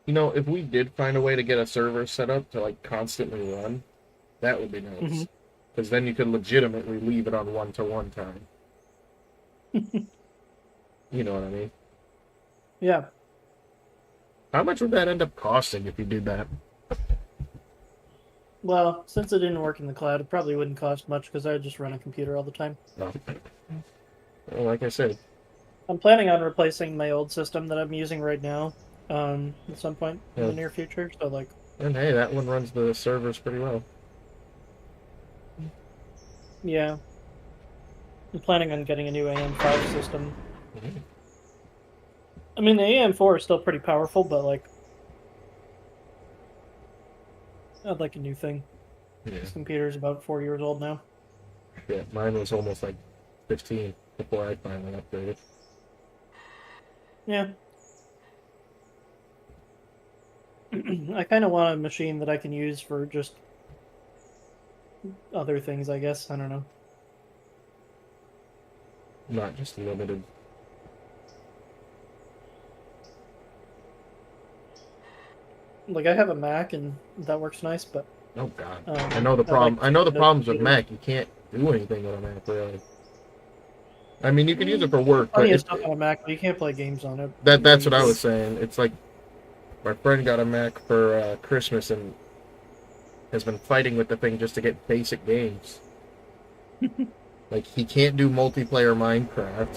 You know, if we did find a way to get a server set up to like constantly run, that would be nice. Because then you could legitimately leave it on 1-to-1 time. You know what I mean? Yeah. How much would that end up costing if you did that? Well, since it didn't work in the cloud, it probably wouldn't cost much because I would just run a computer all the time. No. Well, like I said. I'm planning on replacing my old system that I'm using right now at some point in the near future. So, like... And hey, that one runs the servers pretty well. Yeah. I'm planning on getting a new AM5 system. I mean, the AM4 is still pretty powerful, but, like... I'd like a new thing. Yeah. This computer's about 4 years old now. Yeah, mine was almost like 15 before I finally upgraded. Yeah. I kind of want a machine that I can use for just other things, I guess. I don't know. Not just limited. Like, I have a Mac, and that works nice, but... Oh, God. I know the problem. Like I know the problems with Mac. You can't do anything with a Mac, really. I mean, you can use it for work, plenty but... of stuff on a Mac, but you can't play games on it. That's what I was saying. It's like... My friend got a Mac for Christmas and has been fighting with the thing just to get basic games. Like, he can't do multiplayer Minecraft.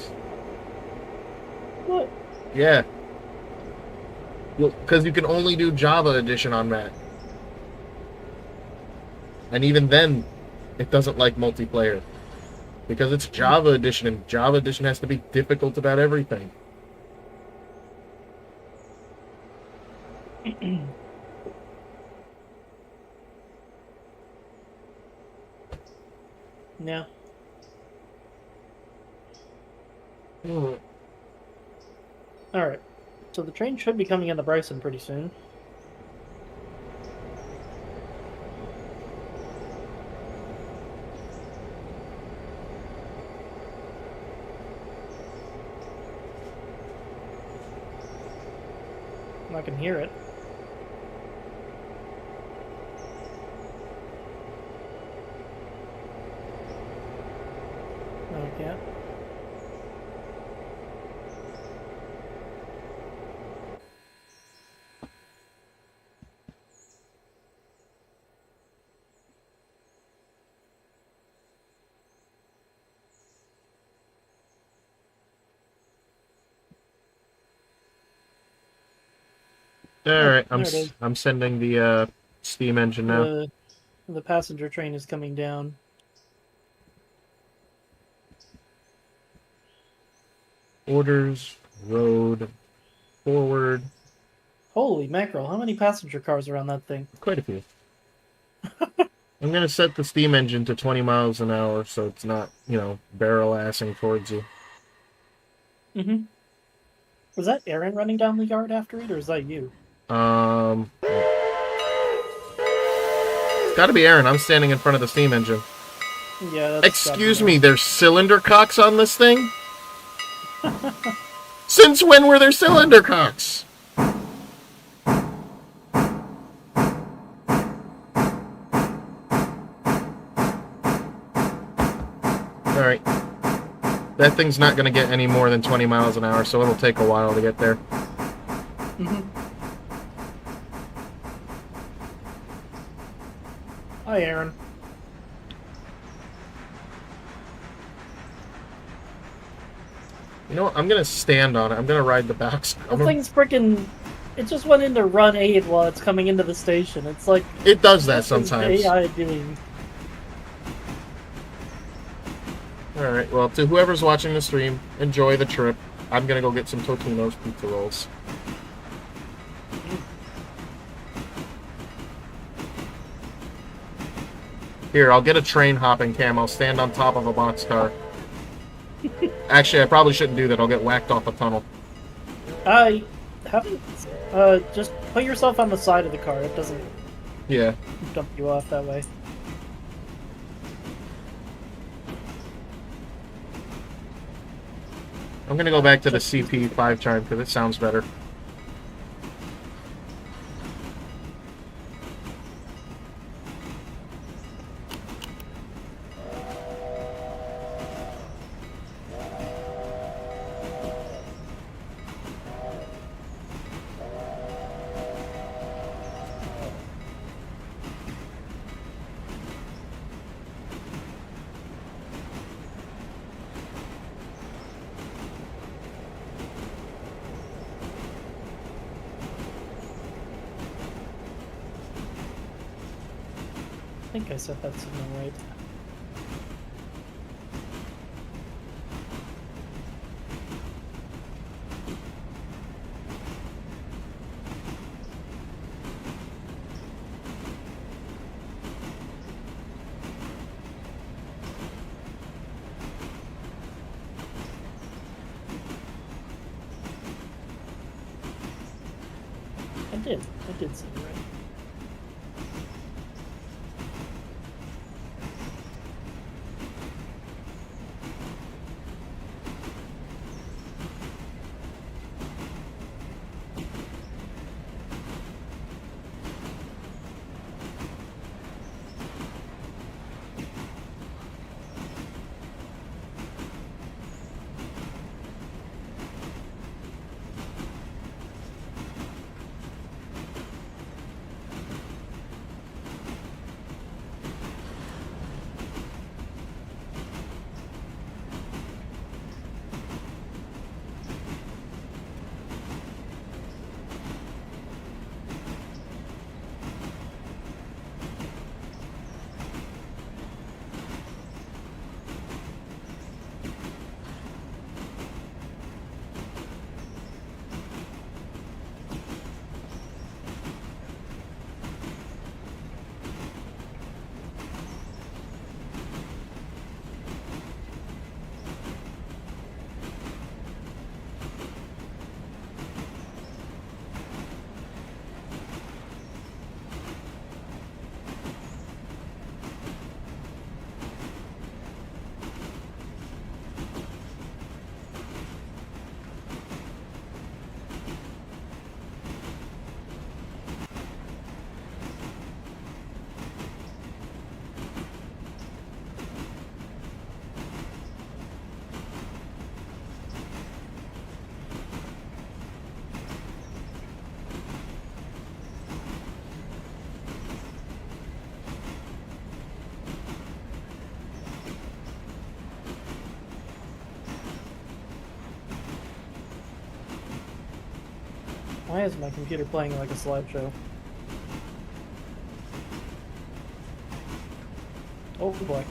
What? Yeah. Well, because you can only do Java Edition on Mac. And even then, it doesn't like multiplayer. Because it's Java Edition, and Java Edition has to be difficult about everything. Yeah. Alright. So the train should be coming into Bryson pretty soon. I can hear it. No, I can't. Alright, there it is. I'm sending the steam engine now. The passenger train is coming down. Orders, road, forward. Holy mackerel, how many passenger cars are on that thing? Quite a few. I'm going to set the steam engine to 20 miles an hour so it's not, you know, barrel-assing towards you. Mm-hmm. Was that Aaron running down the yard after it, or is that you? It's got to be Aaron. I'm standing in front of the steam engine. Yeah, that's Excuse me, there's cylinder cocks on this thing? Since when were there cylinder cocks? Alright. That thing's not going to get any more than 20 miles an hour, so it'll take a while to get there. Mm-hmm. Hi, Aaron. You know what? I'm going to stand on it. I'm going to ride the box. That thing's freaking... It just went into run 8 while it's coming into the station. It's like... It does that what is sometimes. AI doing? Alright, well, to whoever's watching the stream, enjoy the trip. I'm going to go get some Totino's pizza rolls. Here, I'll get a train hopping cam. I'll stand on top of a boxcar. Actually, I probably shouldn't do that. I'll get whacked off a tunnel. I haven't... just put yourself on the side of the car. It doesn't Yeah. dump you off that way. I'm gonna go back to the CP 5-chime because it sounds better. I think I set that signal right. I did set it right. Why is my computer playing like a slideshow? Oh boy.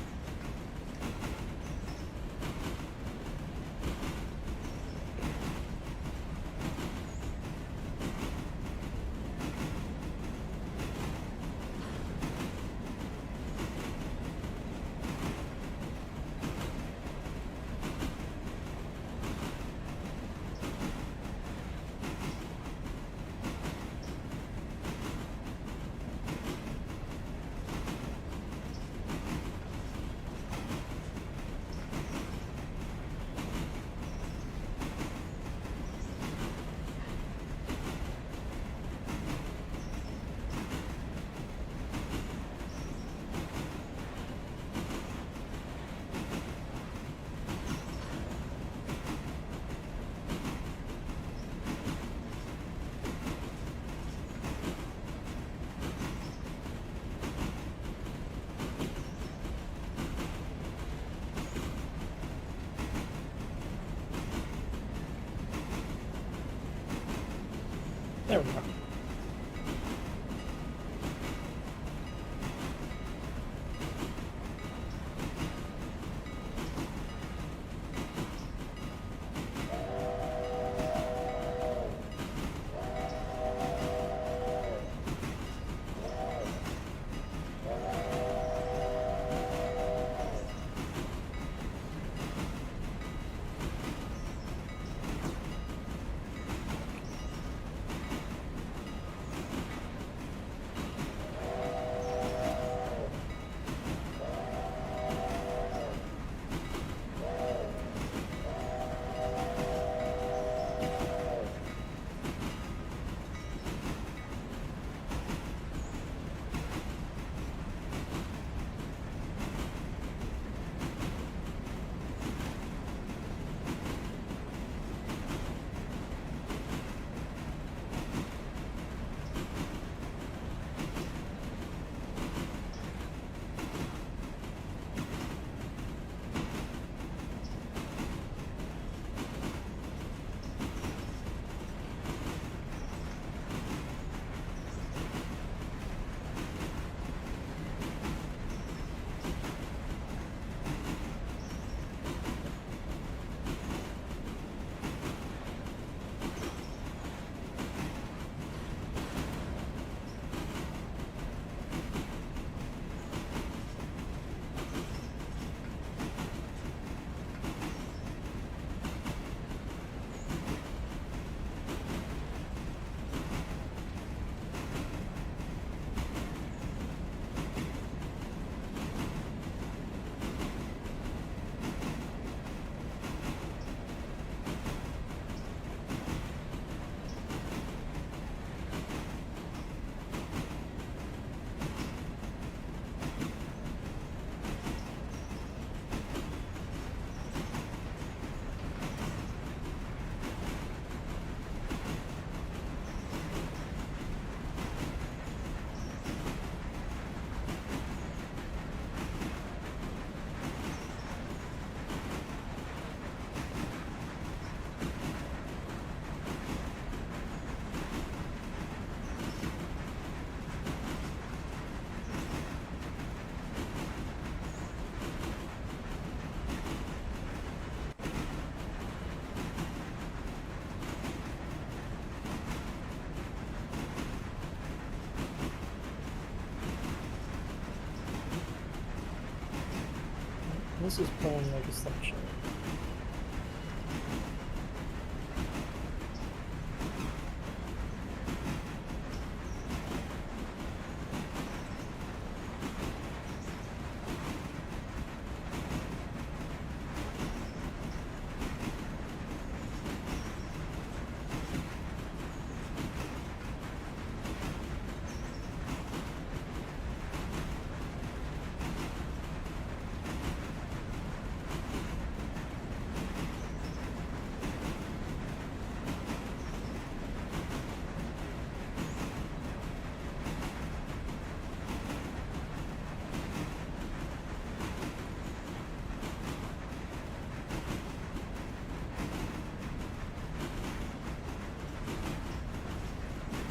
This is pulling like a slingshot.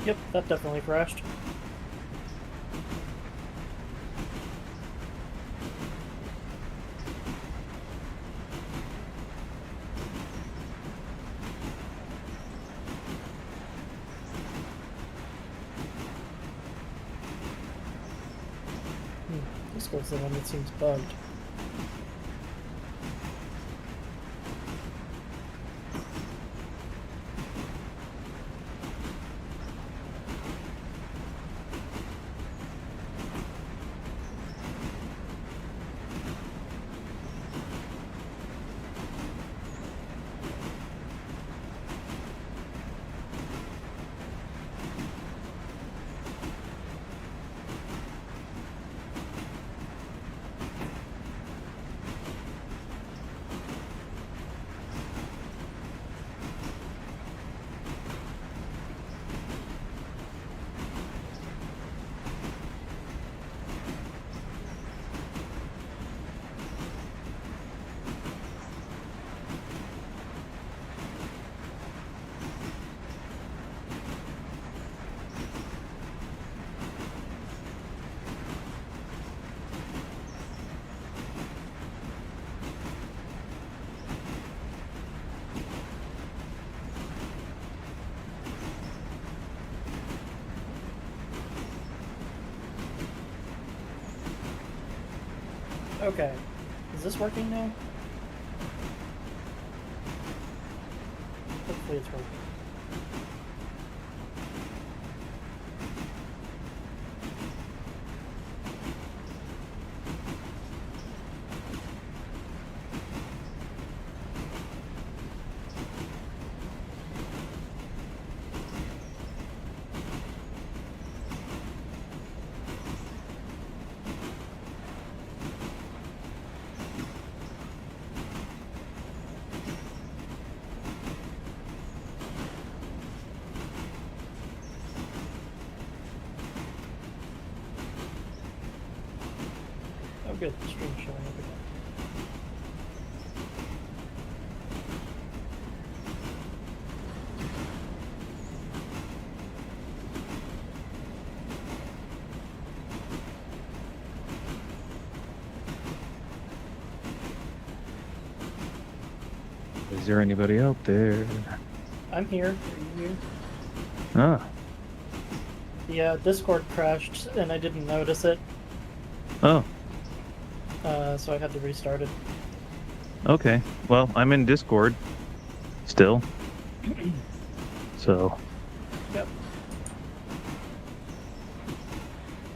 Yep, that definitely crashed. This goes the one that seems bugged. Okay. Is this working now? Hopefully it's working. Oh good, the stream's showing up again. Is there anybody out there? I'm here. Are you here? Ah, Yeah, Discord crashed and I didn't notice it, oh, so I had to restart it. okay. Well, I'm in Discord still. So, Yep.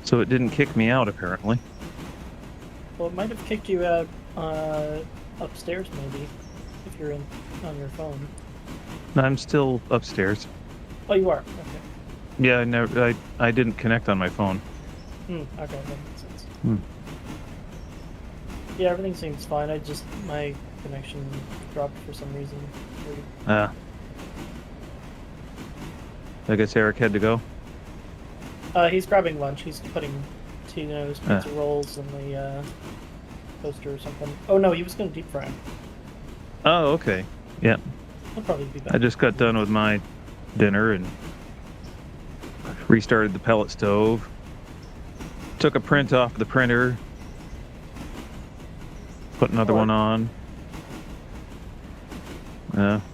so it didn't kick me out apparently. Well, it might have kicked you out upstairs, maybe, if you're in on your phone. I'm still upstairs. Oh, you are. Okay. Yeah, I didn't connect on my phone. Okay, that makes sense. Hmm. Yeah, everything seems fine. My connection dropped for some reason. Ah. I guess Eric had to go. He's grabbing lunch. He's putting Tino's pizza rolls in the toaster or something. Oh no, he was gonna deep fry 'em. Oh, okay. Yeah. He'll probably be back. I just got done with my dinner and restarted the pellet stove. Took a print off the printer. Put another one on.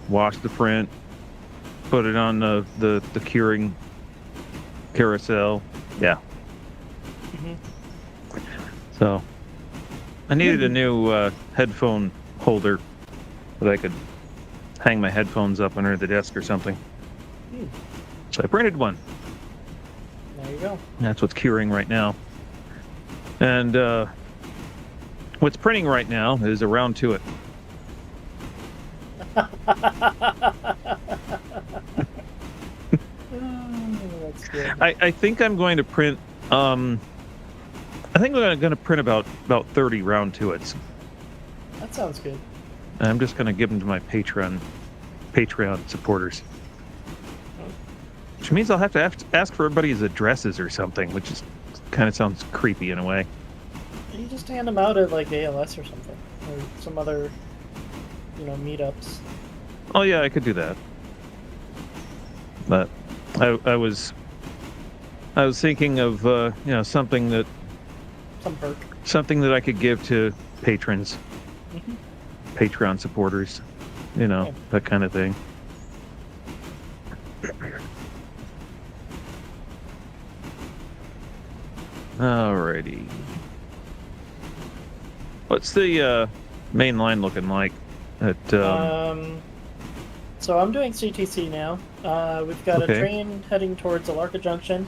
Washed the print. Put it on the curing carousel. Yeah. Mhm. So I needed a new headphone holder that I could hang my headphones up under the desk or something. So I printed one. There you go. That's what's curing right now. And what's printing right now is a round to it. That's good. I think I'm going to print. I think I'm going to print about 30 round to it. That sounds good. I'm just going to give them to my Patreon supporters. Which means I'll have to ask for everybody's addresses or something, which is kind of sounds creepy in a way. You just hand them out at like ALS or something, or some other, meetups. Oh yeah, I could do that. But I was thinking of something that Some perk. something that I could give to patrons, Patreon supporters, that kind of thing. Alrighty. What's the main line looking like? So I'm doing CTC now. We've got a train heading towards Alarka Junction.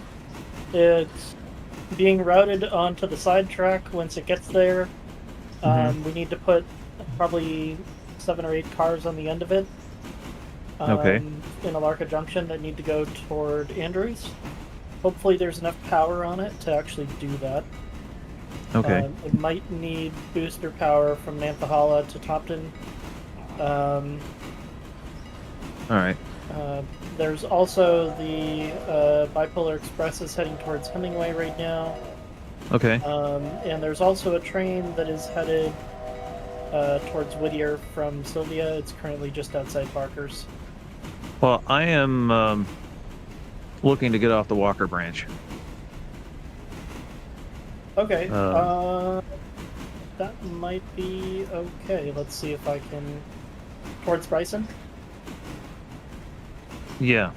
It's being routed onto the side track. Once it gets there, we need to put probably 7 or 8 cars on the end of it. In Alarka Junction that need to go toward Andrews. Hopefully there's enough power on it to actually do that. Okay. It might need booster power from Nantahala to Topton. Alright. There's also the Bipolar Express is heading towards Hemingway right now. Okay. And there's also a train that is headed towards Whittier from Sylvia. It's currently just outside Barker's. Well, I am looking to get off the Walker branch. Okay. That might be okay. Let's see if I can... Towards Bryson? Yeah.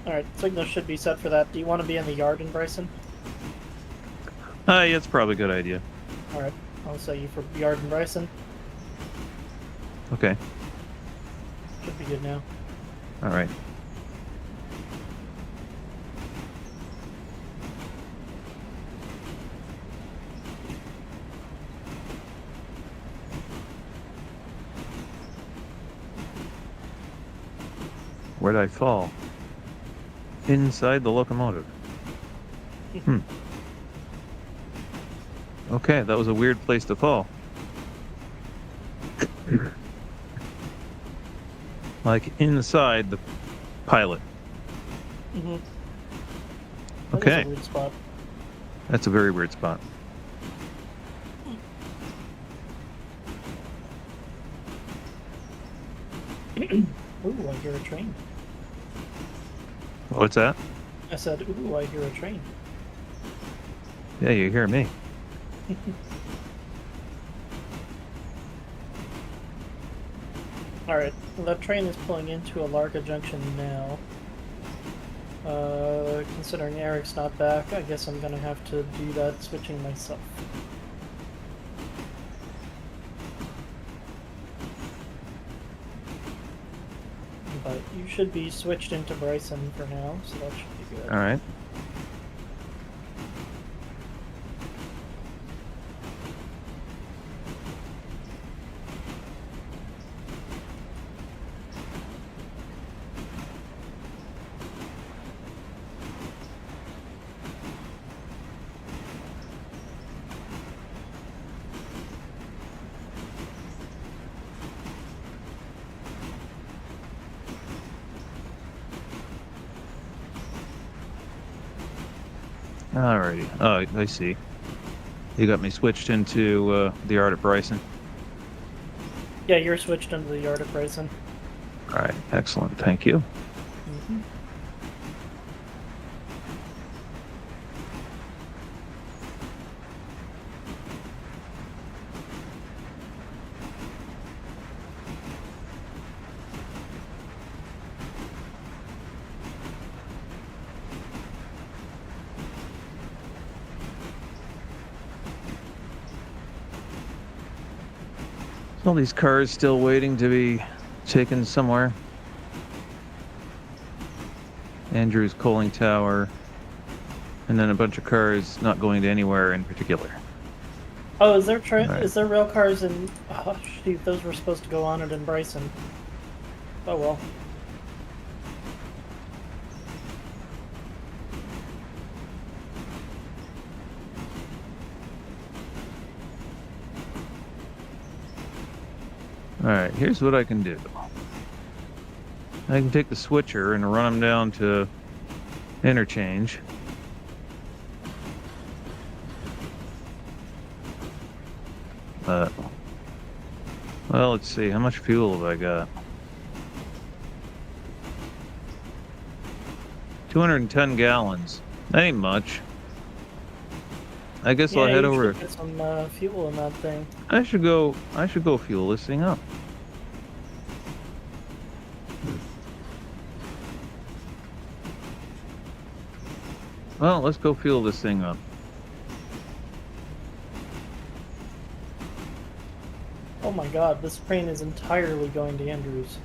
Alright, signal should be set for that. Do you want to be in the yard in Bryson? Yeah, it's probably a good idea. Alright, I'll set you for yard in Bryson. Okay. Should be good now. Alright. Where'd I fall? Inside the locomotive. Okay, that was a weird place to fall. Like inside the pilot. That Okay. is a weird spot. That's a very weird spot. Ooh, I hear a train. What's that? I said, ooh, I hear a train. Yeah, you hear me. Alright, that train is pulling into Alarka Junction now. Considering Eric's not back, I guess I'm gonna have to do that switching myself. But you should be switched into Bryson for now, so that should be good. Alright. Alrighty. Oh, I see. You got me switched into the yard at Bryson. Yeah, you're switched into the yard at Bryson. Alright, excellent. Thank you. All these cars still waiting to be taken somewhere. Andrews coaling tower, and then a bunch of cars not going to anywhere in particular. Oh, is there is there rail cars in? Oh shoot, those were supposed to go on it in Bryson. Oh well. Alright, here's what I can do. I can take the switcher and run them down to interchange. Well, let's see, how much fuel have I got? 210 gallons. That ain't much. I guess I'll head over. Get some fuel in that thing. I should go fuel this thing up. Well, let's go fuel this thing up. Oh my god, this train is entirely going to Andrews.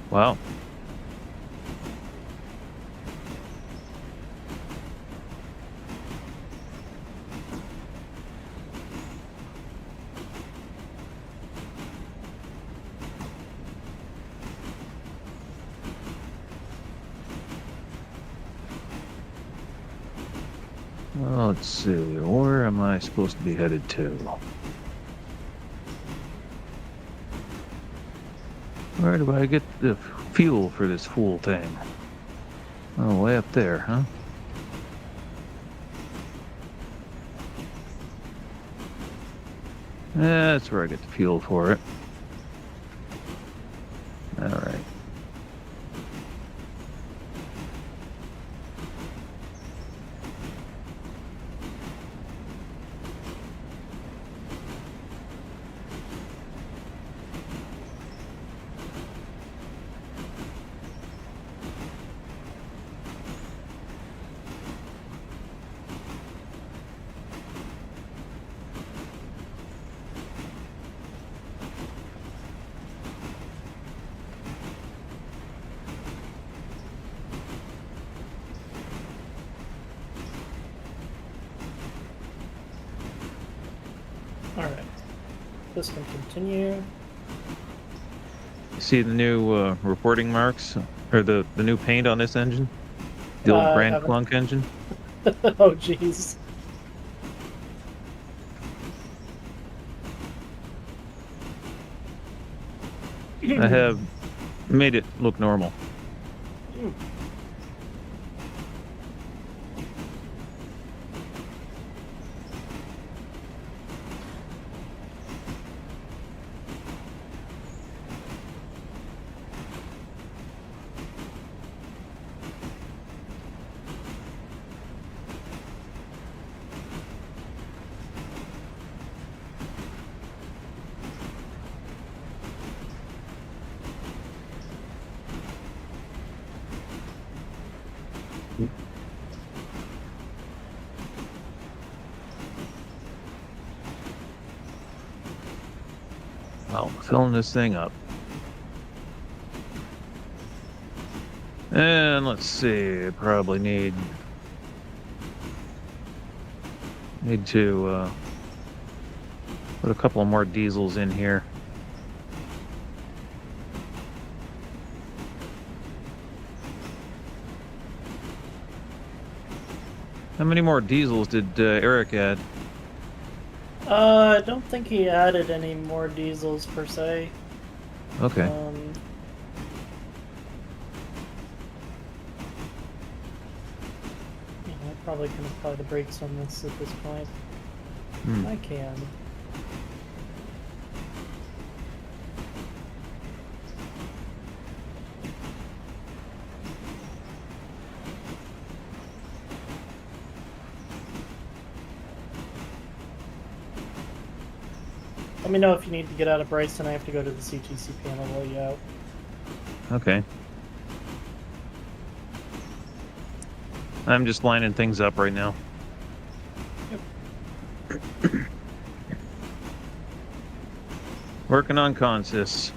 Wow. Well, let's see, where am I supposed to be headed to? Where do I get the fuel for this fool thing? Oh, way up there, huh? Yeah, that's where I get the fuel for it. All right. Alright. This can continue. See the new reporting marks, or the new paint on this engine? The old Grand Clunk engine? Oh, jeez. I have made it look normal. Well, filling this thing up. And let's see, I probably need to put a couple more diesels in here. How many more diesels did Eric add? I don't think he added any more diesels per se. Okay. I probably can apply the brakes on this at this point. I can. Let me know if you need to get out of Bryson. I have to go to the CTC panel while you're out. Okay. I'm just lining things up right now. Yep. Working on consists.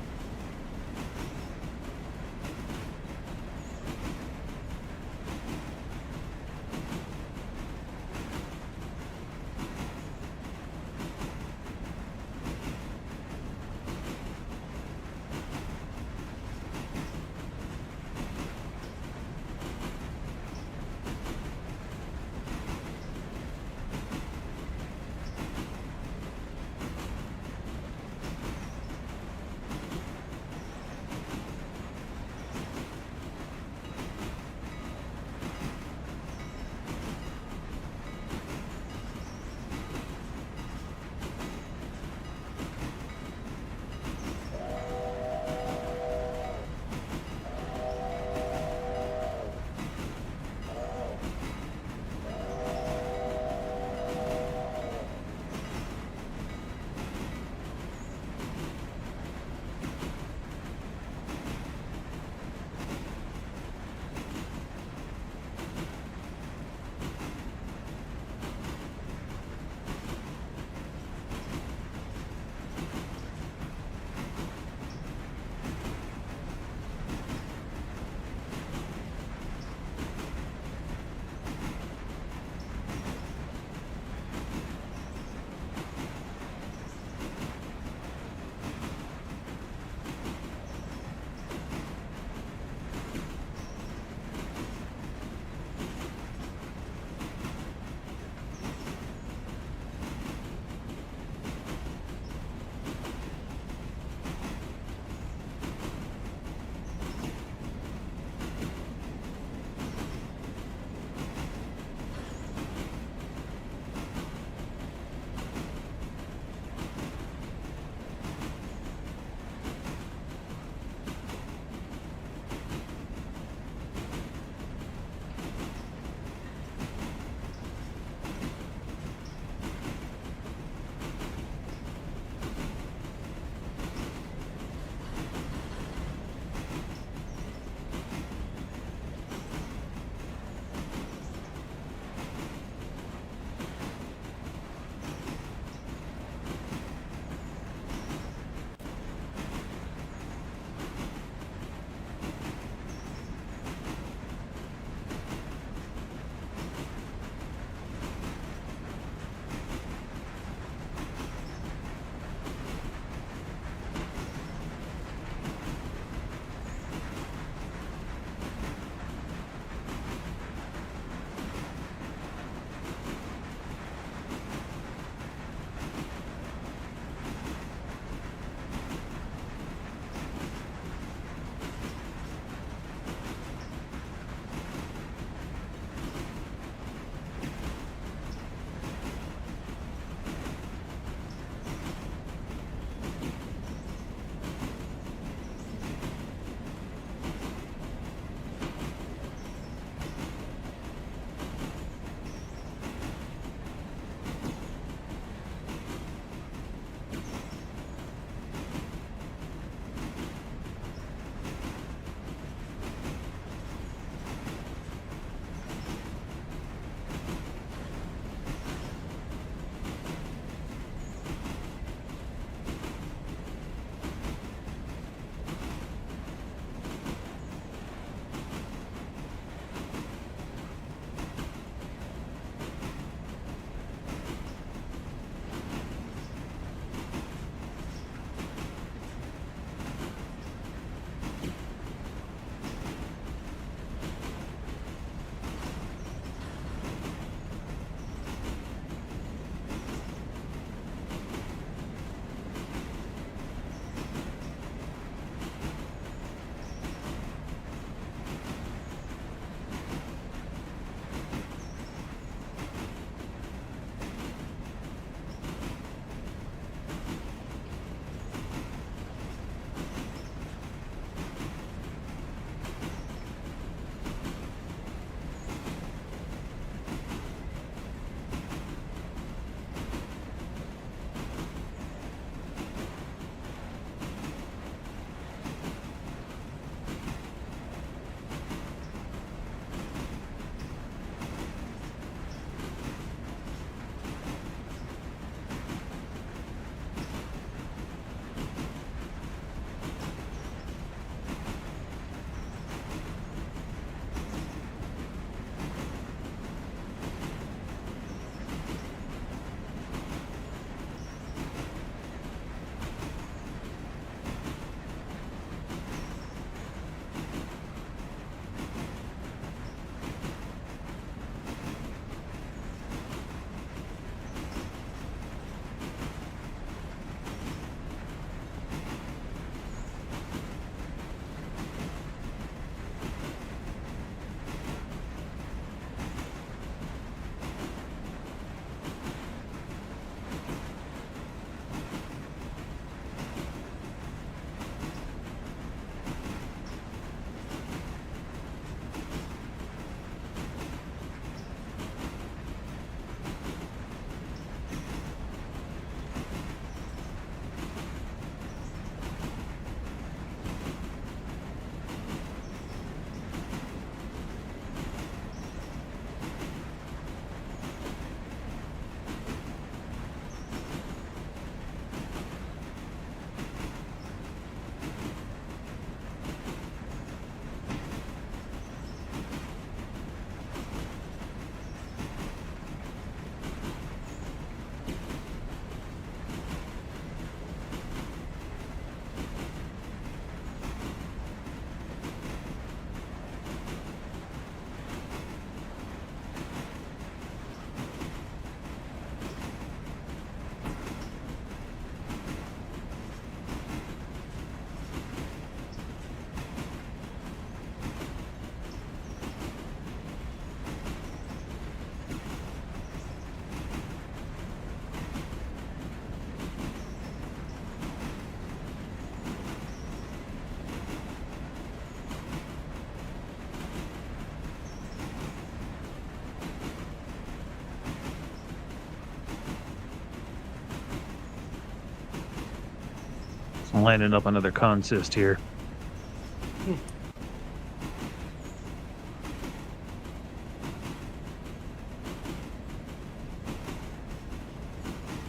lining up another consist here.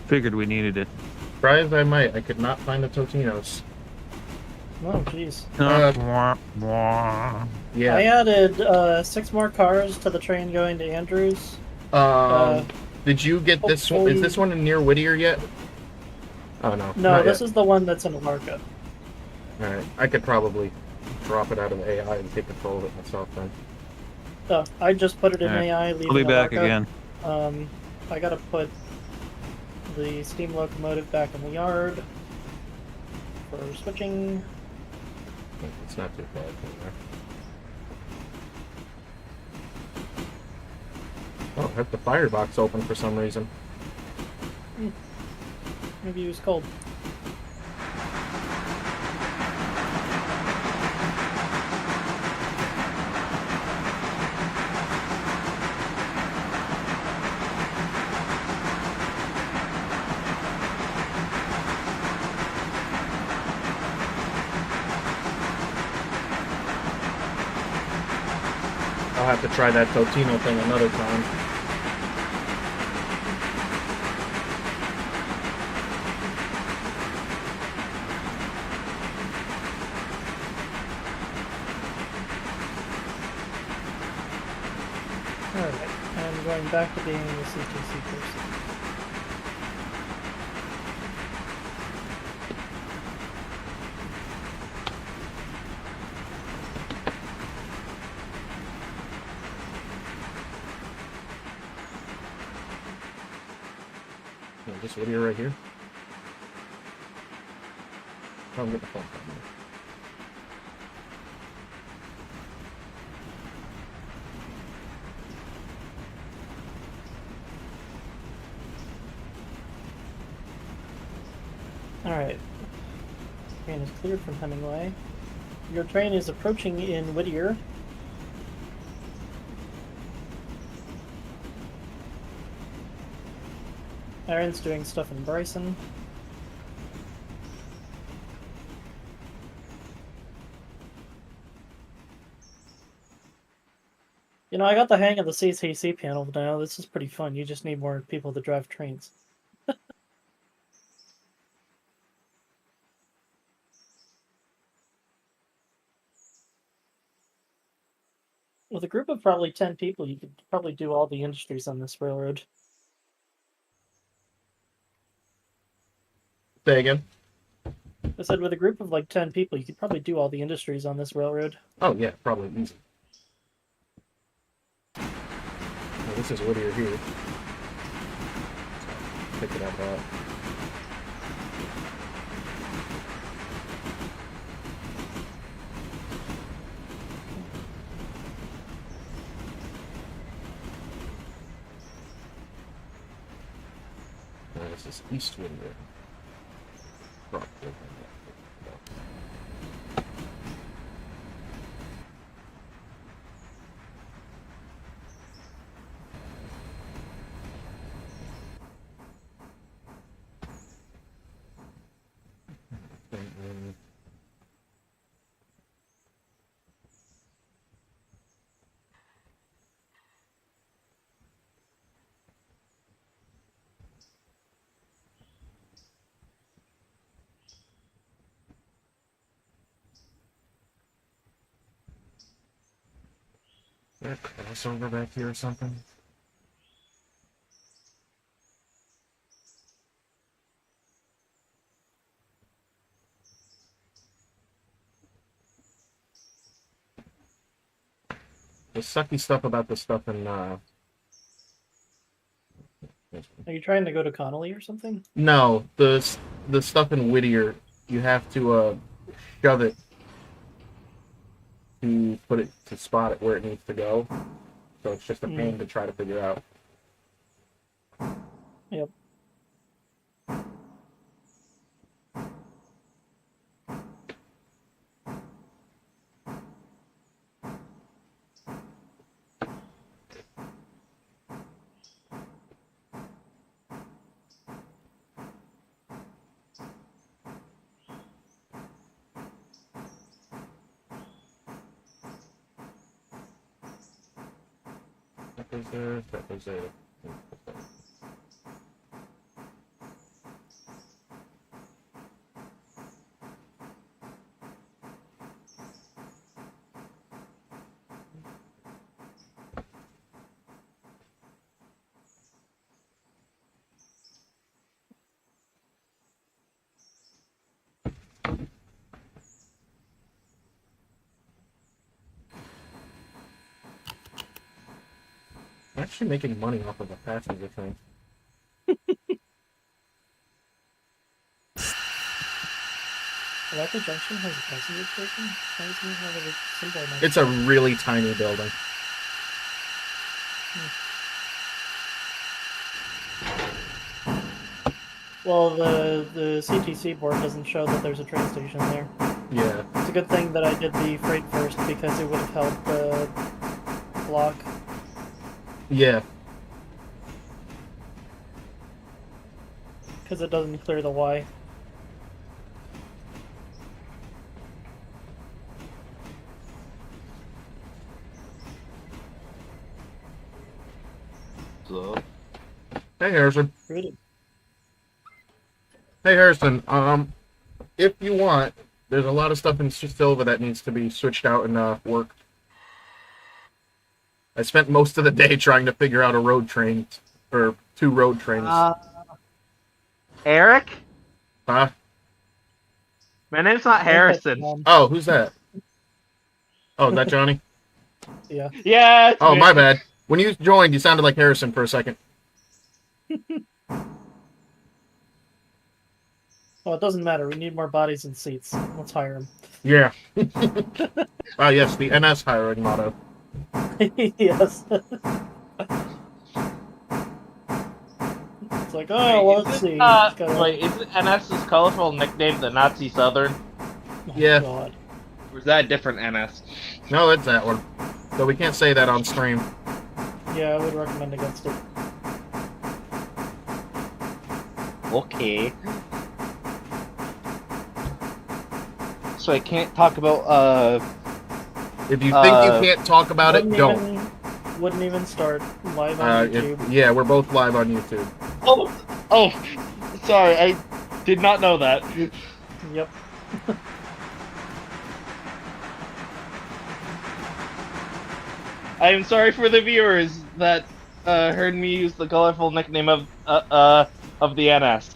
Figured we needed it. Surprised I might. I could not find the Totinos. Oh, jeez. Yeah. I added 6 more cars to the train going to Andrews. Did you get this one? Is this one near Whittier yet? Oh, no. No, this is the one that's in Alarka. Alright. I could probably drop it out of AI and take control of it myself then. Oh, I just put it in Alright. AI, leaving I'll be back Alarka. again. I gotta put the steam locomotive back in the yard for switching. It's not too bad from there. Oh, I have the firebox open for some reason. Maybe it was cold. I'll have to try that Totino thing another time. Alright, I'm going back to being the CTC person. This video right here. I'll get the phone from me. Alright. Train is cleared from Hemingway. Your train is approaching in Whittier. Aaron's doing stuff in Bryson. You know, I got the hang of the CTC panel now. This is pretty fun. You just need more people to drive trains. With a group of probably 10 people, you could probably do all the industries on this railroad. Say again? I said with a group of like 10 people, you could probably do all the industries on this railroad. Oh, yeah, probably easy. Well, this is Whittier here. Pick it up out. This is East Whittier. Is there a crossover back here or something? The sucky stuff about the stuff in, Are you trying to go to Connolly or something? No, the stuff in Whittier, you have to, shove it to put it, to spot it where it needs to go. So it's just a pain to try to figure out. Yep. was there. That was there. I'm actually making money off of a passenger train. Electric Junction has a passenger station? Why doesn't it have a symbol next It's to a it? really tiny building. Well, the CTC board doesn't show that there's a train station there. Yeah. It's a good thing that I did the freight first because it would have helped block. Yeah. Because it doesn't clear the Y. So, Hey, Harrison. Really? Hey, Harrison. If you want, there's a lot of stuff in Silva that needs to be switched out and worked. I spent most of the day trying to figure out a road train, or 2 road trains. Eric? Huh? My name's not Harrison. Oh, who's that? Oh, is that Johnny? Yeah. Yeah. It's Oh, me. my bad. When you joined, you sounded like Harrison for a second. Well, it doesn't matter. We need more bodies and seats. Let's hire them. Yeah. Ah, yes, the NS hiring motto. Yes. It's like, oh, well, let's see. It's gotta- Wait, isn't NS's colorful nickname the Nazi Southern? Oh, Yeah. God. Or is that a different NS? No, it's that one. So we can't say that on stream. Yeah, I would recommend against it. Okay. So I can't talk about, If you think you can't talk about it, don't. Wouldn't even start live on YouTube. Yeah, we're both live on YouTube. Oh, sorry, I did not know that. Yep. I am sorry for the viewers that heard me use the colorful nickname of the NS.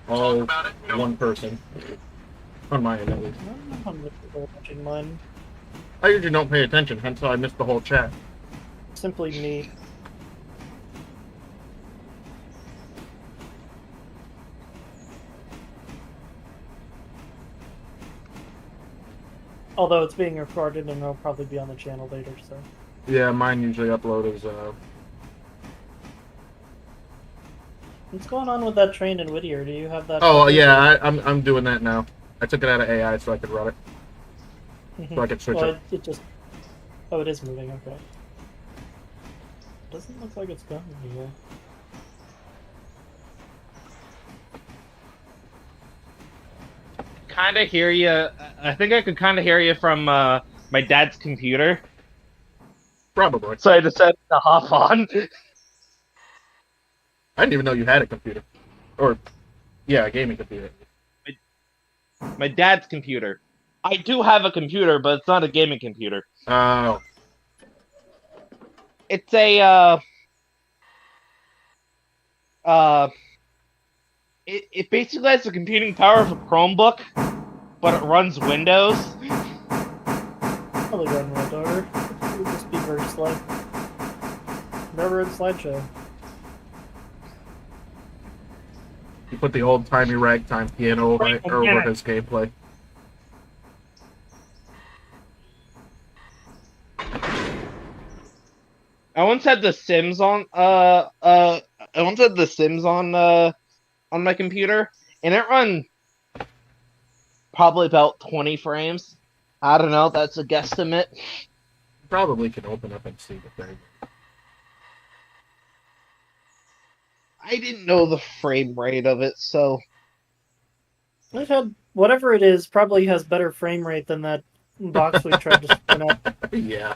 Oh, one person. On my end, at least. I don't know how many people are watching mine. I usually don't pay attention, hence I missed the whole chat. Simply me. Although it's being recorded and it'll probably be on the channel later, so. Yeah, mine usually upload as, What's going on with that train in Whittier? Do you have that? Oh, footage, yeah, or- I'm doing that now. I took it out of AI so I could run it. So I could switch well, it. it just. Oh, it is moving, okay. Doesn't look like it's going anywhere. Kind of hear you. I think I could kind of hear you from my dad's computer. Probably. So I decided to hop on. I didn't even know you had a computer. Or, yeah, a gaming computer. My dad's computer. I do have a computer, but it's not a gaming computer. Oh. It's a it basically has the computing power of a Chromebook, but it runs Windows. Probably run right over. It would just be very slow. Never in slideshow. You put the old-timey ragtime piano over his gameplay. I once had The Sims on on my computer, and it run probably about 20 frames. I don't know, that's a guesstimate. Probably can open up and see the thing. I didn't know the frame rate of it, so It had whatever it is probably has better frame rate than that box we tried to spin up. Yeah.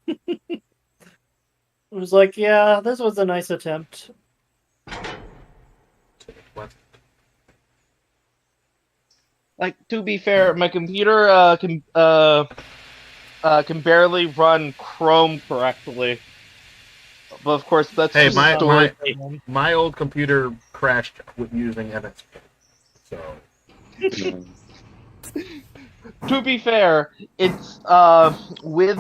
It was like, yeah, this was a nice attempt. What? Like, to be fair, my computer can barely run Chrome correctly. But of course, that's Hey, just storage. my old computer crashed with using MS Paint, so. To be fair, it's with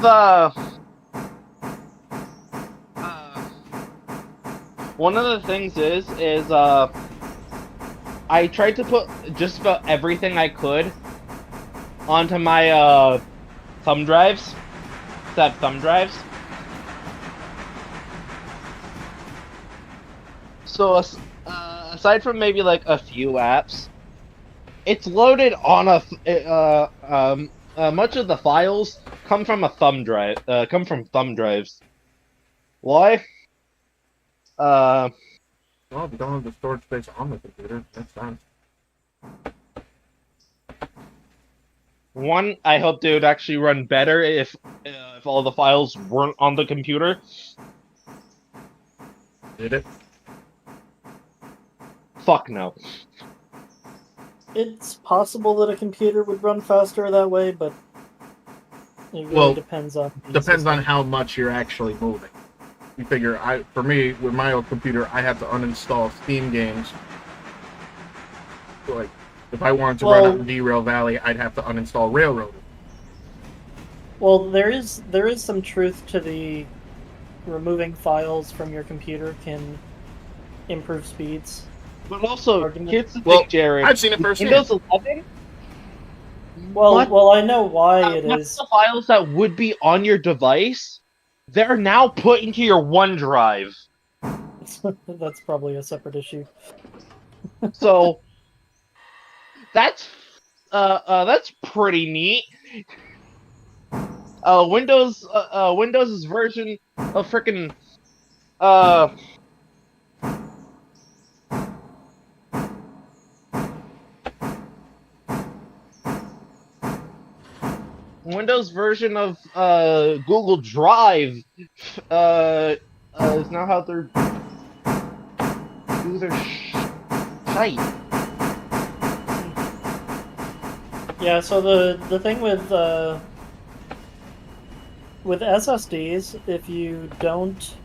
one of the things is I tried to put just about everything I could onto my thumb drives. Thumb drives. So aside from maybe like a few apps, it's loaded on a much of the files come from a thumb drive. Come from thumb drives. Why? Well, if you don't have the storage space on the computer, that's fine. One, I hope they would actually run better if all the files weren't on the computer. Did it? Fuck no. It's possible that a computer would run faster that way, but it really depends on how much you're actually moving. You figure, for me, with my old computer, I have to uninstall Steam games. So, like, if I wanted to run out in Derail Valley, I'd have to uninstall Railroad. Well, there is some truth to the removing files from your computer can improve speeds. But also, Argument. here's the thing, Jared. I've seen it firsthand. Windows 11? Well, I know why it What is. the files that would be on your device, they're now put into your OneDrive. That's probably a separate issue. So that's pretty neat. Windows' version of frickin' Windows version of Google Drive is now how they're do their shite. Yeah, so the thing with SSDs, if you don't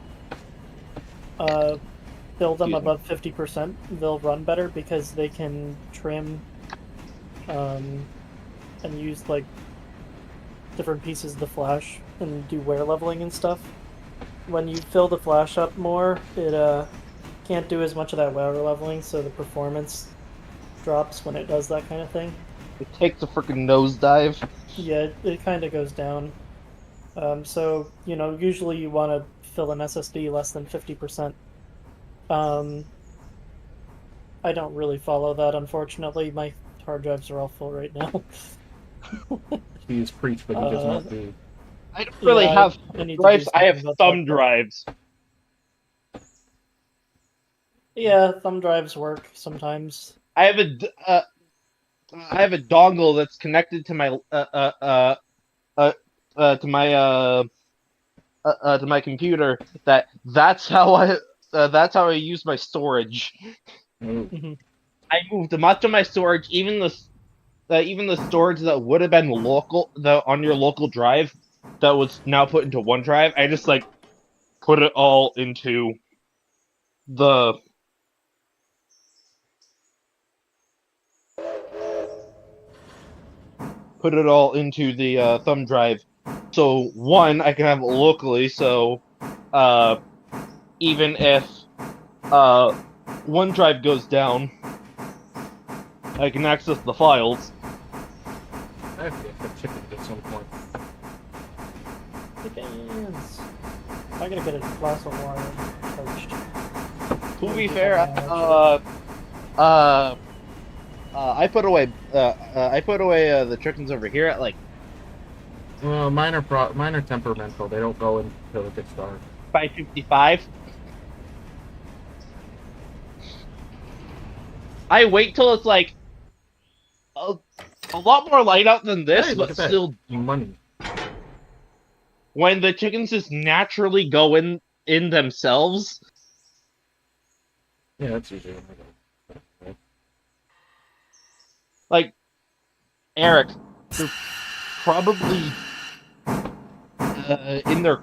build them above 50%, they'll run better because they can trim and use like different pieces of the flash and do wear leveling and stuff. When you fill the flash up more, it can't do as much of that wear leveling, so the performance drops when it does that kind of thing. It takes a freaking nosedive. Yeah, it kind of goes down. So, you know, usually you want to fill an SSD less than 50%. I don't really follow that, unfortunately. My hard drives are all full right now. He is preached, but he does not do. I don't really have drives, I have thumb drives. Yeah, thumb drives work sometimes. I have a dongle that's connected to my to my computer. That's how I use my storage. Mm-hmm. I moved much of my storage, even the storage that would have been on your local drive, that was now put into OneDrive. I just like put it all into the thumb drive. So one, I can have it locally. So even if OneDrive goes down, I can access the files. I have to get the chicken at some point. Chickens. I gotta get a glass of water poached. To be fair, I put away the chickens over here at like Mine are temperamental. They don't go until it gets dark. 5:55. I wait till it's like a lot more light out than this, Hey, but look at still that. Money. when the chickens just naturally go in themselves. Yeah, that's usually. Like, Eric, they're probably in their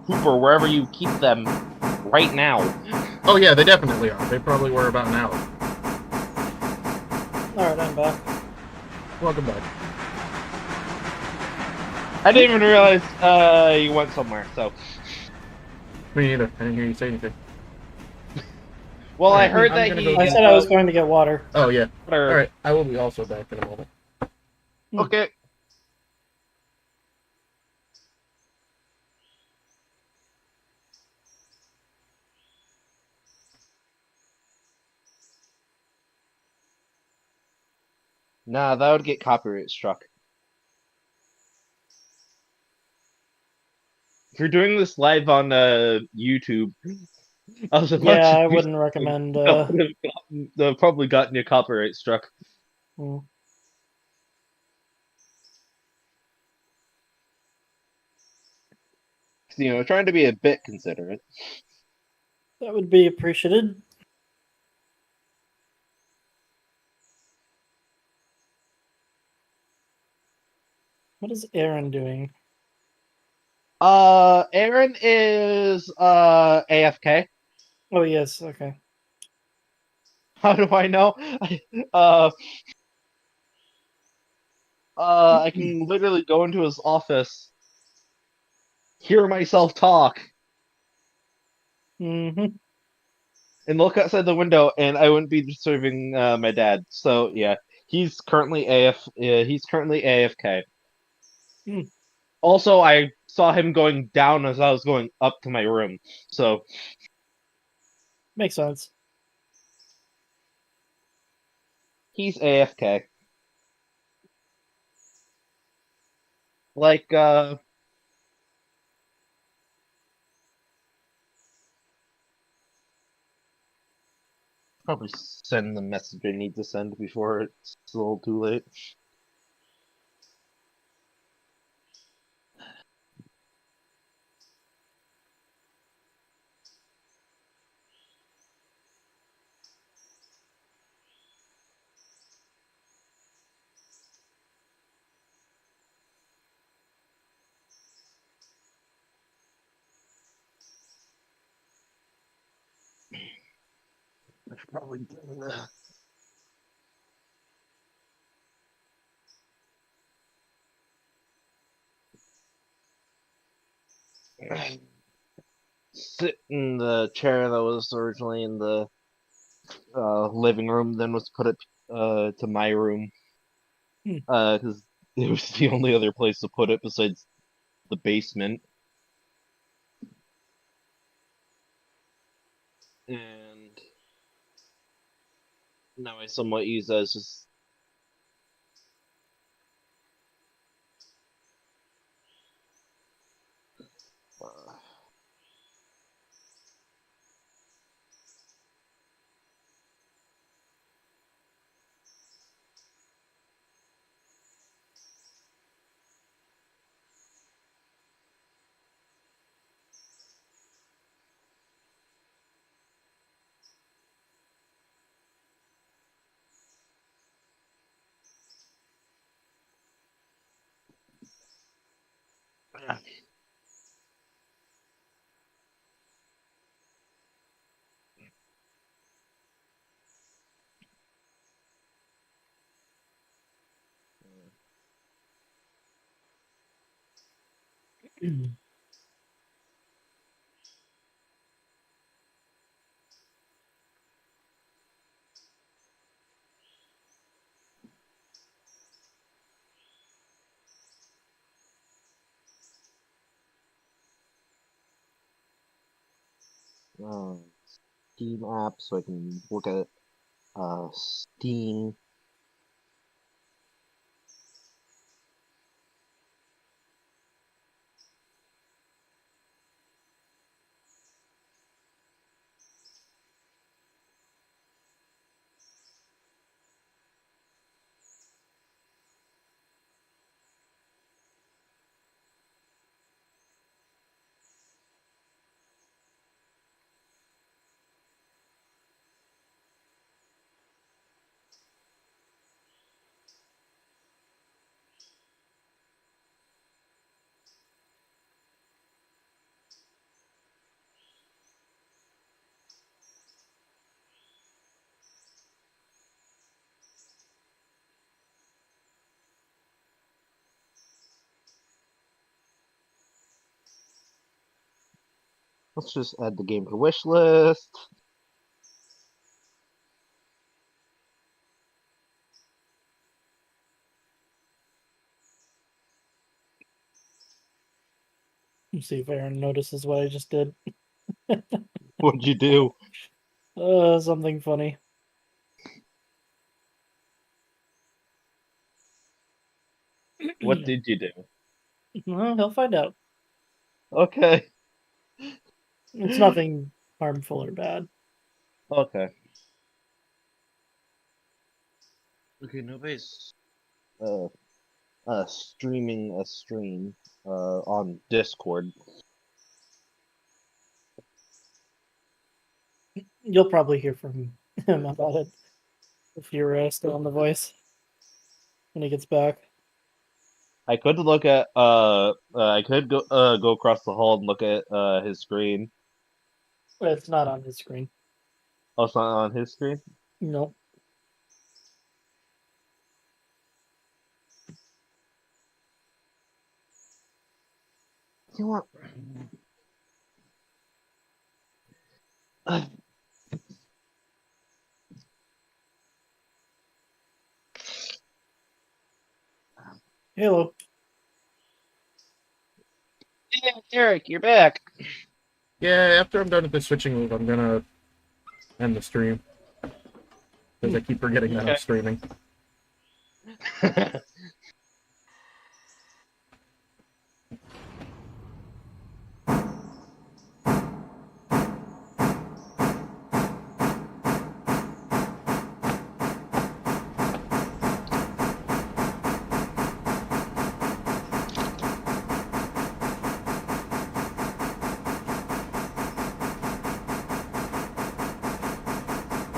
coop or wherever you keep them right now. Oh yeah, they definitely are. They probably were about an hour. Alright, I'm back. Welcome back. I didn't even realize you went somewhere. So, Me neither. I didn't hear you say anything. well, I Alright, heard I'm that gonna he. go I get. said I was going to get water. Oh yeah. Water. Alright, I will be also back in a moment. Okay. Nah, that would get copyright struck. If you're doing this live on YouTube, I was about Yeah, to I do wouldn't recommend. that would have probably gotten you copyright struck. Hmm, You know, trying to be a bit considerate. that would be appreciated. What is Aaron doing? Aaron is AFK. Oh yes, okay. How do I know? I can literally go into his office, hear myself talk, Mm-hmm. and look outside the window, and I wouldn't be disturbing my dad. So yeah, he's currently AFK. Hmm. Also, I saw him going down as I was going up to my room. So Makes sense. he's AFK. Like probably send the message I need to send before it's a little too late. I should probably sit in the chair that was originally in the living room, then was put it to my room Hmm. because it was the only other place to put it besides the basement. And now I somewhat use that as just uh, uh, Steam app, so I can look at Steam. Let's just add the game to wish list. Let's see if Aaron notices what I just did. What'd you do? Something funny. What did you do? Well, he'll find out. Okay. It's nothing harmful or bad. Okay. Okay, nobody's streaming a stream on Discord. You'll probably hear from him about it if you're still on the voice when he gets back. I could look at I could go across the hall and look at his screen. It's not on his screen. Oh, it's not on his screen? No. You want Hello. Yeah, Eric, you're back. Yeah, after I'm done with the switching move, I'm gonna end the stream. Because I keep forgetting that I'm streaming.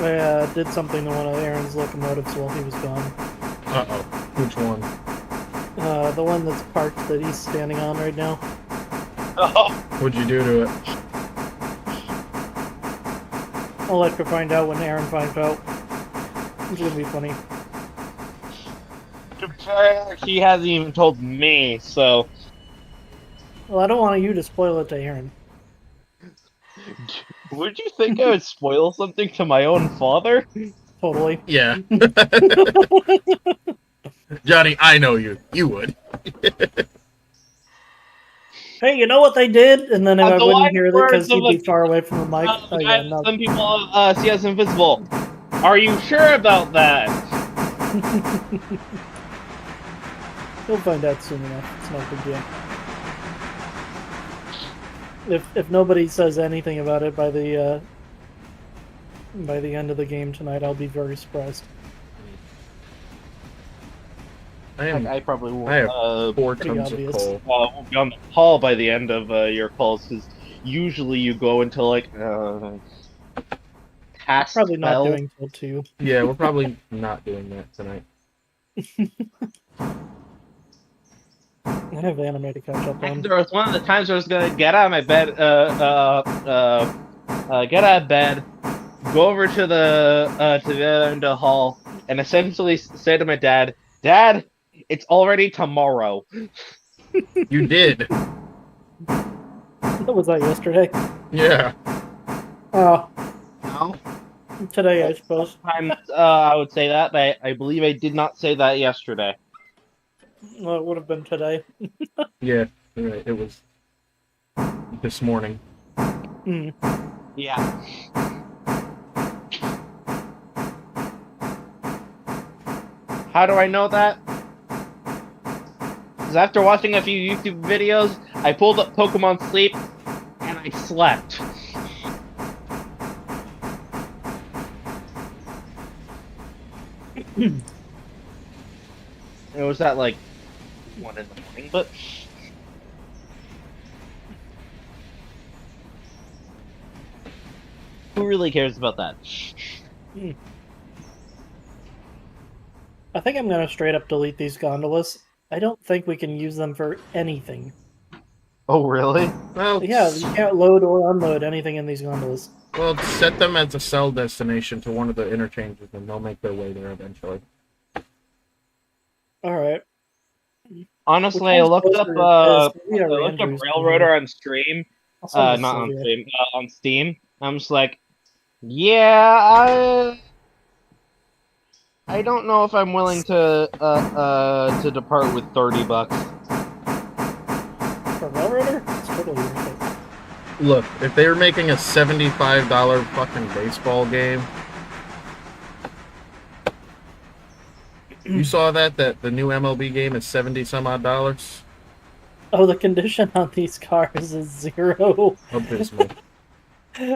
I did something to one of Aaron's locomotives while he was gone. Uh-oh. Which one? The one that's parked that he's standing on right now. Oh, What'd you do to it? I'll let you find out when Aaron finds out. It's gonna be funny. he hasn't even told me, so. Well, I don't want you to spoil it to Aaron. Would you think I would spoil something to my own father? Totally. Yeah. Johnny, I know you. You would. Hey, you know what they did? And then I The wouldn't wise hear it words because of he'd be far away from the mic. Oh, yeah, no. Some people see us invisible. Are you sure about that? He'll find out soon enough. It's no big deal. If nobody says anything about it by the end of the game tonight, I'll be very surprised. I probably won't. I have 4 pretty tons of obvious. coal. Won't be on the call by the end of your calls, because usually you go until like past Probably not 12. doing till 2. Yeah, we're probably not doing that tonight. I have anime to catch up on. There was one of the times where I was gonna get out of my bed, get out of bed, go over to the other end of the hall, and essentially say to my dad, "Dad, it's already tomorrow." You did. What was that, yesterday? Yeah. Oh, No. today, I suppose. Sometimes I would say that, but I believe I did not say that yesterday. Well, it would have been today. Yeah, you're right. It was this morning. Yeah. How do I know that? Because after watching a few YouTube videos, I pulled up Pokemon Sleep, and I slept. It was at like 1 in the morning, but who really cares about that? I think I'm going to straight up delete these gondolas. I don't think we can use them for anything. Oh, really? Well, Yeah, you can't load or unload anything in these gondolas. Well, set them as a sell destination to one of the interchanges, and they'll make their way there eventually. Alright. Honestly, I looked up Railroader on stream, Also not on Sylvia. stream, on Steam. I'm just like, yeah, I don't know if I'm willing to depart with $30. For Railroader, it's totally worth it. Look, if they were making a $75 fucking baseball game, you saw that the new MLB game is 70 some odd dollars. Oh, the condition on these cars is 0. Abysmal.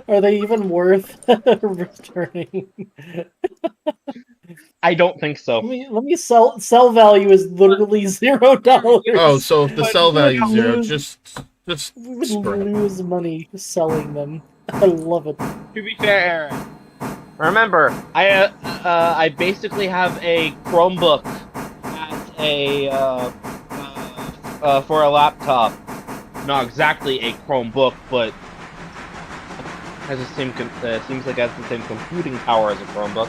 Are they even worth returning? I don't think so. Let me sell value is literally $0. Oh, so if the sell value is 0, lose- just We would scrap. lose money selling them. I love it. To be fair, remember, I basically have a Chromebook as a for a laptop. Not exactly a Chromebook, but has the same seems like it has the same computing power as a Chromebook.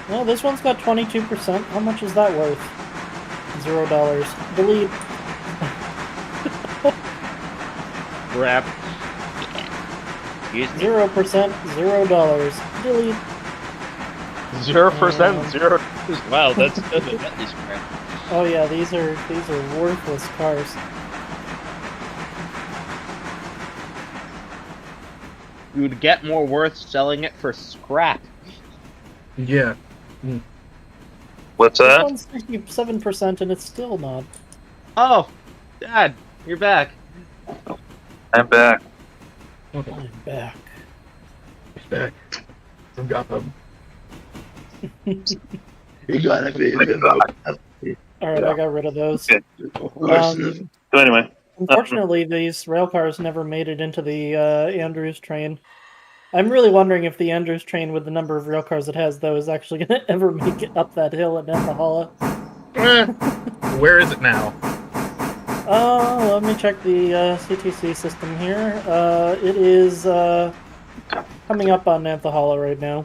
Well, this one's got 22%. How much is that worth? $0. Delete. Crap. Excuse me. 0%, $0. Delete. 0%, 0. Wow, that's good. At least crap. Oh yeah, these are worthless cars. You would get more worth selling it for scrap. Yeah. What's This that? one's 57% and it's still not. Oh, Dad, you're back. I'm back. Okay. I'm back. Back. Forgot them. You gotta be. Alright, I got rid of those. Okay. So anyway, Unfortunately, these rail cars never made it into the Andrews train. I'm really wondering if the Andrews train, with the number of rail cars it has, though, is actually going to ever make it up that hill at Nantahala. Where is it now? Let me check the CTC system here. It is coming up on Nantahala right now.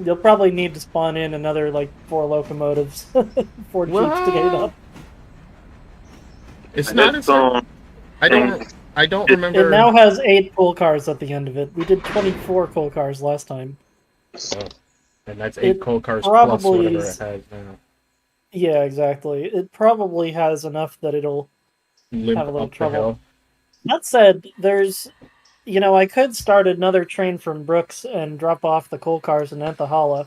You'll probably need to spawn in another, like, 4 locomotives, 4 jeeps to get it up. It's not as I don't remember. It now has 8 coal cars at the end of it. We did 24 coal cars last time. Oh. And that's 8 It coal cars plus probably whatever is- it has now. Yeah, exactly. It probably has enough that it'll Limp have a little up the trouble. hill. That said, there's... You know, I could start another train from Brooks and drop off the coal cars in Nantahala.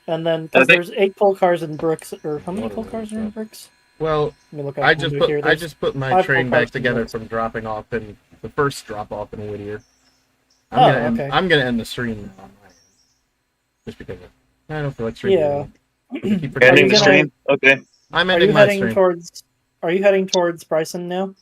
And then, because there's 8 coal cars in Brooks, or how many coal cars are in Brooks? Well, Let me look up I just here. I just put my 5 train coal back cars in together Brooks. from dropping off in the first drop off in Whittier. Okay. I'm gonna end the stream now on my end. Just because I don't feel like streaming. Yeah. anymore. Keep ending you the gonna- stream. Okay. I'm Are you ending my heading stream. towards... Are you heading towards Bryson now?